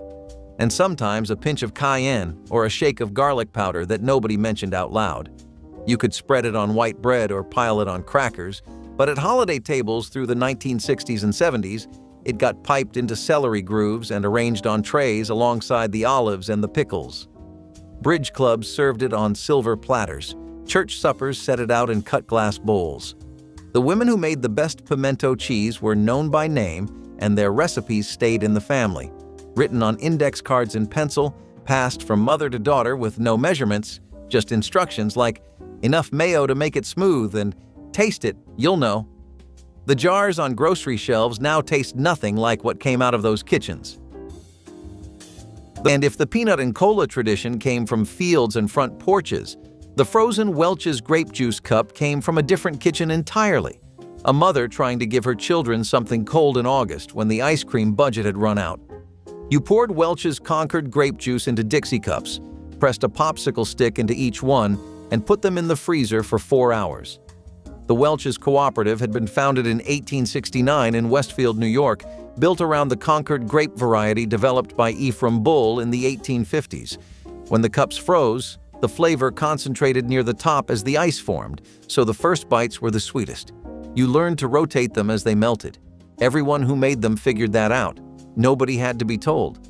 And sometimes a pinch of cayenne or a shake of garlic powder that nobody mentioned out loud. You could spread it on white bread or pile it on crackers, but at holiday tables through the 1960s and 70s, it got piped into celery grooves and arranged on trays alongside the olives and the pickles. Bridge clubs served it on silver platters. Church suppers set it out in cut glass bowls. The women who made the best pimento cheese were known by name, and their recipes stayed in the family, written on index cards in pencil, passed from mother to daughter with no measurements, just instructions like enough mayo to make it smooth and taste it, you'll know. The jars on grocery shelves now taste nothing like what came out of those kitchens. And if the peanut and cola tradition came from fields and front porches, the frozen Welch's grape juice cup came from a different kitchen entirely. A mother trying to give her children something cold in August when the ice cream budget had run out. You poured Welch's Concord grape juice into Dixie cups, pressed a popsicle stick into each one, and put them in the freezer for 4 hours. The Welch's Cooperative had been founded in 1869 in Westfield, New York, built around the Concord grape variety developed by Ephraim Bull in the 1850s. When the cups froze, the flavor concentrated near the top as the ice formed, so the first bites were the sweetest. You learned to rotate them as they melted. Everyone who made them figured that out. Nobody had to be told.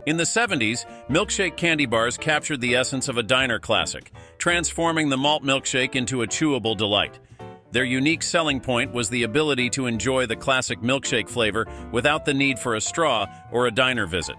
In the 70s, milkshake candy bars captured the essence of a diner classic, transforming the malt milkshake into a chewable delight. Their unique selling point was the ability to enjoy the classic milkshake flavor without the need for a straw or a diner visit.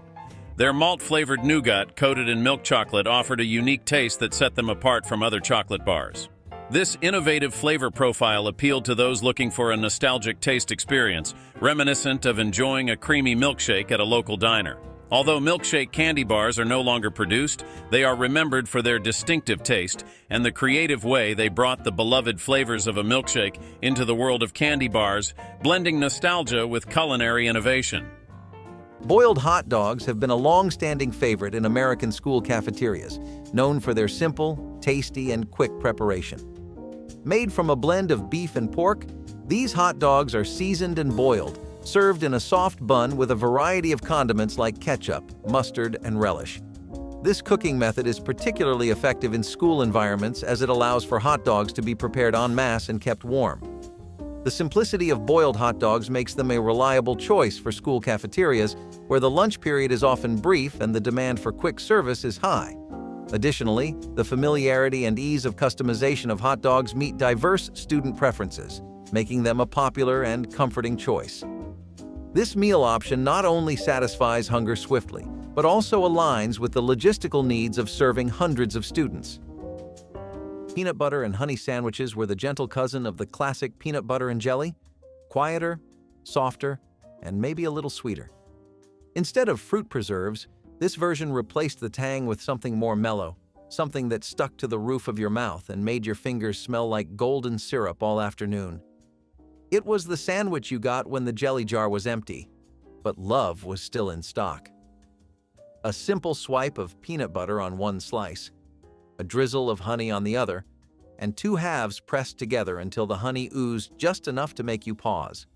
Their malt-flavored nougat coated in milk chocolate offered a unique taste that set them apart from other chocolate bars. This innovative flavor profile appealed to those looking for a nostalgic taste experience, reminiscent of enjoying a creamy milkshake at a local diner. Although milkshake candy bars are no longer produced, they are remembered for their distinctive taste and the creative way they brought the beloved flavors of a milkshake into the world of candy bars, blending nostalgia with culinary innovation. Boiled hot dogs have been a long-standing favorite in American school cafeterias, known for their simple, tasty, and quick preparation. Made from a blend of beef and pork, these hot dogs are seasoned and boiled, served in a soft bun with a variety of condiments like ketchup, mustard, and relish. This cooking method is particularly effective in school environments as it allows for hot dogs to be prepared en masse and kept warm. The simplicity of boiled hot dogs makes them a reliable choice for school cafeterias, where the lunch period is often brief and the demand for quick service is high. Additionally, the familiarity and ease of customization of hot dogs meet diverse student preferences, making them a popular and comforting choice. This meal option not only satisfies hunger swiftly, but also aligns with the logistical needs of serving hundreds of students. Peanut butter and honey sandwiches were the gentle cousin of the classic peanut butter and jelly, quieter, softer, and maybe a little sweeter. Instead of fruit preserves, this version replaced the tang with something more mellow, something that stuck to the roof of your mouth and made your fingers smell like golden syrup all afternoon. It was the sandwich you got when the jelly jar was empty, but love was still in stock. A simple swipe of peanut butter on one slice, a drizzle of honey on the other, and two halves pressed together until the honey oozed just enough to make you pause.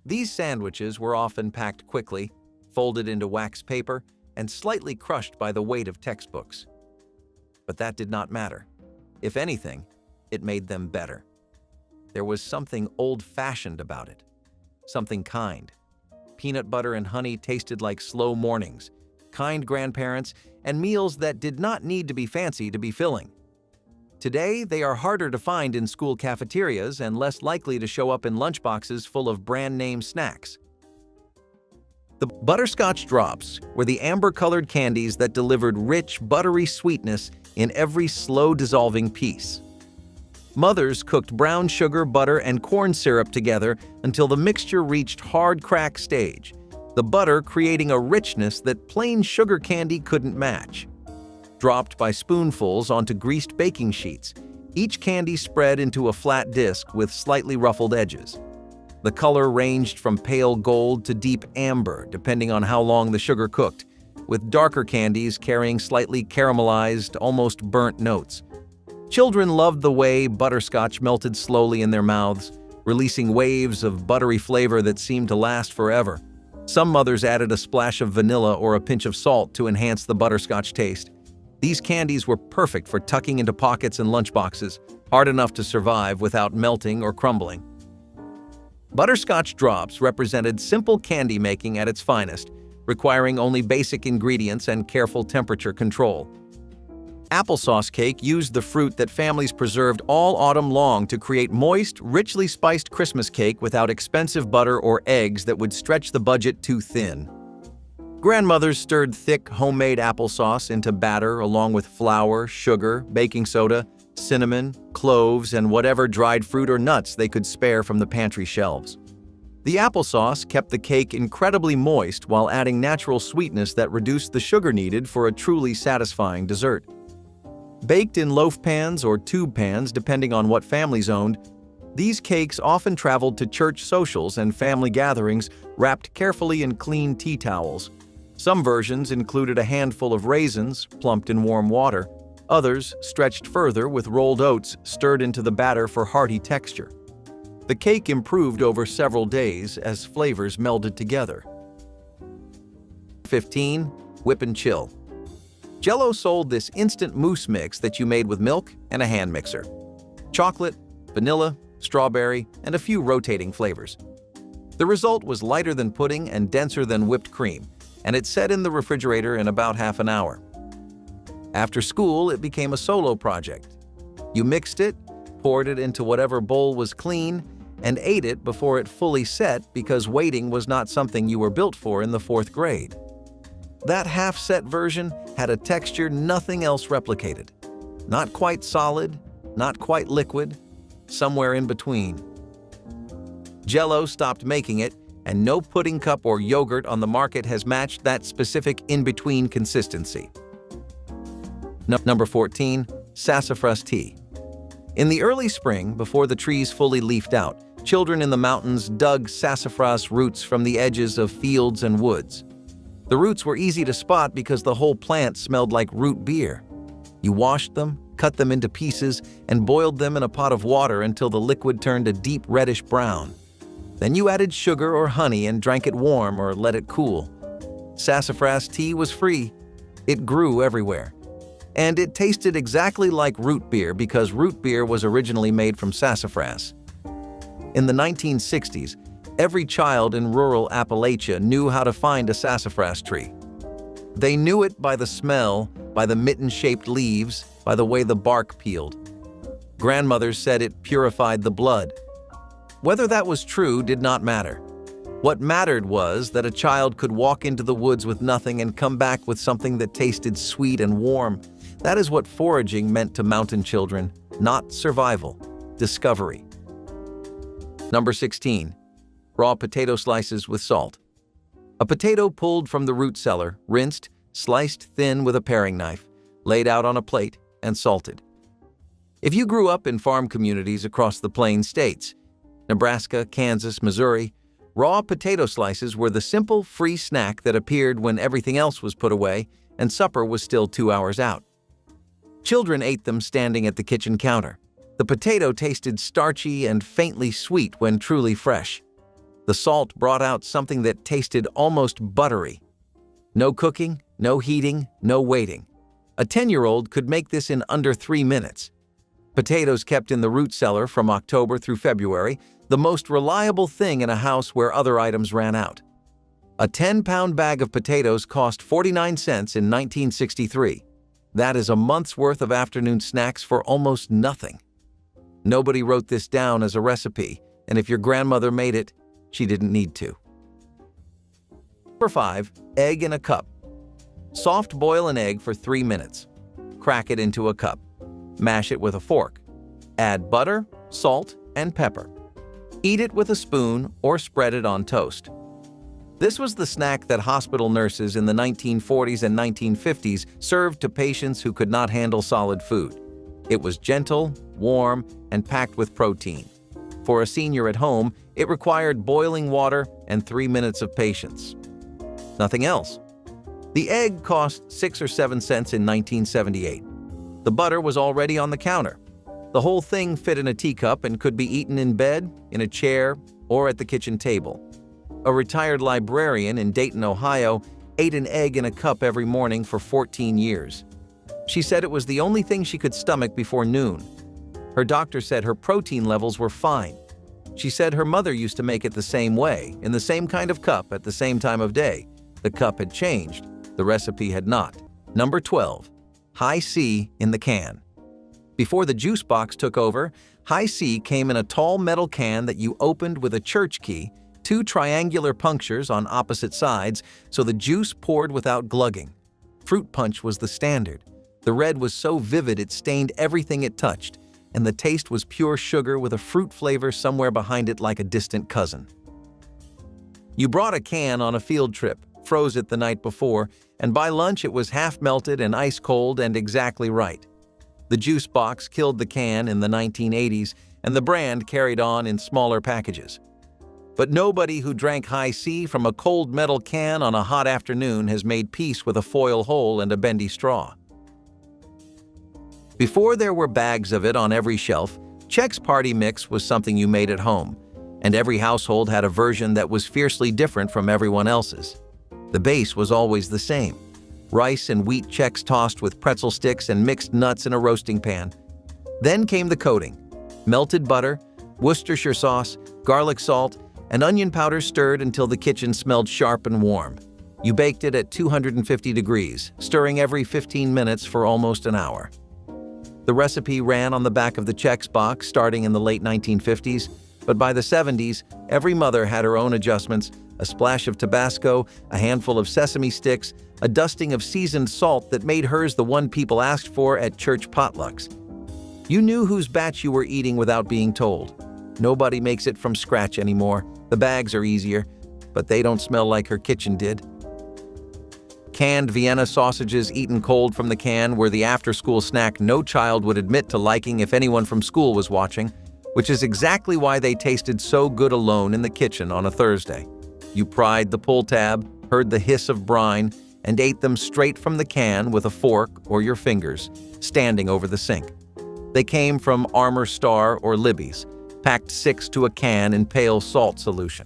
These sandwiches were often packed quickly, folded into wax paper, and slightly crushed by the weight of textbooks. But that did not matter. If anything, it made them better. There was something old-fashioned about it, something kind. Peanut butter and honey tasted like slow mornings, kind grandparents, and meals that did not need to be fancy to be filling. Today, they are harder to find in school cafeterias and less likely to show up in lunchboxes full of brand-name snacks. The butterscotch drops were the amber-colored candies that delivered rich, buttery sweetness in every slow-dissolving piece. Mothers cooked brown sugar, butter, and corn syrup together until the mixture reached hard crack stage, the butter creating a richness that plain sugar candy couldn't match. Dropped by spoonfuls onto greased baking sheets, each candy spread into a flat disc with slightly ruffled edges. The color ranged from pale gold to deep amber, depending on how long the sugar cooked, with darker candies carrying slightly caramelized, almost burnt notes. Children loved the way butterscotch melted slowly in their mouths, releasing waves of buttery flavor that seemed to last forever. Some mothers added a splash of vanilla or a pinch of salt to enhance the butterscotch taste. These candies were perfect for tucking into pockets and lunchboxes, hard enough to survive without melting or crumbling. Butterscotch drops represented simple candy making at its finest, requiring only basic ingredients and careful temperature control. Applesauce cake used the fruit that families preserved all autumn long to create moist, richly spiced Christmas cake without expensive butter or eggs that would stretch the budget too thin. Grandmothers stirred thick, homemade applesauce into batter along with flour, sugar, baking soda, cinnamon, cloves, and whatever dried fruit or nuts they could spare from the pantry shelves. The applesauce kept the cake incredibly moist while adding natural sweetness that reduced the sugar needed for a truly satisfying dessert. Baked in loaf pans or tube pans, depending on what families owned, these cakes often traveled to church socials and family gatherings wrapped carefully in clean tea towels. Some versions included a handful of raisins, plumped in warm water. Others stretched further with rolled oats stirred into the batter for hearty texture. The cake improved over several days as flavors melded together. 15. Whip and chill. Jell-O sold this instant mousse mix that you made with milk and a hand mixer. Chocolate, vanilla, strawberry, and a few rotating flavors. The result was lighter than pudding and denser than whipped cream, and it set in the refrigerator in about half an hour. After school, it became a solo project. You mixed it, poured it into whatever bowl was clean, and ate it before it fully set because waiting was not something you were built for in the 4th grade. That half-set version had a texture nothing else replicated. Not quite solid, not quite liquid, somewhere in between. Jell-O stopped making it, and no pudding cup or yogurt on the market has matched that specific in-between consistency. Number 14. Sassafras tea. In the early spring, before the trees fully leafed out, children in the mountains dug sassafras roots from the edges of fields and woods. The roots were easy to spot because the whole plant smelled like root beer. You washed them, cut them into pieces, and boiled them in a pot of water until the liquid turned a deep reddish brown. Then you added sugar or honey and drank it warm or let it cool. Sassafras tea was free. It grew everywhere. And it tasted exactly like root beer because root beer was originally made from sassafras. In the 1960s, every child in rural Appalachia knew how to find a sassafras tree. They knew it by the smell, by the mitten-shaped leaves, by the way the bark peeled. Grandmothers said it purified the blood. Whether that was true did not matter. What mattered was that a child could walk into the woods with nothing and come back with something that tasted sweet and warm. That is what foraging meant to mountain children, not survival, discovery. Number 16. Raw potato slices with salt. A potato pulled from the root cellar, rinsed, sliced thin with a paring knife, laid out on a plate, and salted. If you grew up in farm communities across the Plain States, Nebraska, Kansas, Missouri, raw potato slices were the simple, free snack that appeared when everything else was put away and supper was still 2 hours out. Children ate them standing at the kitchen counter. The potato tasted starchy and faintly sweet when truly fresh. The salt brought out something that tasted almost buttery. No cooking, no heating, no waiting. A 10-year-old could make this in under 3 minutes. Potatoes kept in the root cellar from October through February, the most reliable thing in a house where other items ran out. A 10-pound bag of potatoes cost 49 cents in 1963. That is a month's worth of afternoon snacks for almost nothing. Nobody wrote this down as a recipe, and if your grandmother made it, she didn't need to. Number 5. Egg in a cup. Soft boil an egg for 3 minutes. Crack it into a cup. Mash it with a fork. Add butter, salt, and pepper. Eat it with a spoon or spread it on toast. This was the snack that hospital nurses in the 1940s and 1950s served to patients who could not handle solid food. It was gentle, warm, and packed with protein. For a senior at home, it required boiling water and 3 minutes of patience. Nothing else. The egg cost 6 or 7 cents in 1978. The butter was already on the counter. The whole thing fit in a teacup and could be eaten in bed, in a chair, or at the kitchen table. A retired librarian in Dayton, Ohio, ate an egg in a cup every morning for 14 years. She said it was the only thing she could stomach before noon. Her doctor said her protein levels were fine. She said her mother used to make it the same way, in the same kind of cup at the same time of day. The cup had changed. The recipe had not. Number 12. High C in the can. Before the juice box took over, High C came in a tall metal can that you opened with a church key, 2 triangular punctures on opposite sides, so the juice poured without glugging. Fruit punch was the standard. The red was so vivid it stained everything it touched, and the taste was pure sugar with a fruit flavor somewhere behind it like a distant cousin. You brought a can on a field trip, froze it the night before, and by lunch it was half melted and ice cold and exactly right. The juice box killed the can in the 1980s, and the brand carried on in smaller packages. But nobody who drank High C from a cold metal can on a hot afternoon has made peace with a foil hole and a bendy straw. Before there were bags of it on every shelf, Chex Party Mix was something you made at home, and every household had a version that was fiercely different from everyone else's. The base was always the same: rice and wheat Chex tossed with pretzel sticks and mixed nuts in a roasting pan. Then came the coating: melted butter, Worcestershire sauce, garlic salt, and onion powder stirred until the kitchen smelled sharp and warm. You baked it at 250 degrees, stirring every 15 minutes for almost an hour. The recipe ran on the back of the Chex box starting in the late 1950s, but by the 70s, every mother had her own adjustments: a splash of Tabasco, a handful of sesame sticks, a dusting of seasoned salt that made hers the one people asked for at church potlucks. You knew whose batch you were eating without being told. Nobody makes it from scratch anymore. The bags are easier, but they don't smell like her kitchen did. Canned Vienna sausages eaten cold from the can were the after-school snack no child would admit to liking if anyone from school was watching, which is exactly why they tasted so good alone in the kitchen on a Thursday. You pried the pull tab, heard the hiss of brine, and ate them straight from the can with a fork or your fingers, standing over the sink. They came from Armour Star or Libby's, packed 6 to a can in pale salt solution.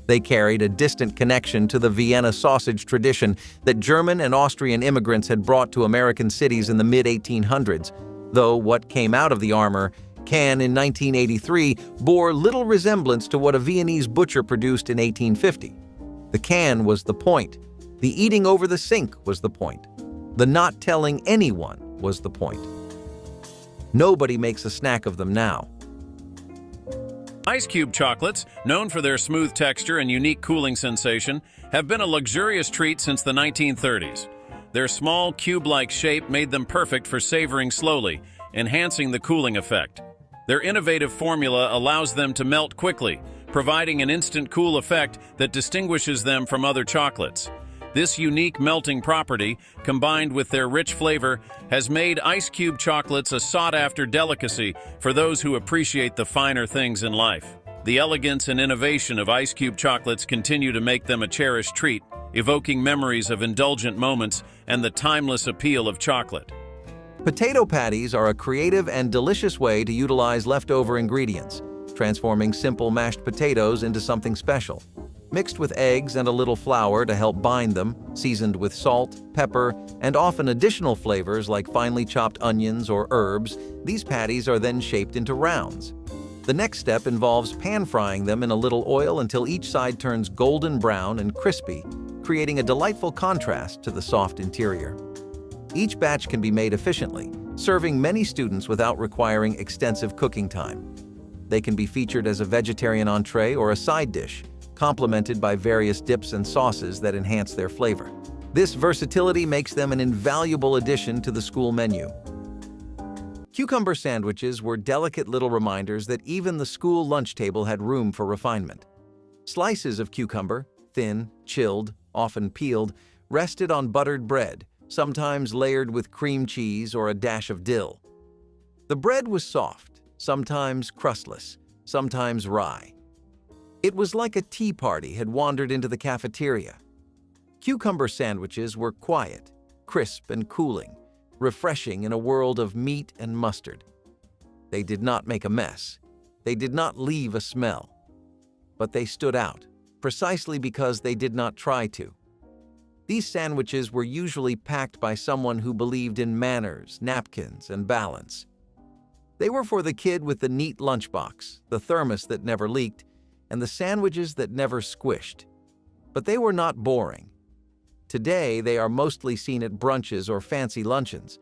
They carried a distant connection to the Vienna sausage tradition that German and Austrian immigrants had brought to American cities in the mid-1800s, though what came out of the Armour can in 1983 bore little resemblance to what a Viennese butcher produced in 1850. The can was the point. The eating over the sink was the point. The not telling anyone was the point. Nobody makes a snack of them now. Ice cube chocolates, known for their smooth texture and unique cooling sensation, have been a luxurious treat since the 1930s. Their small, cube-like shape made them perfect for savoring slowly, enhancing the cooling effect. Their innovative formula allows them to melt quickly, providing an instant cool effect that distinguishes them from other chocolates. This unique melting property, combined with their rich flavor, has made ice cube chocolates a sought-after delicacy for those who appreciate the finer things in life. The elegance and innovation of ice cube chocolates continue to make them a cherished treat, evoking memories of indulgent moments and the timeless appeal of chocolate. Potato patties are a creative and delicious way to utilize leftover ingredients, transforming simple mashed potatoes into something special. Mixed with eggs and a little flour to help bind them, seasoned with salt, pepper, and often additional flavors like finely chopped onions or herbs, these patties are then shaped into rounds. The next step involves pan-frying them in a little oil until each side turns golden brown and crispy, creating a delightful contrast to the soft interior. Each batch can be made efficiently, serving many students without requiring extensive cooking time. They can be featured as a vegetarian entree or a side dish, complemented by various dips and sauces that enhance their flavor. This versatility makes them an invaluable addition to the school menu. Cucumber sandwiches were delicate little reminders that even the school lunch table had room for refinement. Slices of cucumber, thin, chilled, often peeled, rested on buttered bread, sometimes layered with cream cheese or a dash of dill. The bread was soft, sometimes crustless, sometimes rye. It was like a tea party had wandered into the cafeteria. Cucumber sandwiches were quiet, crisp and cooling, refreshing in a world of meat and mustard. They did not make a mess. They did not leave a smell. But they stood out, precisely because they did not try to. These sandwiches were usually packed by someone who believed in manners, napkins, and balance. They were for the kid with the neat lunchbox, the thermos that never leaked, and the sandwiches that never squished. But they were not boring. Today, they are mostly seen at brunches or fancy luncheons.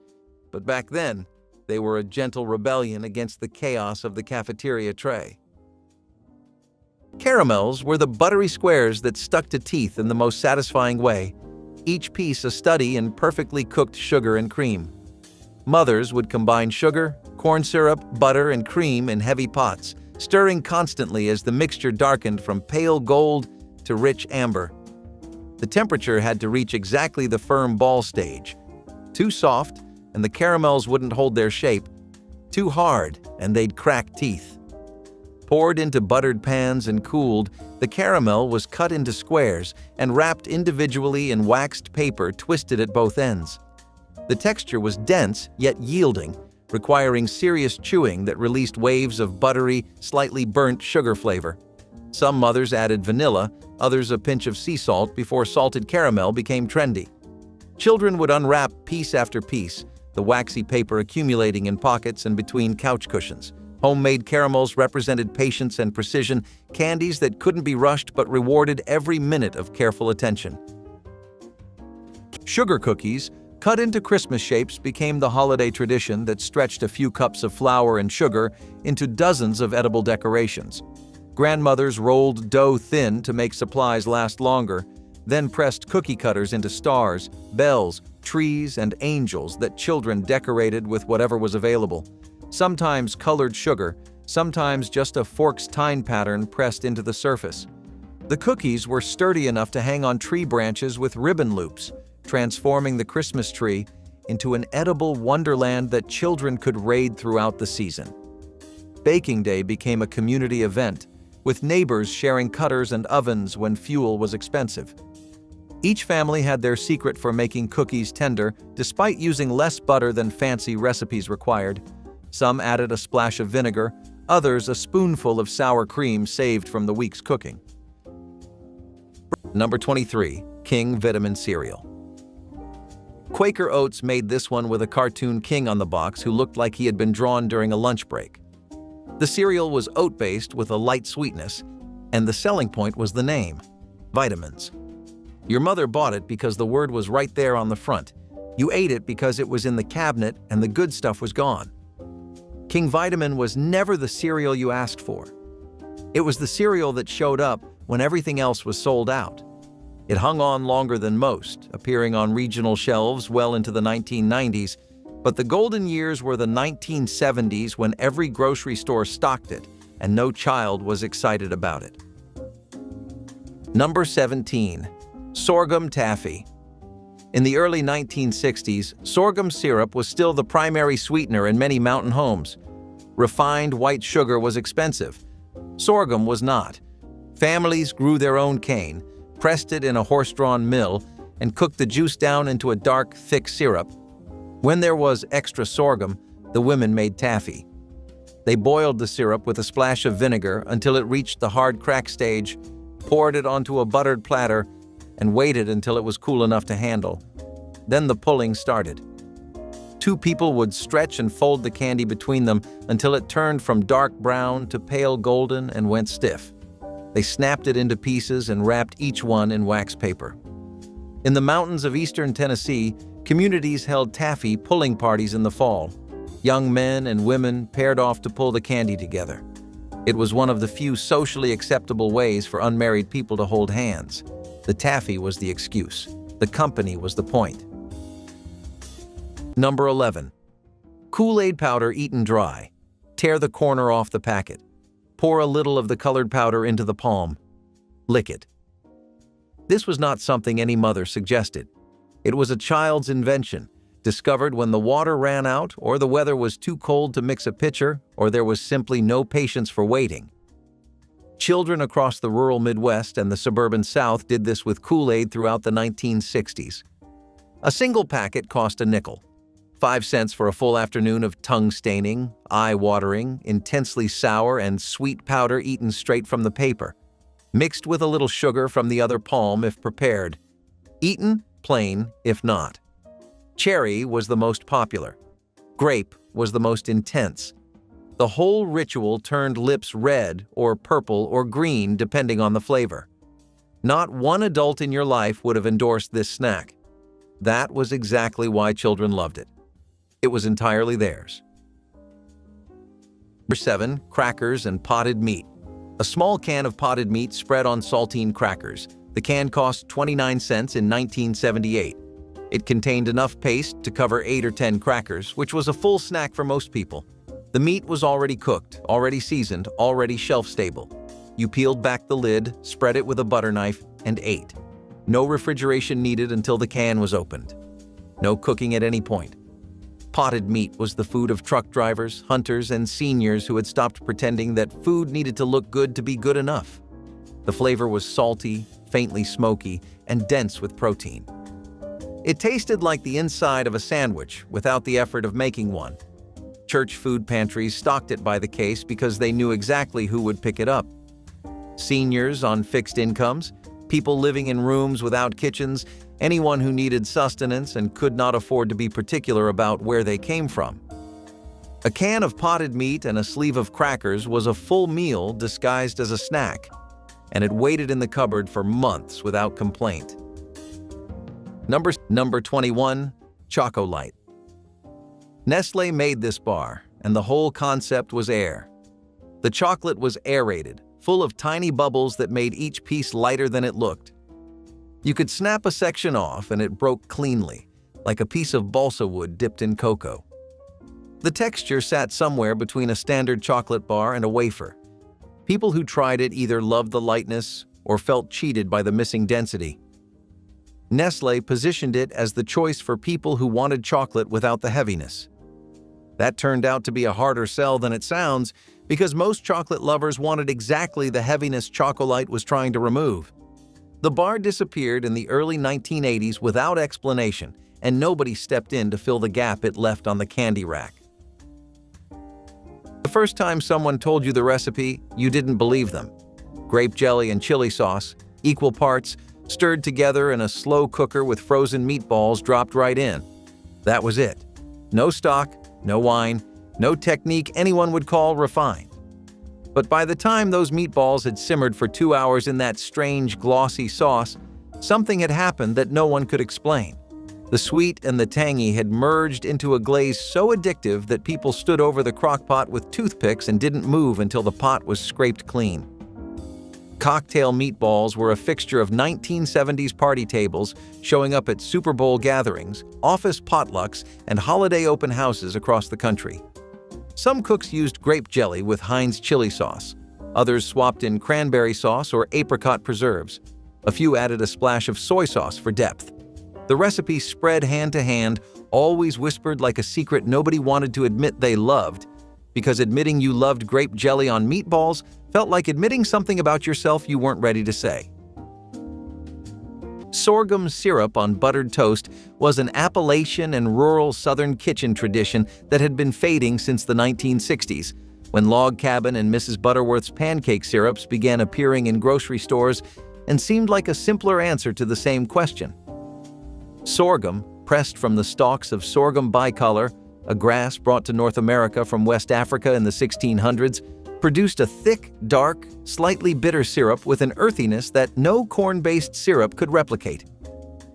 But back then, they were a gentle rebellion against the chaos of the cafeteria tray. Caramels were the buttery squares that stuck to teeth in the most satisfying way, each piece a study in perfectly cooked sugar and cream. Mothers would combine sugar, corn syrup, butter, and cream in heavy pots, stirring constantly as the mixture darkened from pale gold to rich amber. The temperature had to reach exactly the firm ball stage. Too soft, and the caramels wouldn't hold their shape. Too hard, and they'd crack teeth. Poured into buttered pans and cooled, the caramel was cut into squares and wrapped individually in waxed paper twisted at both ends. The texture was dense yet yielding, requiring serious chewing that released waves of buttery, slightly burnt sugar flavor. Some mothers added vanilla, others a pinch of sea salt before salted caramel became trendy. Children would unwrap piece after piece, the waxy paper accumulating in pockets and between couch cushions. Homemade caramels represented patience and precision, candies that couldn't be rushed but rewarded every minute of careful attention. Sugar cookies, cut into Christmas shapes, became the holiday tradition that stretched a few cups of flour and sugar into dozens of edible decorations. Grandmothers rolled dough thin to make supplies last longer, then pressed cookie cutters into stars, bells, trees, and angels that children decorated with whatever was available. Sometimes colored sugar, sometimes just a fork's tine pattern pressed into the surface. The cookies were sturdy enough to hang on tree branches with ribbon loops, transforming the Christmas tree into an edible wonderland that children could raid throughout the season. Baking Day became a community event, with neighbors sharing cutters and ovens when fuel was expensive. Each family had their secret for making cookies tender, despite using less butter than fancy recipes required. Some added a splash of vinegar, others a spoonful of sour cream saved from the week's cooking. Number 23. King Vitamin Cereal. Quaker Oats made this one with a cartoon king on the box who looked like he had been drawn during a lunch break. The cereal was oat-based with a light sweetness, and the selling point was the name, vitamins. Your mother bought it because the word was right there on the front. You ate it because it was in the cabinet and the good stuff was gone. King Vitamin was never the cereal you asked for. It was the cereal that showed up when everything else was sold out. It hung on longer than most, appearing on regional shelves well into the 1990s, but the golden years were the 1970s when every grocery store stocked it, and no child was excited about it. Number 17. Sorghum Taffy. In the early 1960s, sorghum syrup was still the primary sweetener in many mountain homes. Refined white sugar was expensive. Sorghum was not. Families grew their own cane, pressed it in a horse-drawn mill, and cooked the juice down into a dark, thick syrup. When there was extra sorghum, the women made taffy. They boiled the syrup with a splash of vinegar until it reached the hard crack stage, poured it onto a buttered platter, and waited until it was cool enough to handle. Then the pulling started. Two people would stretch and fold the candy between them until it turned from dark brown to pale golden and went stiff. They snapped it into pieces and wrapped each one in wax paper. In the mountains of eastern Tennessee, communities held taffy pulling parties in the fall. Young men and women paired off to pull the candy together. It was one of the few socially acceptable ways for unmarried people to hold hands. The taffy was the excuse. The company was the point. Number 11. Kool-Aid powder eaten dry. Tear the corner off the packet. Pour a little of the colored powder into the palm. Lick it. This was not something any mother suggested. It was a child's invention, discovered when the water ran out or the weather was too cold to mix a pitcher or there was simply no patience for waiting. Children across the rural Midwest and the suburban South did this with Kool-Aid throughout the 1960s. A single packet cost a nickel. 5 cents for a full afternoon of tongue-staining, eye-watering, intensely sour and sweet powder eaten straight from the paper, mixed with a little sugar from the other palm if prepared. Eaten plain if not. Cherry was the most popular. Grape was the most intense. The whole ritual turned lips red or purple or green depending on the flavor. Not one adult in your life would have endorsed this snack. That was exactly why children loved it. It was entirely theirs. Number 7. Crackers and potted meat. A small can of potted meat spread on saltine crackers. The can cost 29 cents in 1978. It contained enough paste to cover 8 or 10 crackers, which was a full snack for most people. The meat was already cooked, already seasoned, already shelf-stable. You peeled back the lid, spread it with a butter knife, and ate. No refrigeration needed until the can was opened. No cooking at any point. Potted meat was the food of truck drivers, hunters, and seniors who had stopped pretending that food needed to look good to be good enough. The flavor was salty, faintly smoky, and dense with protein. It tasted like the inside of a sandwich without the effort of making one. Church food pantries stocked it by the case because they knew exactly who would pick it up. Seniors on fixed incomes, people living in rooms without kitchens, anyone who needed sustenance and could not afford to be particular about where they came from. A can of potted meat and a sleeve of crackers was a full meal disguised as a snack, and it waited in the cupboard for months without complaint. Number 21. Chocolate. Nestle made this bar, and the whole concept was air. The chocolate was aerated, full of tiny bubbles that made each piece lighter than it looked. You could snap a section off and it broke cleanly, like a piece of balsa wood dipped in cocoa. The texture sat somewhere between a standard chocolate bar and a wafer. People who tried it either loved the lightness or felt cheated by the missing density. Nestle positioned it as the choice for people who wanted chocolate without the heaviness. That turned out to be a harder sell than it sounds because most chocolate lovers wanted exactly the heaviness Chocolate was trying to remove. The bar disappeared in the early 1980s without explanation, and nobody stepped in to fill the gap it left on the candy rack. The first time someone told you the recipe, you didn't believe them. Grape jelly and chili sauce, equal parts, stirred together in a slow cooker with frozen meatballs dropped right in. That was it. No stock, no wine, no technique anyone would call refined. But by the time those meatballs had simmered for 2 hours in that strange, glossy sauce, something had happened that no one could explain. The sweet and the tangy had merged into a glaze so addictive that people stood over the crock pot with toothpicks and didn't move until the pot was scraped clean. Cocktail meatballs were a fixture of 1970s party tables, showing up at Super Bowl gatherings, office potlucks, and holiday open houses across the country. Some cooks used grape jelly with Heinz chili sauce. Others swapped in cranberry sauce or apricot preserves. A few added a splash of soy sauce for depth. The recipe spread hand to hand, always whispered like a secret nobody wanted to admit they loved, because admitting you loved grape jelly on meatballs felt like admitting something about yourself you weren't ready to say. Sorghum syrup on buttered toast was an Appalachian and rural Southern kitchen tradition that had been fading since the 1960s, when Log Cabin and Mrs. Butterworth's pancake syrups began appearing in grocery stores and seemed like a simpler answer to the same question. Sorghum, pressed from the stalks of sorghum bicolor, a grass brought to North America from West Africa in the 1600s, produced a thick, dark, slightly bitter syrup with an earthiness that no corn-based syrup could replicate.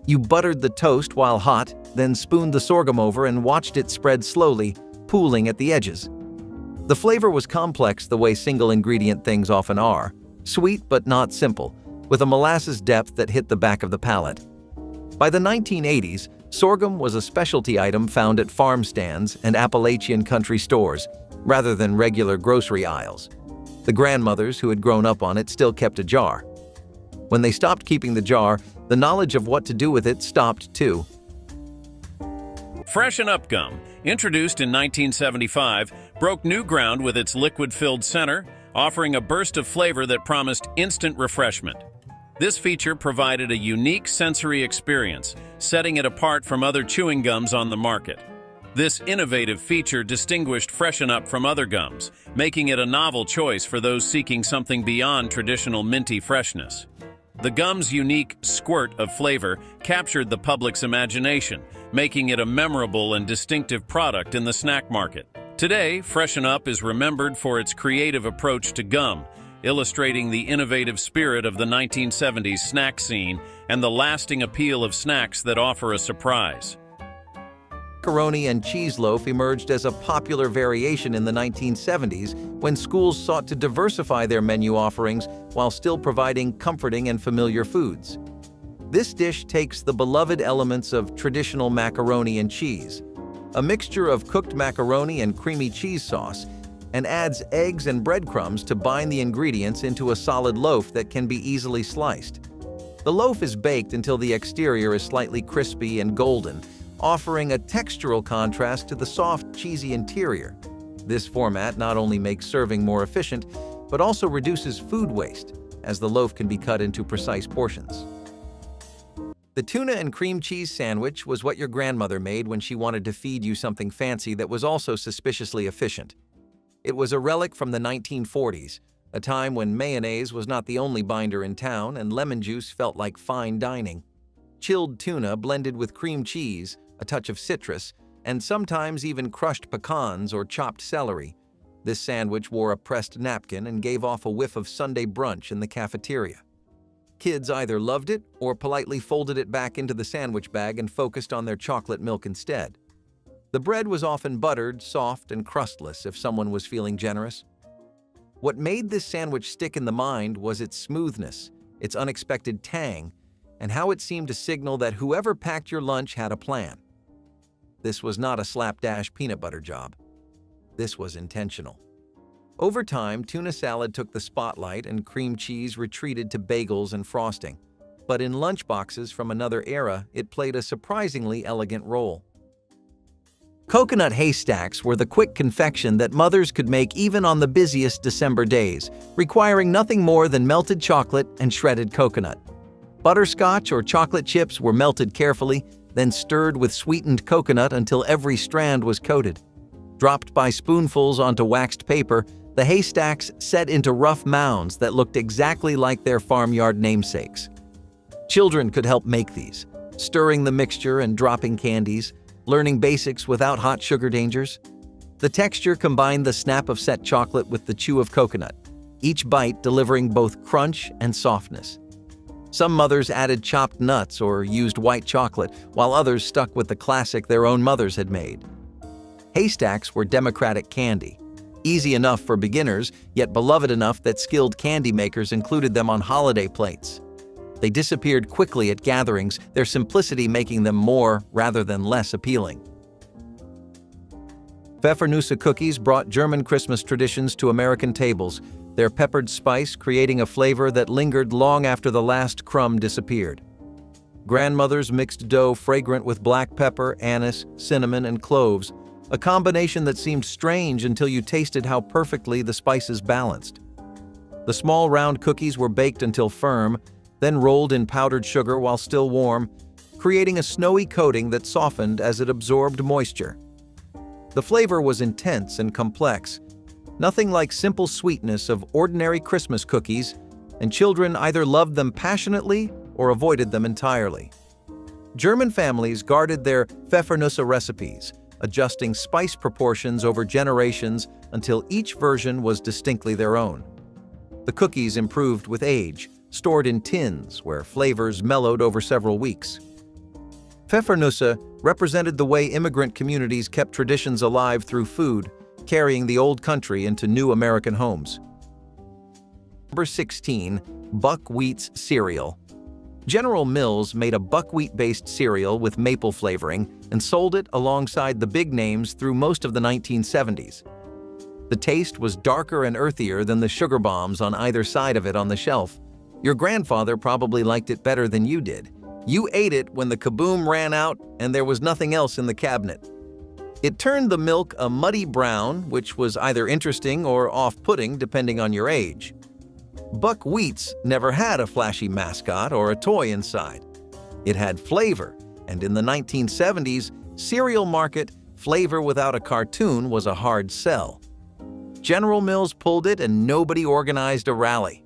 You buttered the toast while hot, then spooned the sorghum over and watched it spread slowly, pooling at the edges. The flavor was complex the way single-ingredient things often are, sweet but not simple, with a molasses depth that hit the back of the palate. By the 1980s, sorghum was a specialty item found at farm stands and Appalachian country stores, rather than regular grocery aisles. The grandmothers who had grown up on it still kept a jar. When they stopped keeping the jar, the knowledge of what to do with it stopped too. Freshen Up gum, introduced in 1975, broke new ground with its liquid-filled center, offering a burst of flavor that promised instant refreshment. This feature provided a unique sensory experience, setting it apart from other chewing gums on the market. This innovative feature distinguished Freshen Up from other gums, making it a novel choice for those seeking something beyond traditional minty freshness. The gum's unique squirt of flavor captured the public's imagination, making it a memorable and distinctive product in the snack market. Today, Freshen Up is remembered for its creative approach to gum, illustrating the innovative spirit of the 1970s snack scene and the lasting appeal of snacks that offer a surprise. Macaroni and cheese loaf emerged as a popular variation in the 1970s when schools sought to diversify their menu offerings while still providing comforting and familiar foods. This dish takes the beloved elements of traditional macaroni and cheese, a mixture of cooked macaroni and creamy cheese sauce, and adds eggs and breadcrumbs to bind the ingredients into a solid loaf that can be easily sliced. The loaf is baked until the exterior is slightly crispy and golden, offering a textural contrast to the soft, cheesy interior. This format not only makes serving more efficient, but also reduces food waste, as the loaf can be cut into precise portions. The tuna and cream cheese sandwich was what your grandmother made when she wanted to feed you something fancy that was also suspiciously efficient. It was a relic from the 1940s, a time when mayonnaise was not the only binder in town and lemon juice felt like fine dining. Chilled tuna blended with cream cheese, a touch of citrus, and sometimes even crushed pecans or chopped celery. This sandwich wore a pressed napkin and gave off a whiff of Sunday brunch in the cafeteria. Kids either loved it or politely folded it back into the sandwich bag and focused on their chocolate milk instead. The bread was often buttered, soft, and crustless if someone was feeling generous. What made this sandwich stick in the mind was its smoothness, its unexpected tang, and how it seemed to signal that whoever packed your lunch had a plan. This was not a slapdash peanut butter job. This was intentional. Over time, tuna salad took the spotlight and cream cheese retreated to bagels and frosting. But in lunchboxes from another era, it played a surprisingly elegant role. Coconut haystacks were the quick confection that mothers could make even on the busiest December days, requiring nothing more than melted chocolate and shredded coconut. Butterscotch or chocolate chips were melted carefully, then stirred with sweetened coconut until every strand was coated. Dropped by spoonfuls onto waxed paper, the haystacks set into rough mounds that looked exactly like their farmyard namesakes. Children could help make these, stirring the mixture and dropping candies, learning basics without hot sugar dangers. The texture combined the snap of set chocolate with the chew of coconut, each bite delivering both crunch and softness. Some mothers added chopped nuts or used white chocolate, while others stuck with the classic their own mothers had made. Haystacks were democratic candy. Easy enough for beginners, yet beloved enough that skilled candy makers included them on holiday plates. They disappeared quickly at gatherings, their simplicity making them more rather than less appealing. Pfeffernusse cookies brought German Christmas traditions to American tables, their peppered spice creating a flavor that lingered long after the last crumb disappeared. Grandmother's mixed dough fragrant with black pepper, anise, cinnamon, and cloves, a combination that seemed strange until you tasted how perfectly the spices balanced. The small round cookies were baked until firm, then rolled in powdered sugar while still warm, creating a snowy coating that softened as it absorbed moisture. The flavor was intense and complex, nothing like simple sweetness of ordinary Christmas cookies, and children either loved them passionately or avoided them entirely. German families guarded their Pfeffernusse recipes, adjusting spice proportions over generations until each version was distinctly their own. The cookies improved with age, stored in tins where flavors mellowed over several weeks. Pfeffernusse represented the way immigrant communities kept traditions alive through food, carrying the old country into new American homes. Number 16. Buckwheat cereal. General Mills made a buckwheat-based cereal with maple flavoring and sold it alongside the big names through most of the 1970s. The taste was darker and earthier than the sugar bombs on either side of it on the shelf. Your grandfather probably liked it better than you did. You ate it when the kaboom ran out and there was nothing else in the cabinet. It turned the milk a muddy brown, which was either interesting or off-putting depending on your age. Buckwheats never had a flashy mascot or a toy inside. It had flavor, and in the 1970s, cereal market, flavor without a cartoon was a hard sell. General Mills pulled it and nobody organized a rally.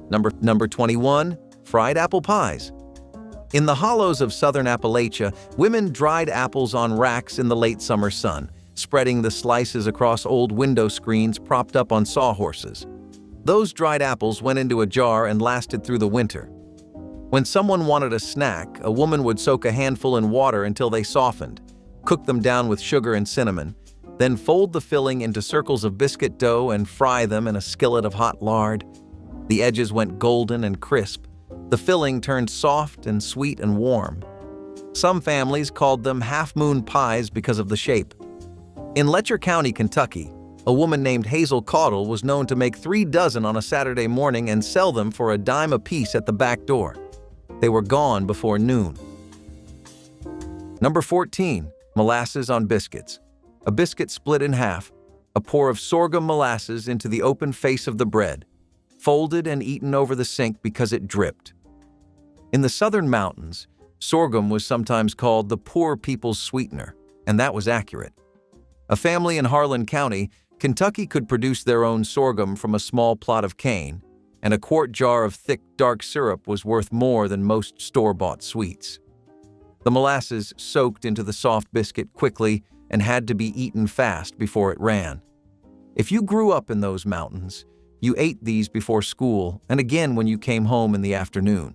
Number 21. Fried apple pies. In the hollows of southern Appalachia, women dried apples on racks in the late summer sun, spreading the slices across old window screens propped up on sawhorses. Those dried apples went into a jar and lasted through the winter. When someone wanted a snack, a woman would soak a handful in water until they softened, cook them down with sugar and cinnamon, then fold the filling into circles of biscuit dough and fry them in a skillet of hot lard. The edges went golden and crisp. The filling turned soft and sweet and warm. Some families called them half-moon pies because of the shape. In Letcher County, Kentucky, a woman named Hazel Caudle was known to make 3 dozen on a Saturday morning and sell them for $0.10 apiece at the back door. They were gone before noon. Number 14. Molasses on biscuits. A biscuit split in half, a pour of sorghum molasses into the open face of the bread, folded and eaten over the sink because it dripped. In the southern mountains, sorghum was sometimes called the poor people's sweetener, and that was accurate. A family in Harlan County, Kentucky could produce their own sorghum from a small plot of cane, and a quart jar of thick, dark syrup was worth more than most store-bought sweets. The molasses soaked into the soft biscuit quickly and had to be eaten fast before it ran. If you grew up in those mountains, you ate these before school and again when you came home in the afternoon.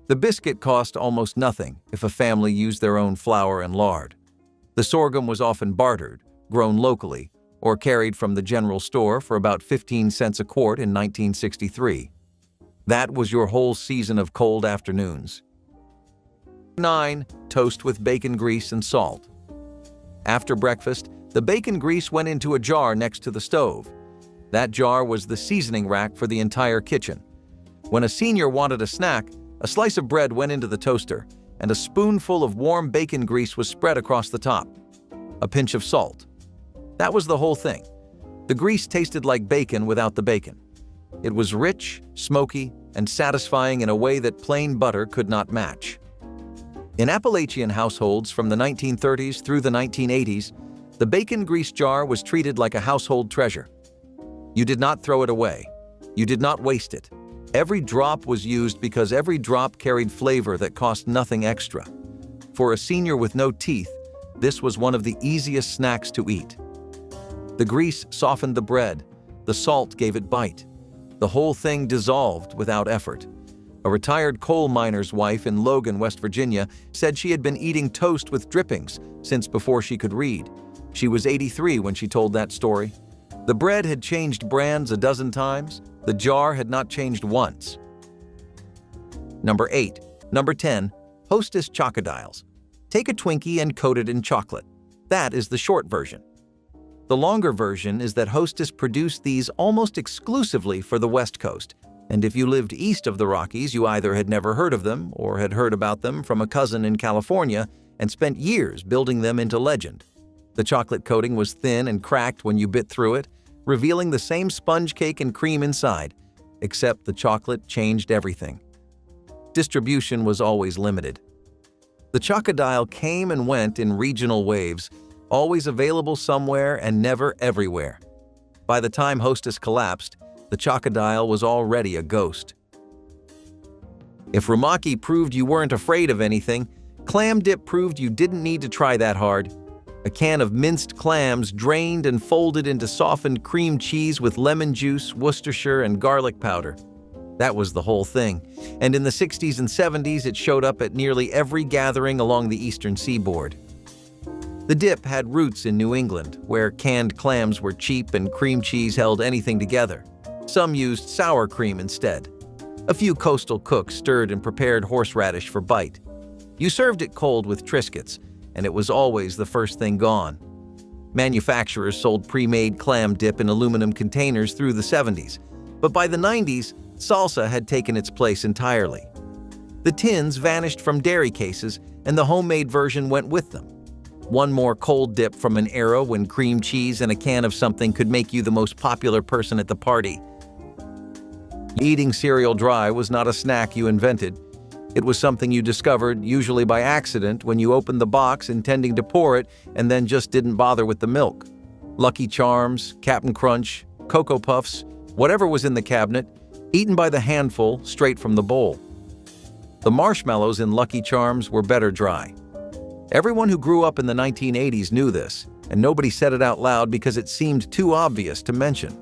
The biscuit cost almost nothing if a family used their own flour and lard. The sorghum was often bartered, grown locally, or carried from the general store for about 15 cents a quart in 1963. That was your whole season of cold afternoons. 9. Toast with bacon grease and salt. After breakfast, the bacon grease went into a jar next to the stove. That jar was the seasoning rack for the entire kitchen. When a senior wanted a snack, a slice of bread went into the toaster, and a spoonful of warm bacon grease was spread across the top. A pinch of salt. That was the whole thing. The grease tasted like bacon without the bacon. It was rich, smoky, and satisfying in a way that plain butter could not match. In Appalachian households from the 1930s through the 1980s, the bacon grease jar was treated like a household treasure. You did not throw it away. You did not waste it. Every drop was used because every drop carried flavor that cost nothing extra. For a senior with no teeth, this was one of the easiest snacks to eat. The grease softened the bread. The salt gave it bite. The whole thing dissolved without effort. A retired coal miner's wife in Logan, West Virginia, said she had been eating toast with drippings since before she could read. She was 83 when she told that story. The bread had changed brands a dozen times. The jar had not changed once. Number 8. Number 10. Hostess Chocodiles. Take a Twinkie and coat it in chocolate. That is the short version. The longer version is that Hostess produced these almost exclusively for the West Coast, and if you lived east of the Rockies, you either had never heard of them or had heard about them from a cousin in California and spent years building them into legend. The chocolate coating was thin and cracked when you bit through it, revealing the same sponge cake and cream inside, except the chocolate changed everything. Distribution was always limited. The Chocodile came and went in regional waves, always available somewhere and never everywhere. By the time Hostess collapsed, the Chocodile was already a ghost. If Rumaki proved you weren't afraid of anything, clam dip proved you didn't need to try that hard. A can of minced clams drained and folded into softened cream cheese with lemon juice, Worcestershire, and garlic powder. That was the whole thing. And in the 60s and 70s, it showed up at nearly every gathering along the eastern seaboard. The dip had roots in New England, where canned clams were cheap and cream cheese held anything together. Some used sour cream instead. A few coastal cooks stirred and prepared horseradish for bite. You served it cold with Triscuits, and it was always the first thing gone. Manufacturers sold pre-made clam dip in aluminum containers through the 70s, but by the 90s, salsa had taken its place entirely. The tins vanished from dairy cases, and the homemade version went with them. One more cold dip from an era when cream cheese and a can of something could make you the most popular person at the party. Eating cereal dry was not a snack you invented. It was something you discovered, usually by accident, when you opened the box intending to pour it and then just didn't bother with the milk. Lucky Charms, Cap'n Crunch, Cocoa Puffs, whatever was in the cabinet, eaten by the handful straight from the bowl. The marshmallows in Lucky Charms were better dry. Everyone who grew up in the 1980s knew this, and nobody said it out loud because it seemed too obvious to mention.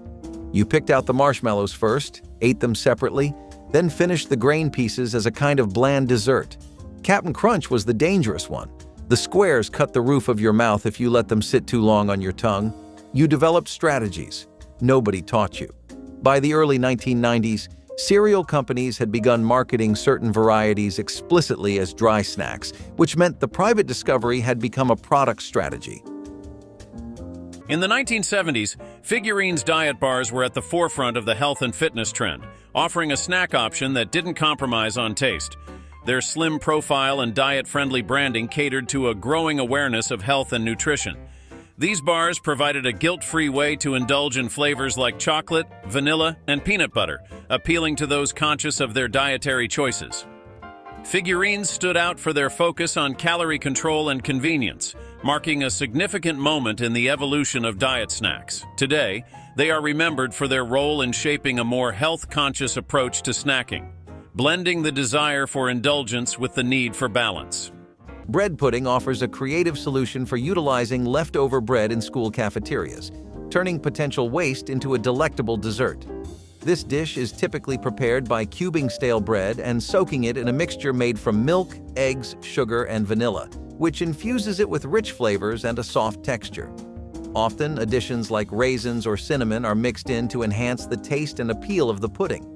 You picked out the marshmallows first, ate them separately, then finished the grain pieces as a kind of bland dessert. Cap'n Crunch was the dangerous one. The squares cut the roof of your mouth if you let them sit too long on your tongue. You developed strategies. Nobody taught you. By the early 1990s, cereal companies had begun marketing certain varieties explicitly as dry snacks, which meant the private discovery had become a product strategy. In the 1970s, Figurines diet bars were at the forefront of the health and fitness trend, offering a snack option that didn't compromise on taste. Their slim profile and diet-friendly branding catered to a growing awareness of health and nutrition. These bars provided a guilt-free way to indulge in flavors like chocolate, vanilla, and peanut butter, appealing to those conscious of their dietary choices. Figurines stood out for their focus on calorie control and convenience, marking a significant moment in the evolution of diet snacks. Today, they are remembered for their role in shaping a more health-conscious approach to snacking, blending the desire for indulgence with the need for balance. Bread pudding offers a creative solution for utilizing leftover bread in school cafeterias, turning potential waste into a delectable dessert. This dish is typically prepared by cubing stale bread and soaking it in a mixture made from milk, eggs, sugar, and vanilla, which infuses it with rich flavors and a soft texture. Often, additions like raisins or cinnamon are mixed in to enhance the taste and appeal of the pudding.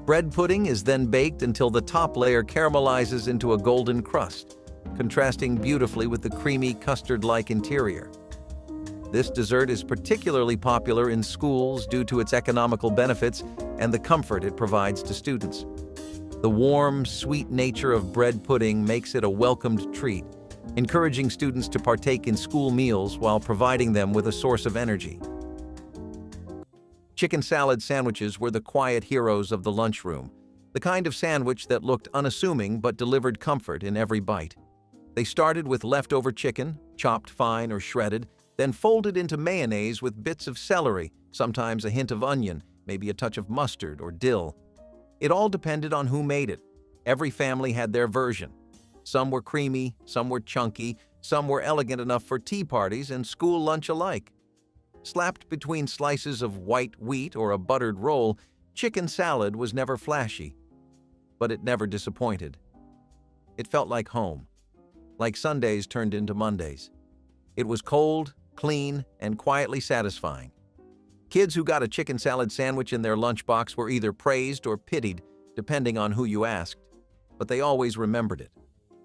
Bread pudding is then baked until the top layer caramelizes into a golden crust, contrasting beautifully with the creamy custard-like interior. This dessert is particularly popular in schools due to its economical benefits and the comfort it provides to students. The warm, sweet nature of bread pudding makes it a welcomed treat, encouraging students to partake in school meals while providing them with a source of energy. Chicken salad sandwiches were the quiet heroes of the lunchroom, the kind of sandwich that looked unassuming but delivered comfort in every bite. They started with leftover chicken, chopped fine or shredded, then folded into mayonnaise with bits of celery, sometimes a hint of onion, maybe a touch of mustard or dill. It all depended on who made it. Every family had their version. Some were creamy, some were chunky, some were elegant enough for tea parties and school lunch alike. Slapped between slices of white wheat or a buttered roll, chicken salad was never flashy, but it never disappointed. It felt like home, like Sundays turned into Mondays. It was cold, clean, and quietly satisfying. Kids who got a chicken salad sandwich in their lunchbox were either praised or pitied, depending on who you asked, but they always remembered it.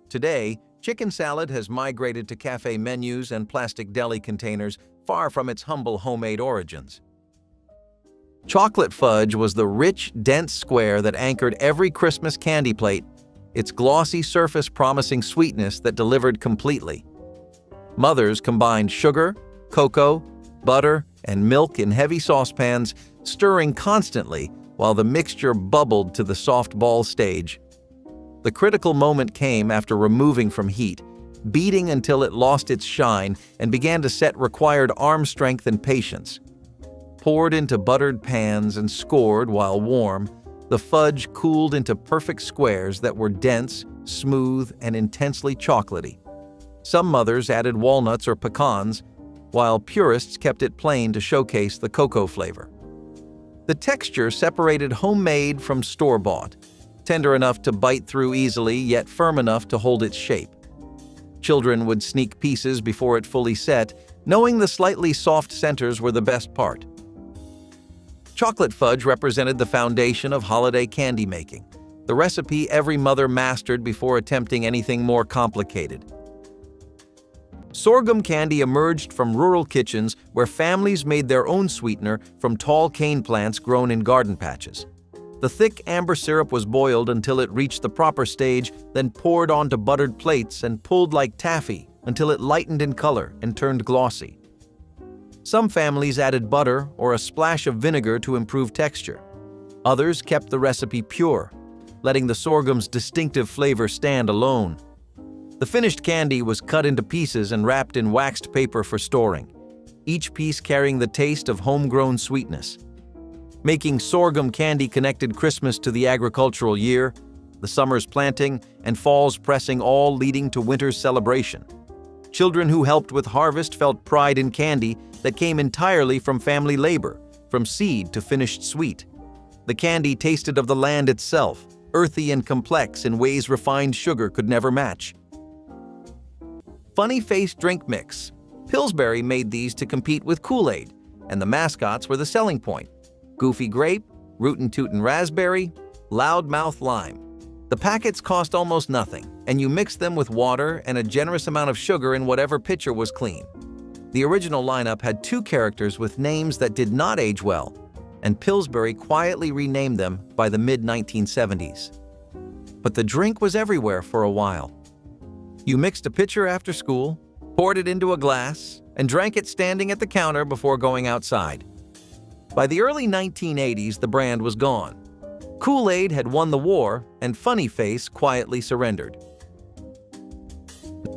Today, chicken salad has migrated to cafe menus and plastic deli containers, far from its humble homemade origins. Chocolate fudge was the rich, dense square that anchored every Christmas candy plate, its glossy surface promising sweetness that delivered completely. Mothers combined sugar, cocoa, butter, and milk in heavy saucepans, stirring constantly while the mixture bubbled to the soft ball stage. The critical moment came after removing from heat, beating until it lost its shine and began to set required arm strength and patience. Poured into buttered pans and scored while warm, the fudge cooled into perfect squares that were dense, smooth, and intensely chocolatey. Some mothers added walnuts or pecans, while purists kept it plain to showcase the cocoa flavor. The texture separated homemade from store-bought, tender enough to bite through easily, yet firm enough to hold its shape. Children would sneak pieces before it fully set, knowing the slightly soft centers were the best part. Chocolate fudge represented the foundation of holiday candy making, the recipe every mother mastered before attempting anything more complicated. Sorghum candy emerged from rural kitchens where families made their own sweetener from tall cane plants grown in garden patches. The thick amber syrup was boiled until it reached the proper stage, then poured onto buttered plates and pulled like taffy until it lightened in color and turned glossy. Some families added butter or a splash of vinegar to improve texture. Others kept the recipe pure, letting the sorghum's distinctive flavor stand alone. The finished candy was cut into pieces and wrapped in waxed paper for storing, each piece carrying the taste of homegrown sweetness. Making sorghum candy connected Christmas to the agricultural year, the summer's planting, and fall's pressing, all leading to winter's celebration. Children who helped with harvest felt pride in candy that came entirely from family labor, from seed to finished sweet. The candy tasted of the land itself, earthy and complex in ways refined sugar could never match. Funny-faced drink mix. Pillsbury made these to compete with Kool-Aid, and the mascots were the selling point. Goofy grape, rootin' tootin' raspberry, loudmouth lime. The packets cost almost nothing, and you mixed them with water and a generous amount of sugar in whatever pitcher was clean. The original lineup had two characters with names that did not age well, and Pillsbury quietly renamed them by the mid-1970s. But the drink was everywhere for a while. You mixed a pitcher after school, poured it into a glass, and drank it standing at the counter before going outside. By the early 1980s, the brand was gone. Kool-Aid had won the war, and Funny Face quietly surrendered.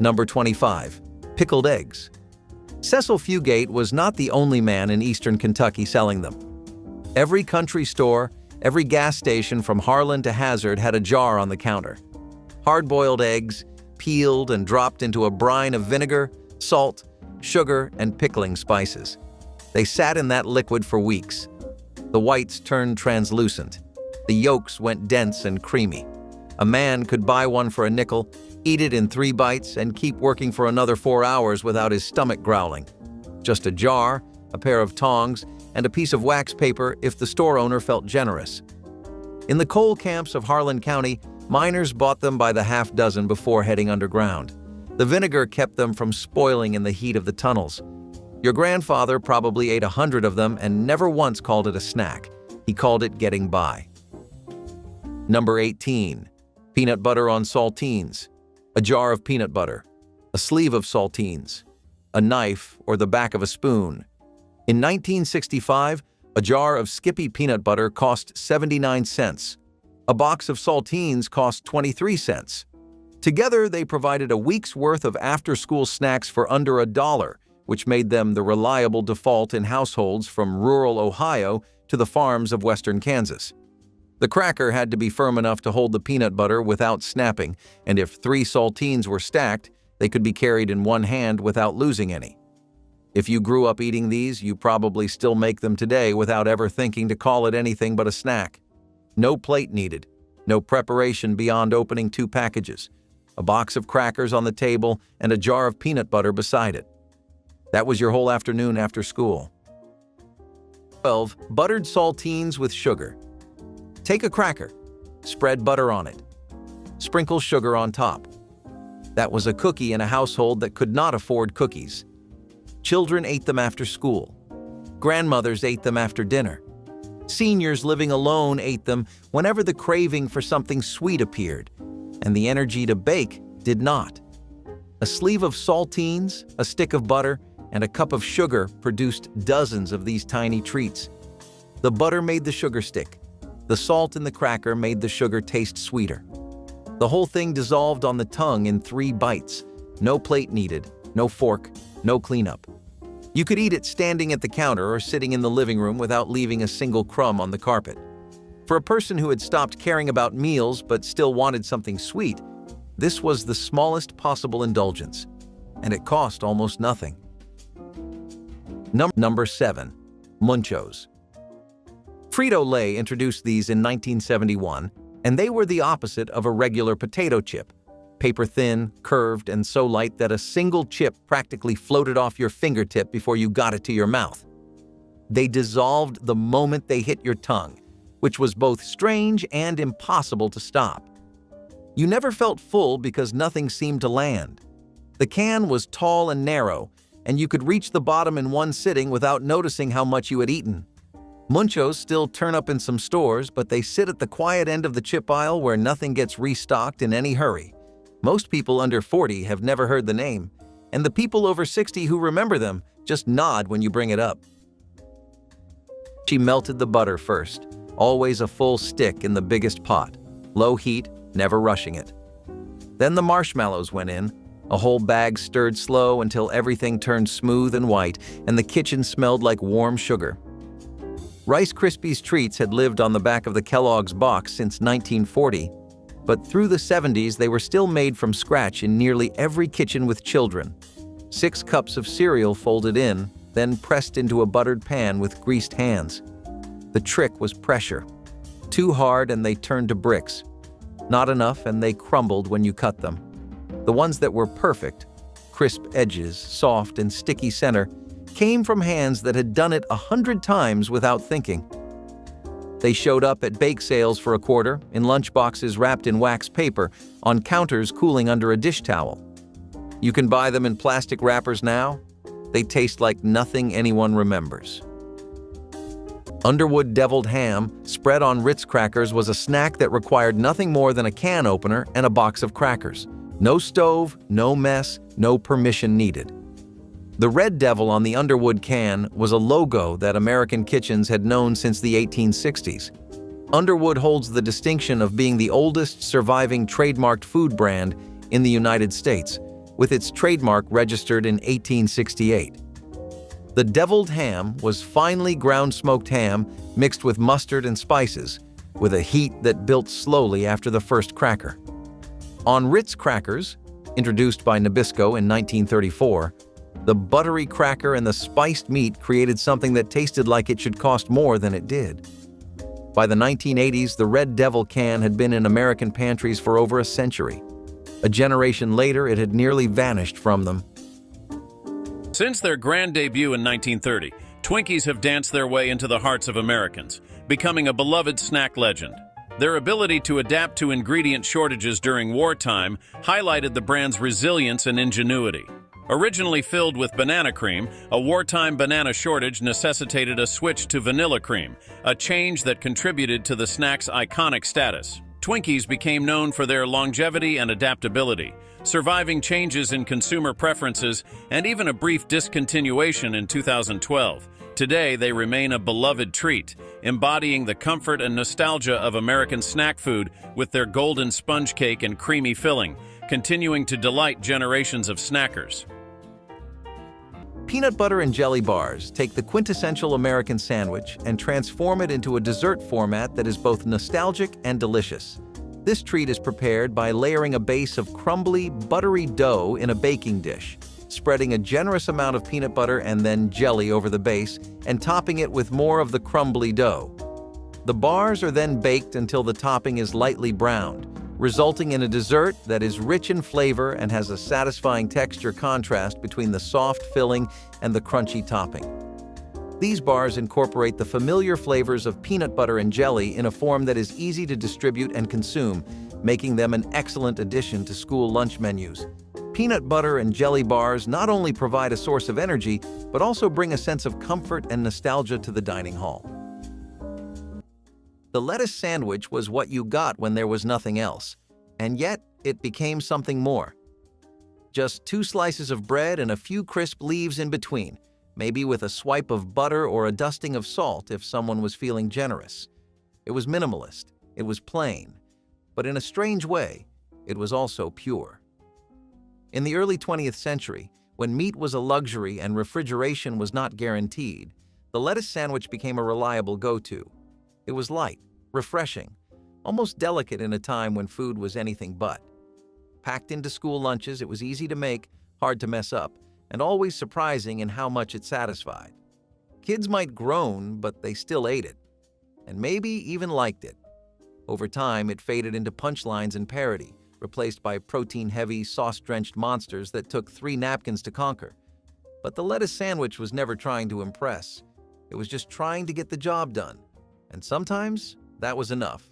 Number 25. Pickled eggs. Cecil Fugate was not the only man in eastern Kentucky selling them. Every country store, every gas station from Harlan to Hazard had a jar on the counter. Hard-boiled eggs, peeled and dropped into a brine of vinegar, salt, sugar, and pickling spices. They sat in that liquid for weeks. The whites turned translucent. The yolks went dense and creamy. A man could buy one for a nickel, eat it in 3 bites, and keep working for another 4 hours without his stomach growling. Just a jar, a pair of tongs, and a piece of wax paper if the store owner felt generous. In the coal camps of Harlan County, miners bought them by the half dozen before heading underground. The vinegar kept them from spoiling in the heat of the tunnels. Your grandfather probably ate 100 of them and never once called it a snack. He called it getting by. Number 18. Peanut butter on saltines. A jar of peanut butter. A sleeve of saltines. A knife or the back of a spoon. In 1965, a jar of Skippy peanut butter cost 79 cents. A box of saltines cost 23 cents. Together, they provided a week's worth of after-school snacks for under $1, which made them the reliable default in households from rural Ohio to the farms of western Kansas. The cracker had to be firm enough to hold the peanut butter without snapping, and if 3 saltines were stacked, they could be carried in one hand without losing any. If you grew up eating these, you probably still make them today without ever thinking to call it anything but a snack. No plate needed, no preparation beyond opening 2 packages, a box of crackers on the table, and a jar of peanut butter beside it. That was your whole afternoon after school. 12. Buttered saltines with sugar. Take a cracker, spread butter on it, sprinkle sugar on top. That was a cookie in a household that could not afford cookies. Children ate them after school. Grandmothers ate them after dinner. Seniors living alone ate them whenever the craving for something sweet appeared, and the energy to bake did not. A sleeve of saltines, a stick of butter, and a cup of sugar produced dozens of these tiny treats. The butter made the sugar stick. The salt in the cracker made the sugar taste sweeter. The whole thing dissolved on the tongue in 3 bites. No plate needed, no fork, no cleanup. You could eat it standing at the counter or sitting in the living room without leaving a single crumb on the carpet. For a person who had stopped caring about meals but still wanted something sweet, this was the smallest possible indulgence, and it cost almost nothing. Number 7. Munchos. Frito-Lay introduced these in 1971, and they were the opposite of a regular potato chip. Paper-thin, curved, and so light that a single chip practically floated off your fingertip before you got it to your mouth. They dissolved the moment they hit your tongue, which was both strange and impossible to stop. You never felt full because nothing seemed to land. The can was tall and narrow, and you could reach the bottom in one sitting without noticing how much you had eaten. Munchos still turn up in some stores, but they sit at the quiet end of the chip aisle where nothing gets restocked in any hurry. Most people under 40 have never heard the name, and the people over 60 who remember them just nod when you bring it up. She melted the butter first, always a full stick in the biggest pot, low heat, never rushing it. Then the marshmallows went in, a whole bag stirred slow until everything turned smooth and white, and the kitchen smelled like warm sugar. Rice Krispies treats had lived on the back of the Kellogg's box since 1940, but through the 70s they were still made from scratch in nearly every kitchen with children. 6 cups of cereal folded in, then pressed into a buttered pan with greased hands. The trick was pressure. Too hard and they turned to bricks. Not enough and they crumbled when you cut them. The ones that were perfect, crisp edges, soft and sticky center, came from hands that had done it 100 times without thinking. They showed up at bake sales for a quarter, in lunchboxes wrapped in wax paper, on counters cooling under a dish towel. You can buy them in plastic wrappers now. They taste like nothing anyone remembers. Underwood deviled ham, spread on Ritz crackers, was a snack that required nothing more than a can opener and a box of crackers. No stove, no mess, no permission needed. The red devil on the Underwood can was a logo that American kitchens had known since the 1860s. Underwood holds the distinction of being the oldest surviving trademarked food brand in the United States, with its trademark registered in 1868. The deviled ham was finely ground smoked ham mixed with mustard and spices, with a heat that built slowly after the first cracker. On Ritz crackers, introduced by Nabisco in 1934, the buttery cracker and the spiced meat created something that tasted like it should cost more than it did. By the 1980s, the Red Devil can had been in American pantries for over a century. A generation later, it had nearly vanished from them. Since their grand debut in 1930, Twinkies have danced their way into the hearts of Americans, becoming a beloved snack legend. Their ability to adapt to ingredient shortages during wartime highlighted the brand's resilience and ingenuity. Originally filled with banana cream, a wartime banana shortage necessitated a switch to vanilla cream, a change that contributed to the snack's iconic status. Twinkies became known for their longevity and adaptability, surviving changes in consumer preferences and even a brief discontinuation in 2012. Today, they remain a beloved treat, embodying the comfort and nostalgia of American snack food with their golden sponge cake and creamy filling, continuing to delight generations of snackers. Peanut butter and jelly bars take the quintessential American sandwich and transform it into a dessert format that is both nostalgic and delicious. This treat is prepared by layering a base of crumbly, buttery dough in a baking dish, spreading a generous amount of peanut butter and then jelly over the base, and topping it with more of the crumbly dough. The bars are then baked until the topping is lightly browned, resulting in a dessert that is rich in flavor and has a satisfying texture contrast between the soft filling and the crunchy topping. These bars incorporate the familiar flavors of peanut butter and jelly in a form that is easy to distribute and consume, making them an excellent addition to school lunch menus. Peanut butter and jelly bars not only provide a source of energy, but also bring a sense of comfort and nostalgia to the dining hall. The lettuce sandwich was what you got when there was nothing else, and yet it became something more. Just 2 slices of bread and a few crisp leaves in between, maybe with a swipe of butter or a dusting of salt if someone was feeling generous. It was minimalist, it was plain, but in a strange way, it was also pure. In the early 20th century, when meat was a luxury and refrigeration was not guaranteed, the lettuce sandwich became a reliable go-to. It was light, refreshing, almost delicate in a time when food was anything but. Packed into school lunches, it was easy to make, hard to mess up, and always surprising in how much it satisfied. Kids might groan, but they still ate it, and maybe even liked it. Over time, it faded into punchlines and parody, replaced by protein-heavy, sauce-drenched monsters that took 3 napkins to conquer. But the lettuce sandwich was never trying to impress. It was just trying to get the job done. And sometimes, that was enough.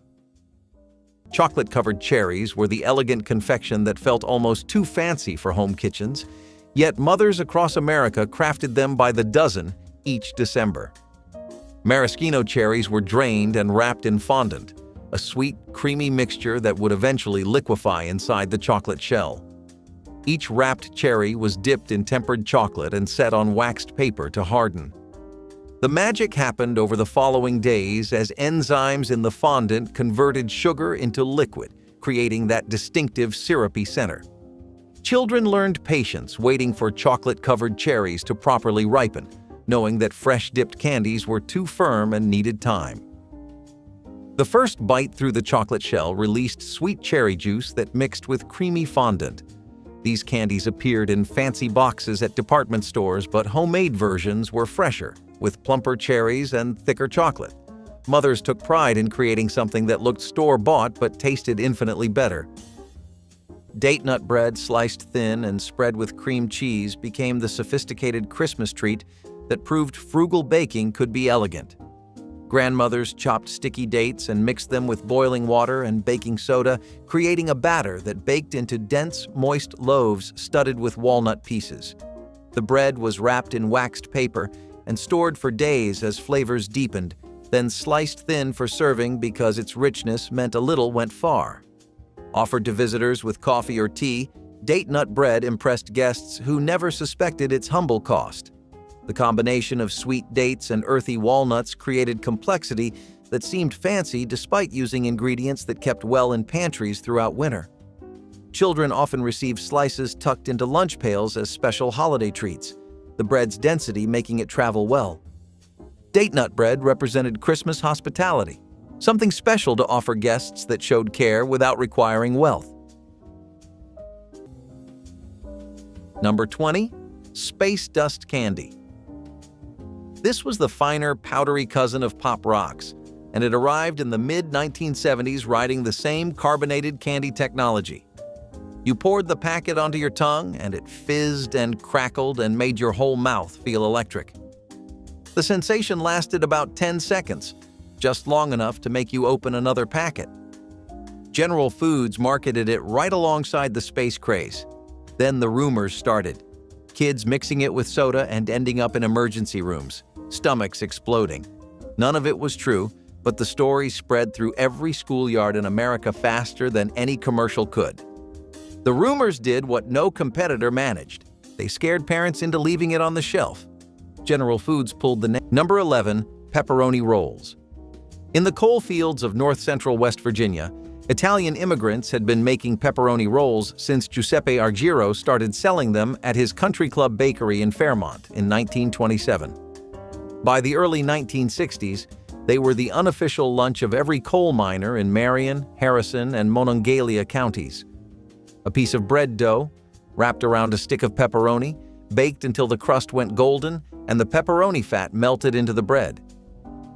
Chocolate-covered cherries were the elegant confection that felt almost too fancy for home kitchens, yet mothers across America crafted them by the dozen each December. Maraschino cherries were drained and wrapped in fondant, a sweet, creamy mixture that would eventually liquefy inside the chocolate shell. Each wrapped cherry was dipped in tempered chocolate and set on waxed paper to harden. The magic happened over the following days as enzymes in the fondant converted sugar into liquid, creating that distinctive syrupy center. Children learned patience waiting for chocolate-covered cherries to properly ripen, knowing that fresh-dipped candies were too firm and needed time. The first bite through the chocolate shell released sweet cherry juice that mixed with creamy fondant. These candies appeared in fancy boxes at department stores, but homemade versions were fresher, with plumper cherries and thicker chocolate. Mothers took pride in creating something that looked store-bought but tasted infinitely better. Date nut bread sliced thin and spread with cream cheese became the sophisticated Christmas treat that proved frugal baking could be elegant. Grandmothers chopped sticky dates and mixed them with boiling water and baking soda, creating a batter that baked into dense, moist loaves studded with walnut pieces. The bread was wrapped in waxed paper and stored for days as flavors deepened, then sliced thin for serving because its richness meant a little went far. Offered to visitors with coffee or tea, date nut bread impressed guests who never suspected its humble cost. The combination of sweet dates and earthy walnuts created complexity that seemed fancy despite using ingredients that kept well in pantries throughout winter. Children often received slices tucked into lunch pails as special holiday treats, the bread's density making it travel well. Date nut bread represented Christmas hospitality, something special to offer guests that showed care without requiring wealth. Number 20. Space dust candy. This was the finer, powdery cousin of Pop Rocks, and it arrived in the mid-1970s riding the same carbonated candy technology. You poured the packet onto your tongue, and it fizzed and crackled and made your whole mouth feel electric. The sensation lasted about 10 seconds, just long enough to make you open another packet. General Foods marketed it right alongside the space craze. Then the rumors started. Kids mixing it with soda and ending up in emergency rooms, stomachs exploding. None of it was true, but the story spread through every schoolyard in America faster than any commercial could. The rumors did what no competitor managed. They scared parents into leaving it on the shelf. General Foods pulled the Number 11. Pepperoni rolls. In the coal fields of north-central West Virginia, Italian immigrants had been making pepperoni rolls since Giuseppe Argiro started selling them at his Country Club bakery in Fairmont in 1927. By the early 1960s, they were the unofficial lunch of every coal miner in Marion, Harrison, and Monongalia counties. A piece of bread dough, wrapped around a stick of pepperoni, baked until the crust went golden and the pepperoni fat melted into the bread.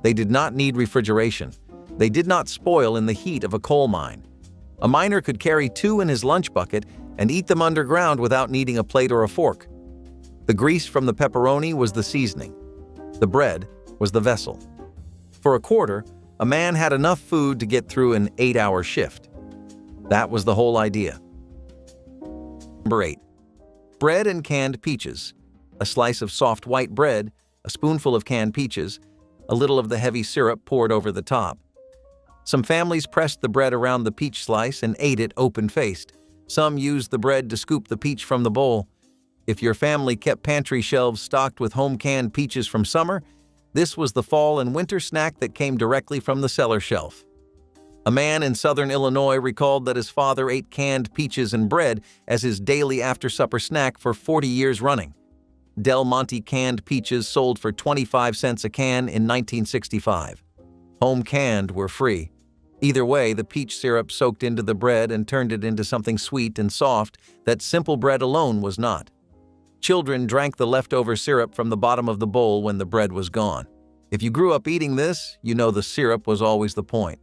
They did not need refrigeration. They did not spoil in the heat of a coal mine. A miner could carry 2 in his lunch bucket and eat them underground without needing a plate or a fork. The grease from the pepperoni was the seasoning. The bread was the vessel. For a quarter, a man had enough food to get through an 8-hour shift. That was the whole idea. Number 8. Bread and canned peaches. A slice of soft white bread, a spoonful of canned peaches, a little of the heavy syrup poured over the top. Some families pressed the bread around the peach slice and ate it open-faced. Some used the bread to scoop the peach from the bowl. If your family kept pantry shelves stocked with home-canned peaches from summer, this was the fall and winter snack that came directly from the cellar shelf. A man in southern Illinois recalled that his father ate canned peaches and bread as his daily after-supper snack for 40 years running. Del Monte canned peaches sold for 25 cents a can in 1965. Home canned were free. Either way, the peach syrup soaked into the bread and turned it into something sweet and soft that simple bread alone was not. Children drank the leftover syrup from the bottom of the bowl when the bread was gone. If you grew up eating this, you know the syrup was always the point.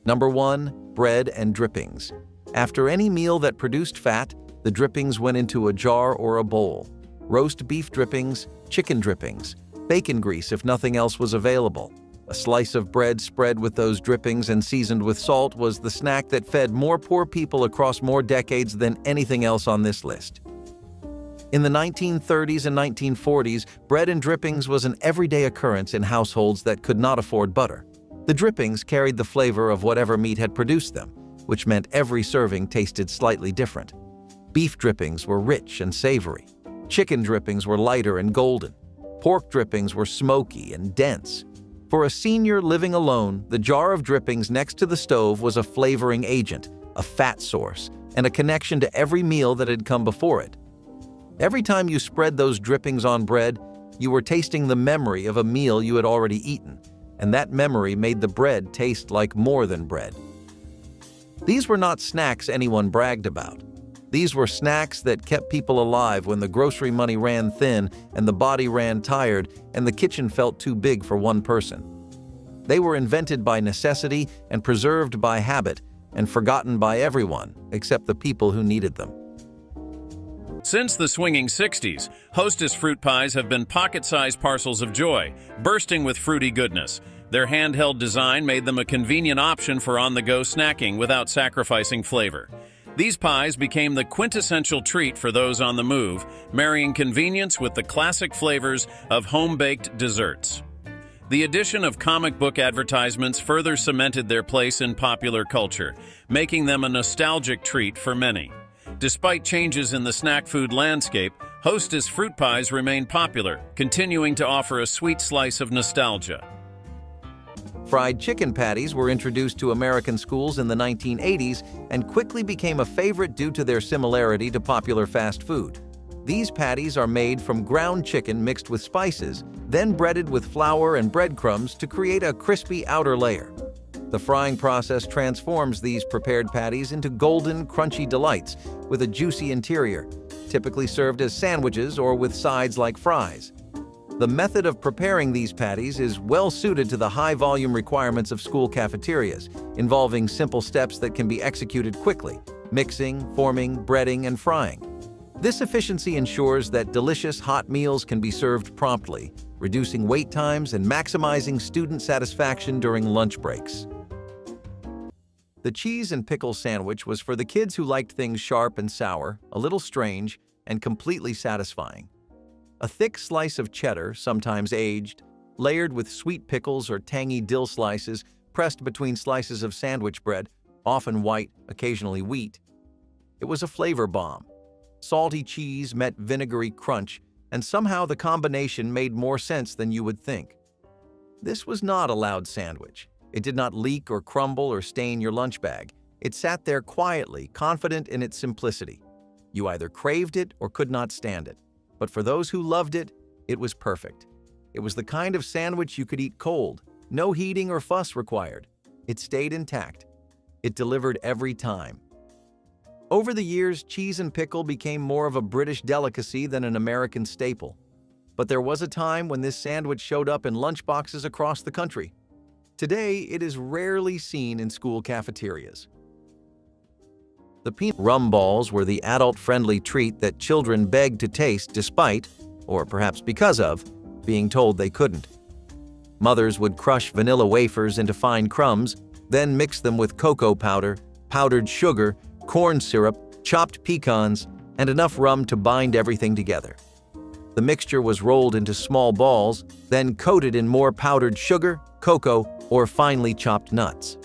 Number 1. Bread and drippings. After any meal that produced fat, the drippings went into a jar or a bowl. Roast beef drippings, chicken drippings, bacon grease if nothing else was available. A slice of bread spread with those drippings and seasoned with salt was the snack that fed more poor people across more decades than anything else on this list. In the 1930s and 1940s, bread and drippings was an everyday occurrence in households that could not afford butter. The drippings carried the flavor of whatever meat had produced them, which meant every serving tasted slightly different. Beef drippings were rich and savory. Chicken drippings were lighter and golden. Pork drippings were smoky and dense. For a senior living alone, the jar of drippings next to the stove was a flavoring agent, a fat source, and a connection to every meal that had come before it. Every time you spread those drippings on bread, you were tasting the memory of a meal you had already eaten, and that memory made the bread taste like more than bread. These were not snacks anyone bragged about. These were snacks that kept people alive when the grocery money ran thin and the body ran tired and the kitchen felt too big for one person. They were invented by necessity and preserved by habit and forgotten by everyone except the people who needed them. Since the swinging 60s, Hostess fruit pies have been pocket-sized parcels of joy, bursting with fruity goodness. Their handheld design made them a convenient option for on-the-go snacking without sacrificing flavor. These pies became the quintessential treat for those on the move, marrying convenience with the classic flavors of home-baked desserts. The addition of comic book advertisements further cemented their place in popular culture, making them a nostalgic treat for many. Despite changes in the snack food landscape, Hostess fruit pies remain popular, continuing to offer a sweet slice of nostalgia. Fried chicken patties were introduced to American schools in the 1980s and quickly became a favorite due to their similarity to popular fast food. These patties are made from ground chicken mixed with spices, then breaded with flour and breadcrumbs to create a crispy outer layer. The frying process transforms these prepared patties into golden, crunchy delights with a juicy interior, typically served as sandwiches or with sides like fries. The method of preparing these patties is well suited to the high-volume requirements of school cafeterias, involving simple steps that can be executed quickly: mixing, forming, breading, and frying. This efficiency ensures that delicious hot meals can be served promptly, reducing wait times and maximizing student satisfaction during lunch breaks. The cheese and pickle sandwich was for the kids who liked things sharp and sour, a little strange, and completely satisfying. A thick slice of cheddar, sometimes aged, layered with sweet pickles or tangy dill slices pressed between slices of sandwich bread, often white, occasionally wheat. It was a flavor bomb. Salty cheese met vinegary crunch, and somehow the combination made more sense than you would think. This was not a loud sandwich. It did not leak or crumble or stain your lunch bag. It sat there quietly, confident in its simplicity. You either craved it or could not stand it. But for those who loved it, it was perfect. It was the kind of sandwich you could eat cold, no heating or fuss required. It stayed intact. It delivered every time. Over the years, cheese and pickle became more of a British delicacy than an American staple. But there was a time when this sandwich showed up in lunchboxes across the country. Today, it is rarely seen in school cafeterias. The peanut rum balls were the adult-friendly treat that children begged to taste despite, or perhaps because of, being told they couldn't. Mothers would crush vanilla wafers into fine crumbs, then mix them with cocoa powder, powdered sugar, corn syrup, chopped pecans, and enough rum to bind everything together. The mixture was rolled into small balls, then coated in more powdered sugar, cocoa, or finely chopped nuts.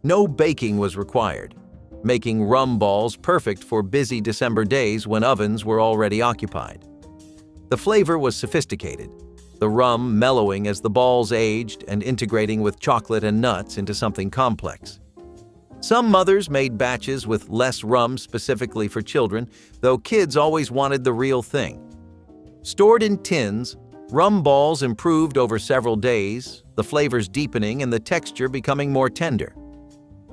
No baking was required, making rum balls perfect for busy December days when ovens were already occupied. The flavor was sophisticated, the rum mellowing as the balls aged and integrating with chocolate and nuts into something complex. Some mothers made batches with less rum specifically for children, though kids always wanted the real thing. Stored in tins, rum balls improved over several days, the flavors deepening and the texture becoming more tender.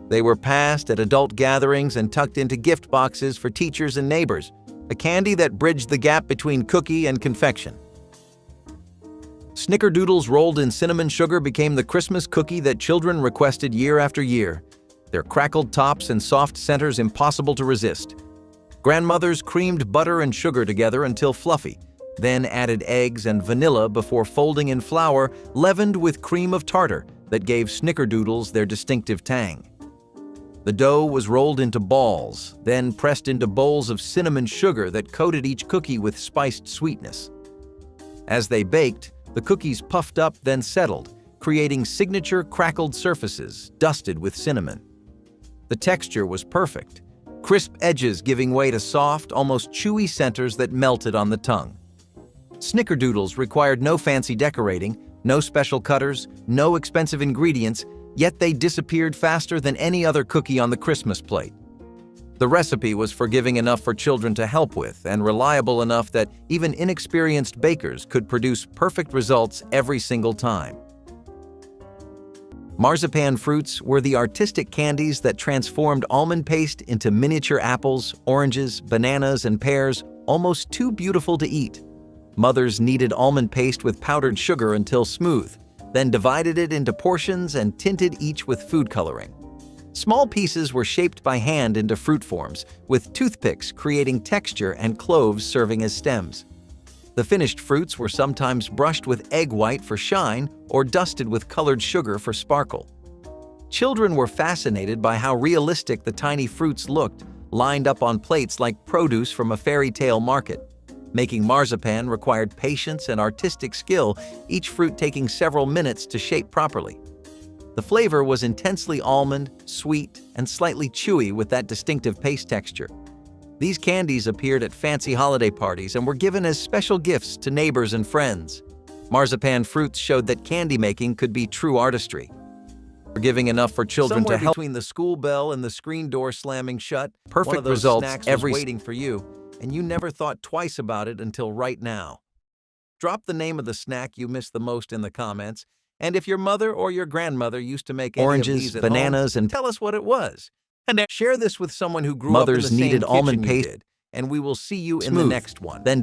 They were passed at adult gatherings and tucked into gift boxes for teachers and neighbors, a candy that bridged the gap between cookie and confection. Snickerdoodles rolled in cinnamon sugar became the Christmas cookie that children requested year after year, their crackled tops and soft centers impossible to resist. Grandmothers creamed butter and sugar together until fluffy, then added eggs and vanilla before folding in flour leavened with cream of tartar that gave Snickerdoodles their distinctive tang. The dough was rolled into balls, then pressed into bowls of cinnamon sugar that coated each cookie with spiced sweetness. As they baked, the cookies puffed up then settled, creating signature crackled surfaces dusted with cinnamon. The texture was perfect, crisp edges giving way to soft, almost chewy centers that melted on the tongue. Snickerdoodles required no fancy decorating, no special cutters, no expensive ingredients, yet they disappeared faster than any other cookie on the Christmas plate. The recipe was forgiving enough for children to help with and reliable enough that even inexperienced bakers could produce perfect results every single time. Marzipan fruits were the artistic candies that transformed almond paste into miniature apples, oranges, bananas, and pears, almost too beautiful to eat. Mothers kneaded almond paste with powdered sugar until smooth, then divided it into portions and tinted each with food coloring. Small pieces were shaped by hand into fruit forms, with toothpicks creating texture and cloves serving as stems. The finished fruits were sometimes brushed with egg white for shine or dusted with colored sugar for sparkle. Children were fascinated by how realistic the tiny fruits looked, lined up on plates like produce from a fairy tale market. Making marzipan required patience and artistic skill, each fruit taking several minutes to shape properly. The flavor was intensely almond, sweet, and slightly chewy with that distinctive paste texture. These candies appeared at fancy holiday parties and were given as special gifts to neighbors and friends. Marzipan fruits showed that candy making could be true artistry. Forgiving enough for children to help between the school bell and the screen door slamming shut, perfect results every waiting for you, and you never thought twice about it until right now. Drop the name of the snack you miss the most in the comments, and if your mother or your grandmother used to make oranges, bananas, and tell us what it was. And share this with someone who grew up in the same kitchen you did, and we will see you in the next one. Then